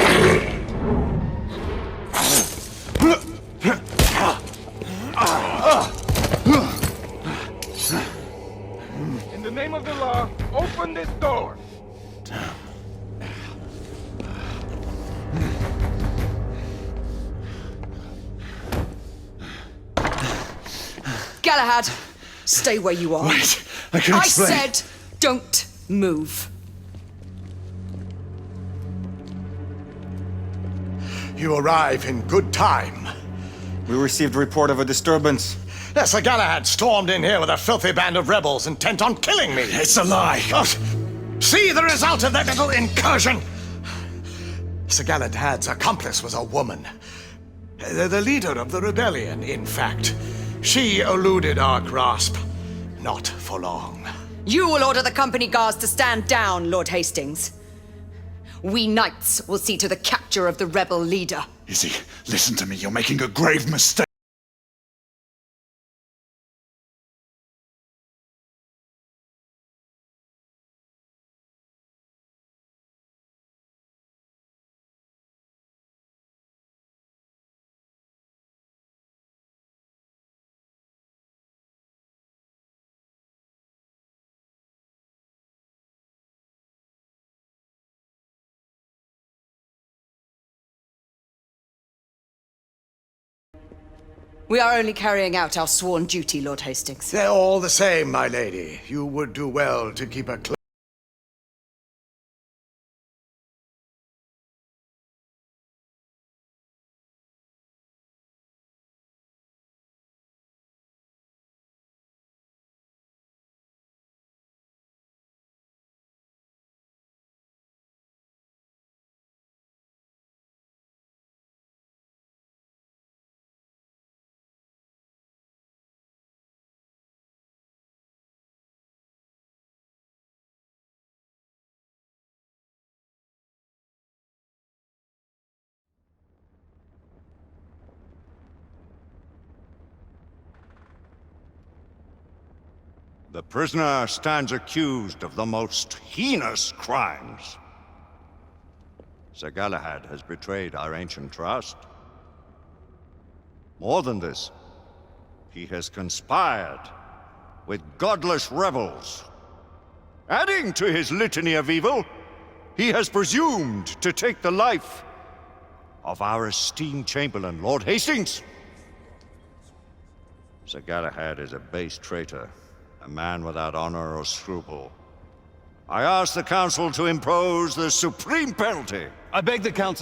In the name of the law, open this door!
Galahad, stay where you are.
Wait, I can explain.
I said, don't move.
You arrive in good time.
We received a report of a disturbance.
Sir Galahad stormed in here with a filthy band of rebels intent on killing me.
It's a lie.
Oh, see the result of that little incursion. Sir Galahad's accomplice was a woman. The leader of the rebellion, in fact. She eluded our grasp. Not for long.
You will order the company guards to stand down, Lord Hastings. We knights will see to the capture of the rebel leader.
Izzy, listen to me. You're making a grave mistake.
We are only carrying out our sworn duty, Lord Hastings.
They're all the same, my lady. You would do well to keep a close.
The prisoner stands accused of the most heinous crimes. Sir Galahad has betrayed our ancient trust. More than this, he has conspired with godless rebels. Adding to his litany of evil, he has presumed to take the life of our esteemed Chamberlain, Lord Hastings. Sir Galahad is a base traitor, a man without honor or scruple. I ask the Council to impose the supreme penalty.
I beg the Council.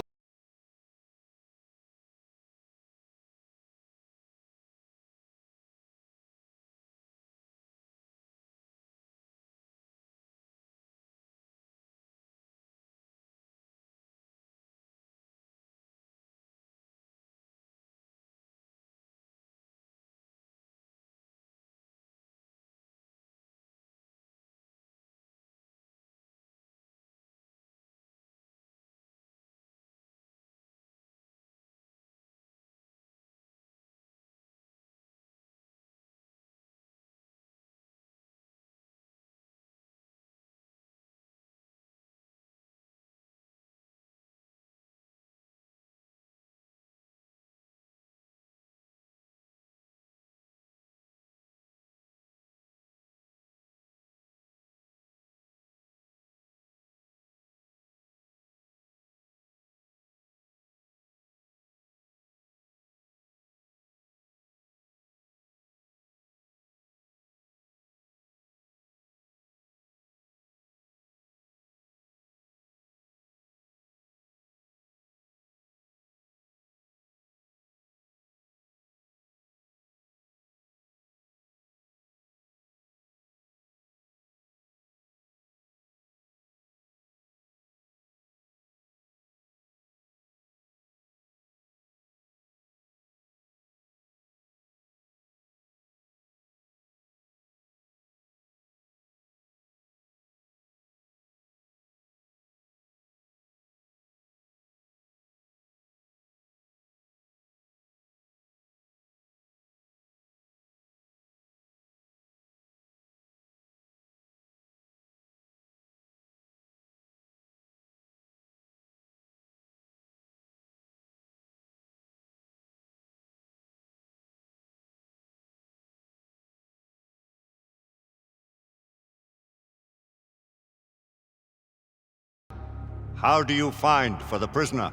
How do you find for the prisoner?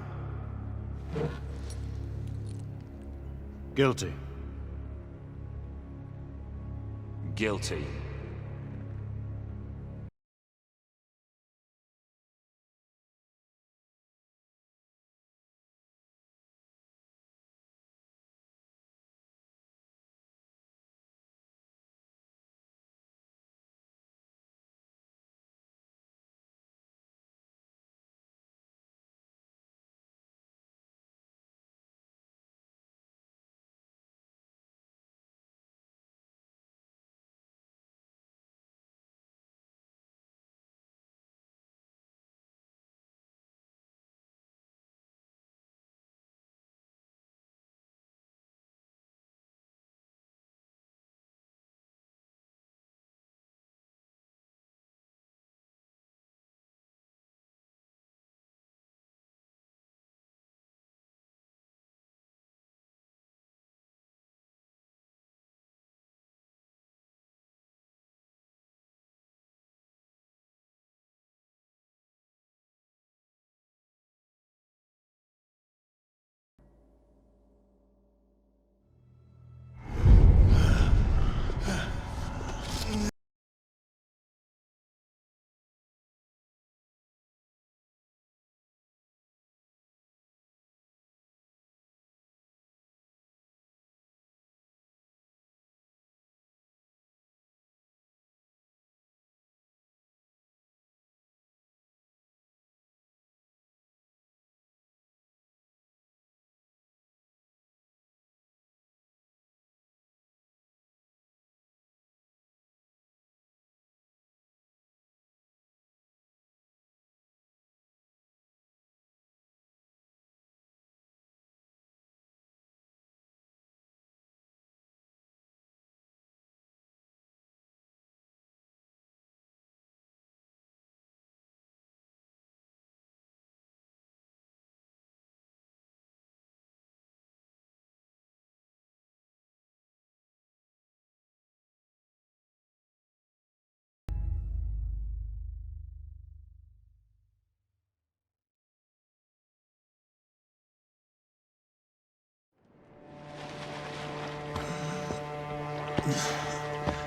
Guilty.
Guilty.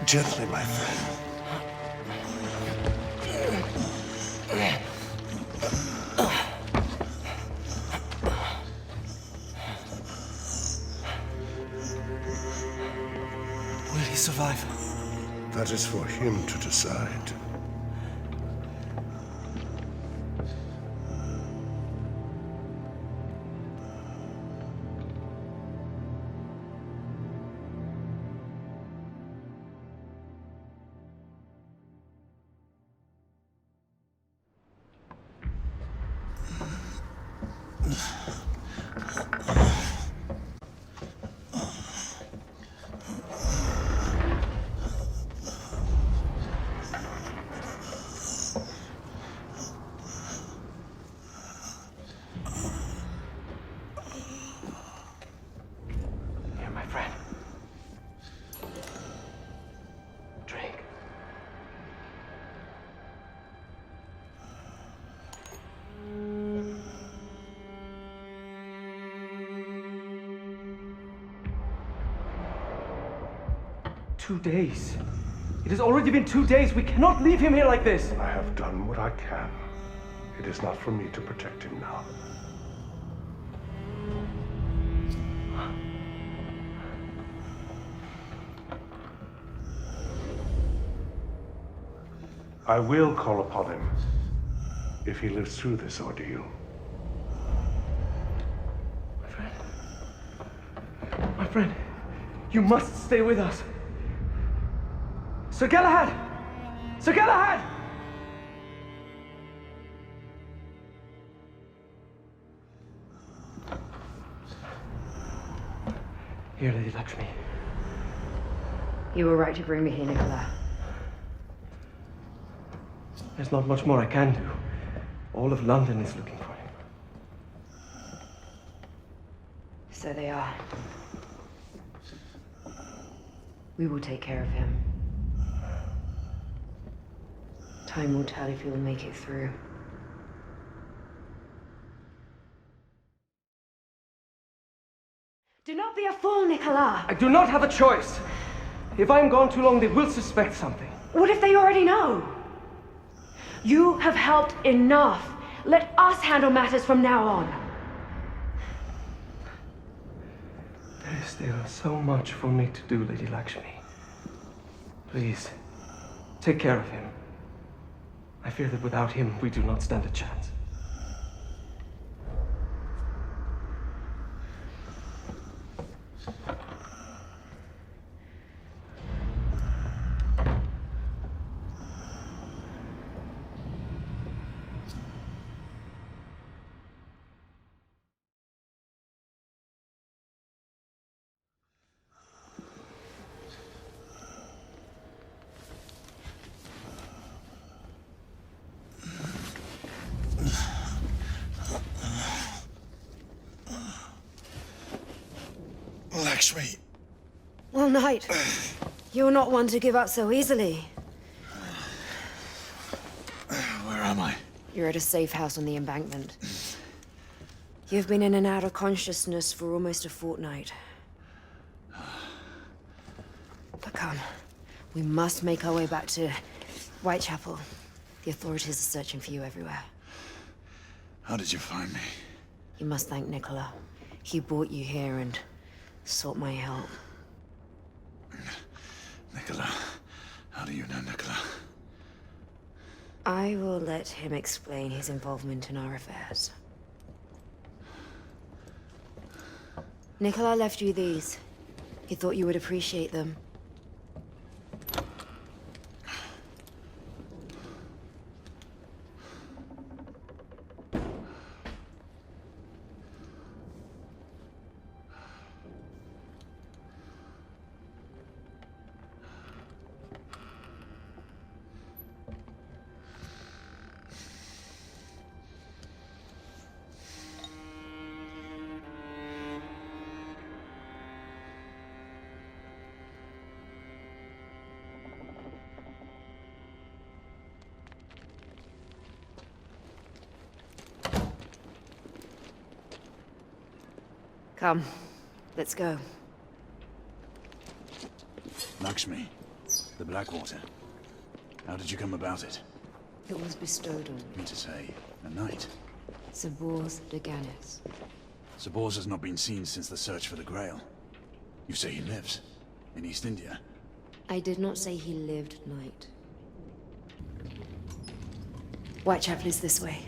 Gently, my friend.
Will he survive?
That is for him to decide.
Here, my friend. Drink.
Two days. It has already been 2 days. We cannot leave him here like this.
I have done what I can. It is not for me to protect him now. I will call upon him if he lives through this ordeal.
My friend, you must stay with us. Sir Galahad! Sir Galahad! Here, Lady Lakshmi.
You were right to bring me here, Nicola.
There's not much more I can do. All of London is looking for him.
So they are. We will take care of him. Time will tell if he will make it through. Do not be a fool, Nicola!
I do not have a choice. If I'm gone too long, they will suspect something.
What if they already know? You have helped enough. Let us handle matters from now on.
There is still so much for me to do, Lady Lakshmi. Please, take care of him. I fear that without him, we do not stand a chance.
Lakshmi.
Well, Knight, you're not one to give up so easily.
Where am I?
You're at a safe house on the embankment. You've been in and out of consciousness for almost a fortnight. But come, we must make our way back to Whitechapel. The authorities are searching for you everywhere.
How did you find me?
You must thank Nicola. He brought you here and sought my help.
Nicola. How do you know Nicola?
I will let him explain his involvement in our affairs. Nicola left you these. He thought you would appreciate them. Come, let's go.
Lakshmi, the Blackwater. How did you come about it?
It was bestowed on
Me to say, a knight.
Sabors de Ganis.
Sabors has not been seen since the search for the Grail. You say he lives in East India?
I did not say he lived, Knight. Whitechapel is this way.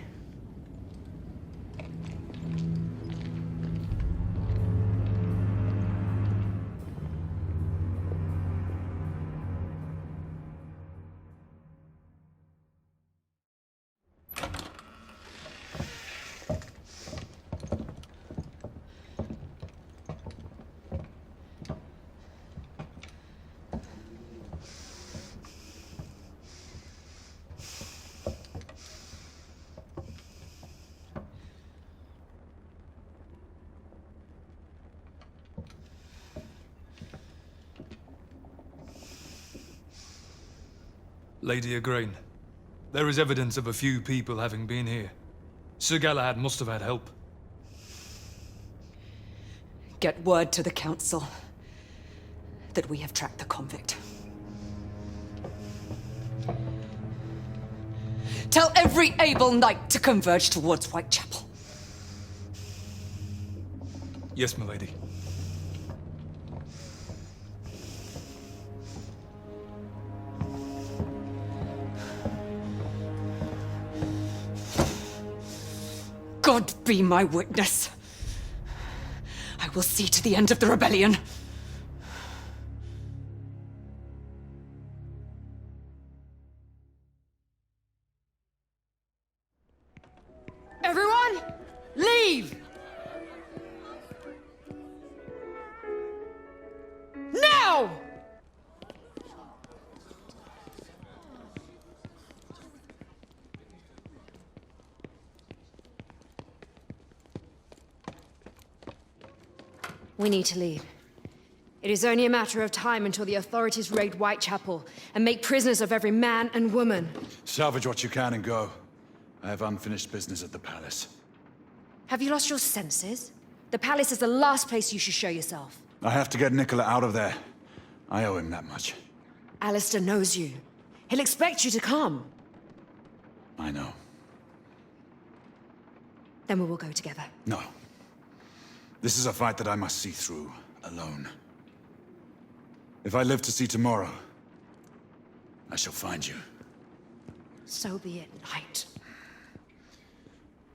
Lady Igraine, there is evidence of a few people having been here. Sir Galahad must have had help.
Get word to the council that we have tracked the convict. Tell every able knight to converge towards Whitechapel.
Yes, my lady.
God be my witness. I will see to the end of the rebellion. Everyone, leave! Now!
We need to leave. It is only a matter of time until the authorities raid Whitechapel and make prisoners of every man and woman.
Salvage what you can and go. I have unfinished business at the palace.
Have you lost your senses? The palace is the last place you should show yourself.
I have to get Nicola out of there. I owe him that much.
Alistair knows you. He'll expect you to come.
I know.
Then we will go together.
No. This is a fight that I must see through, alone. If I live to see tomorrow, I shall find you.
So be it, Knight.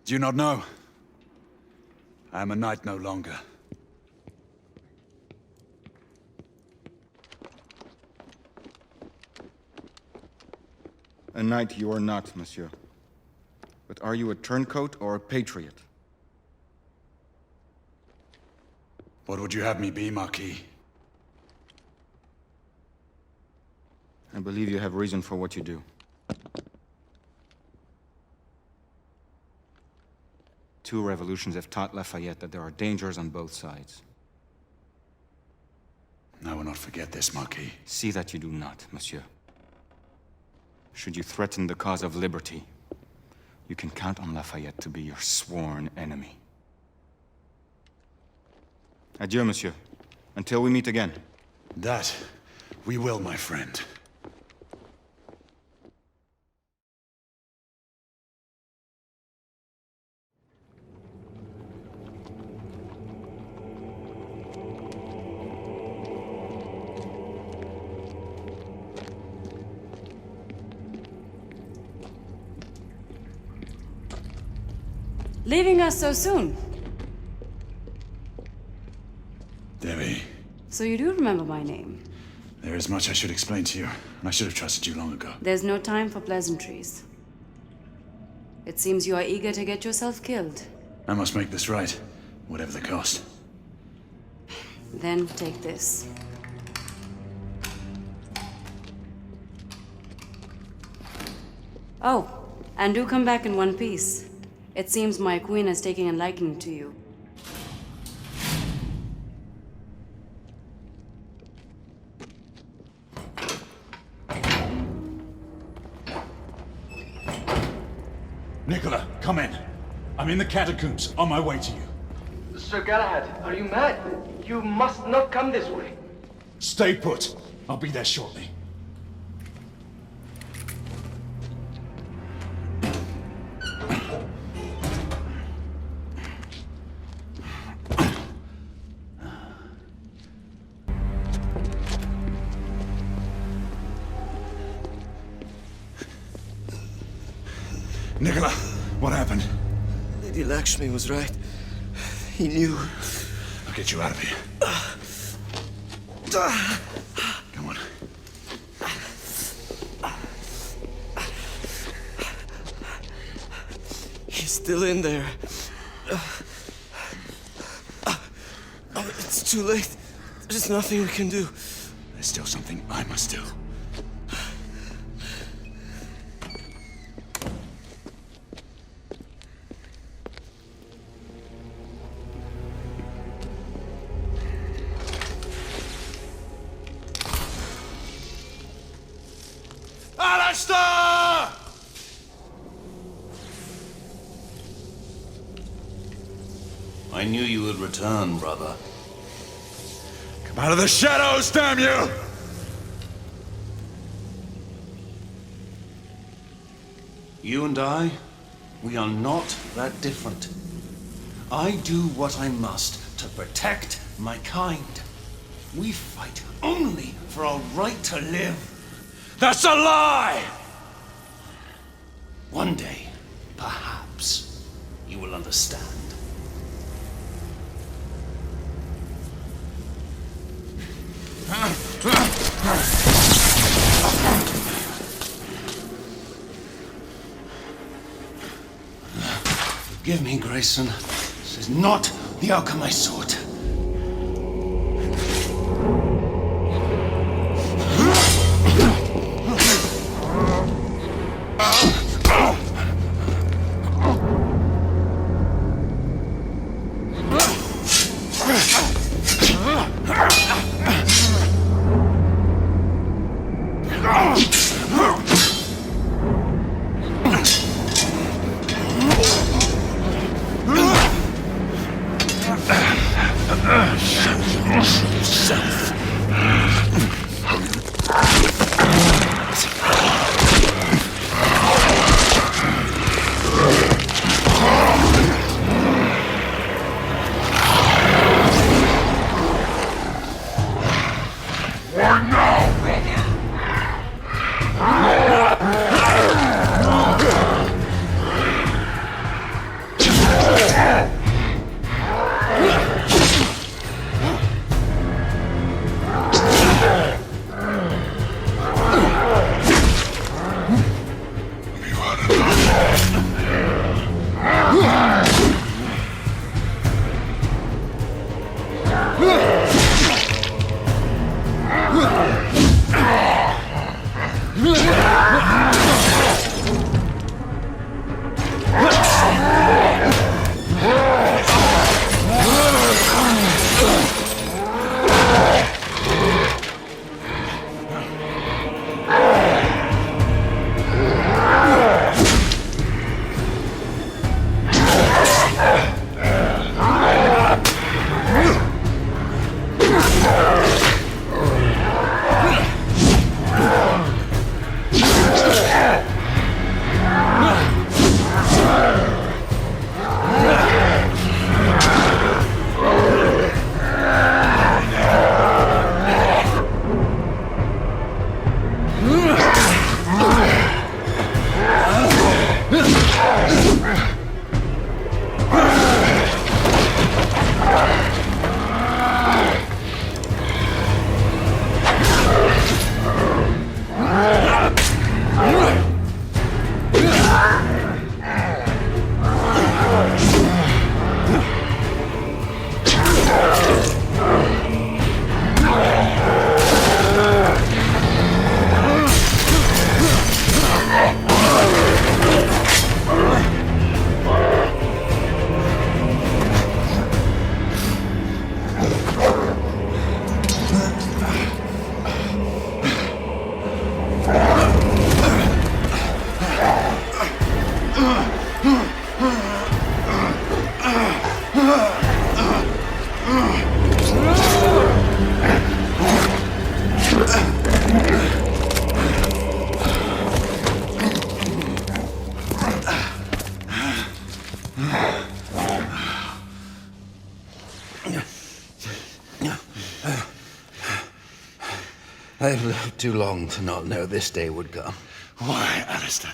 Do you not know? I am a knight no longer.
A knight you are not, monsieur. But are you a turncoat or a patriot?
What would you have me be, Marquis?
I believe you have reason for what you do. Two revolutions have taught Lafayette that there are dangers on both sides.
I will not forget this, Marquis.
See that you do not, monsieur. Should you threaten the cause of liberty, you can count on Lafayette to be your sworn enemy. Adieu, monsieur. Until we meet again.
That we will, my friend.
Leaving us so soon.
Devi,
So you do remember my name.
there is much I should explain to you, and I should have trusted you long ago.
There's no time for pleasantries. It seems you are eager to get yourself killed.
I must make this right, whatever the cost.
Then take this. Oh, and do come back in one piece. It seems my queen is taking a liking to you.
Nicola, come in. I'm in the catacombs, on my way to you.
Sir Galahad, are you mad? You must not come this way.
Stay put. I'll be there shortly. Nicola, what happened?
Lady Lakshmi was right. He knew.
I'll get you out of here. Come on.
He's still in there. It's too late. There's nothing we can do.
There's still something I must do.
Alistair!
I knew you would return, brother.
Come out of the shadows, damn you!
You and I, we are not that different. I do what I must to protect my kind. We fight only for our right to live.
That's a lie!
One day, perhaps, you will understand. Forgive me, Grayson. This is not the outcome I sought. I've lived too long to not know this day would come.
Why, Alistair?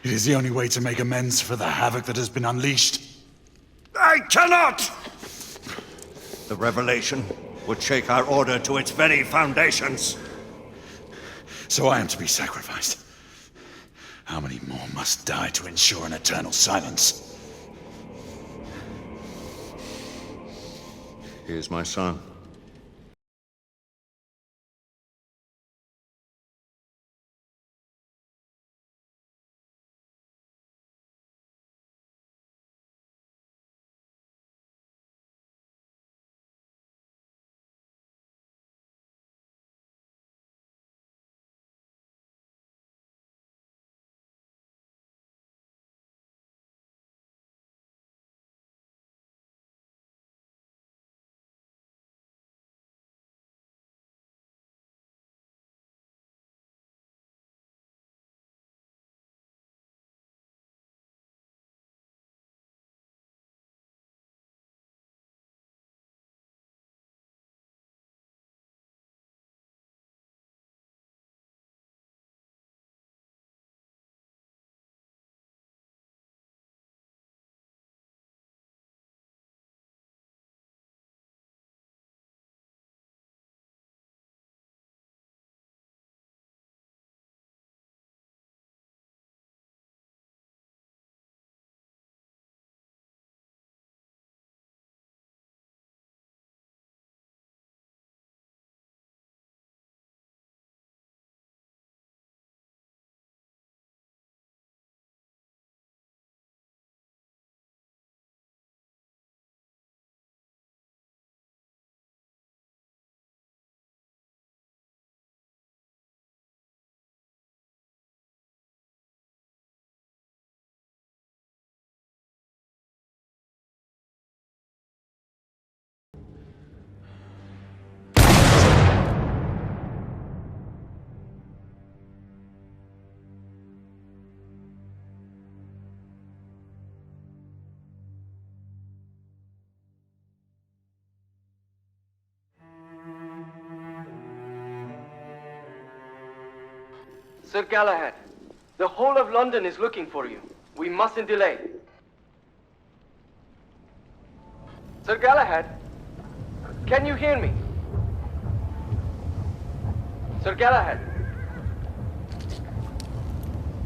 It is the only way to make amends for the havoc that has been unleashed.
I cannot! The revelation would shake our order to its very foundations.
So I am to be sacrificed. How many more must die to ensure an eternal silence?
He is my son.
Sir Galahad, the whole of London is looking for you. We mustn't delay. Sir Galahad, can you hear me? Sir Galahad.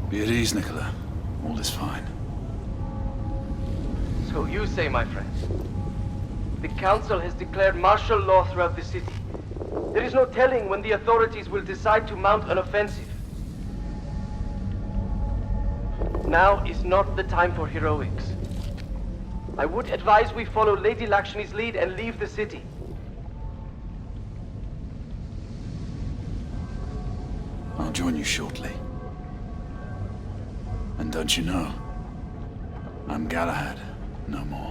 Be at ease, Nicola. All is fine.
So you say, my friend. The council has declared martial law throughout the city. There is no telling when the authorities will decide to mount an offensive. Now is not the time for heroics. I would advise we follow Lady Lakshmi's lead and leave the city.
join you shortly. And don't you know, I'm Galahad no more.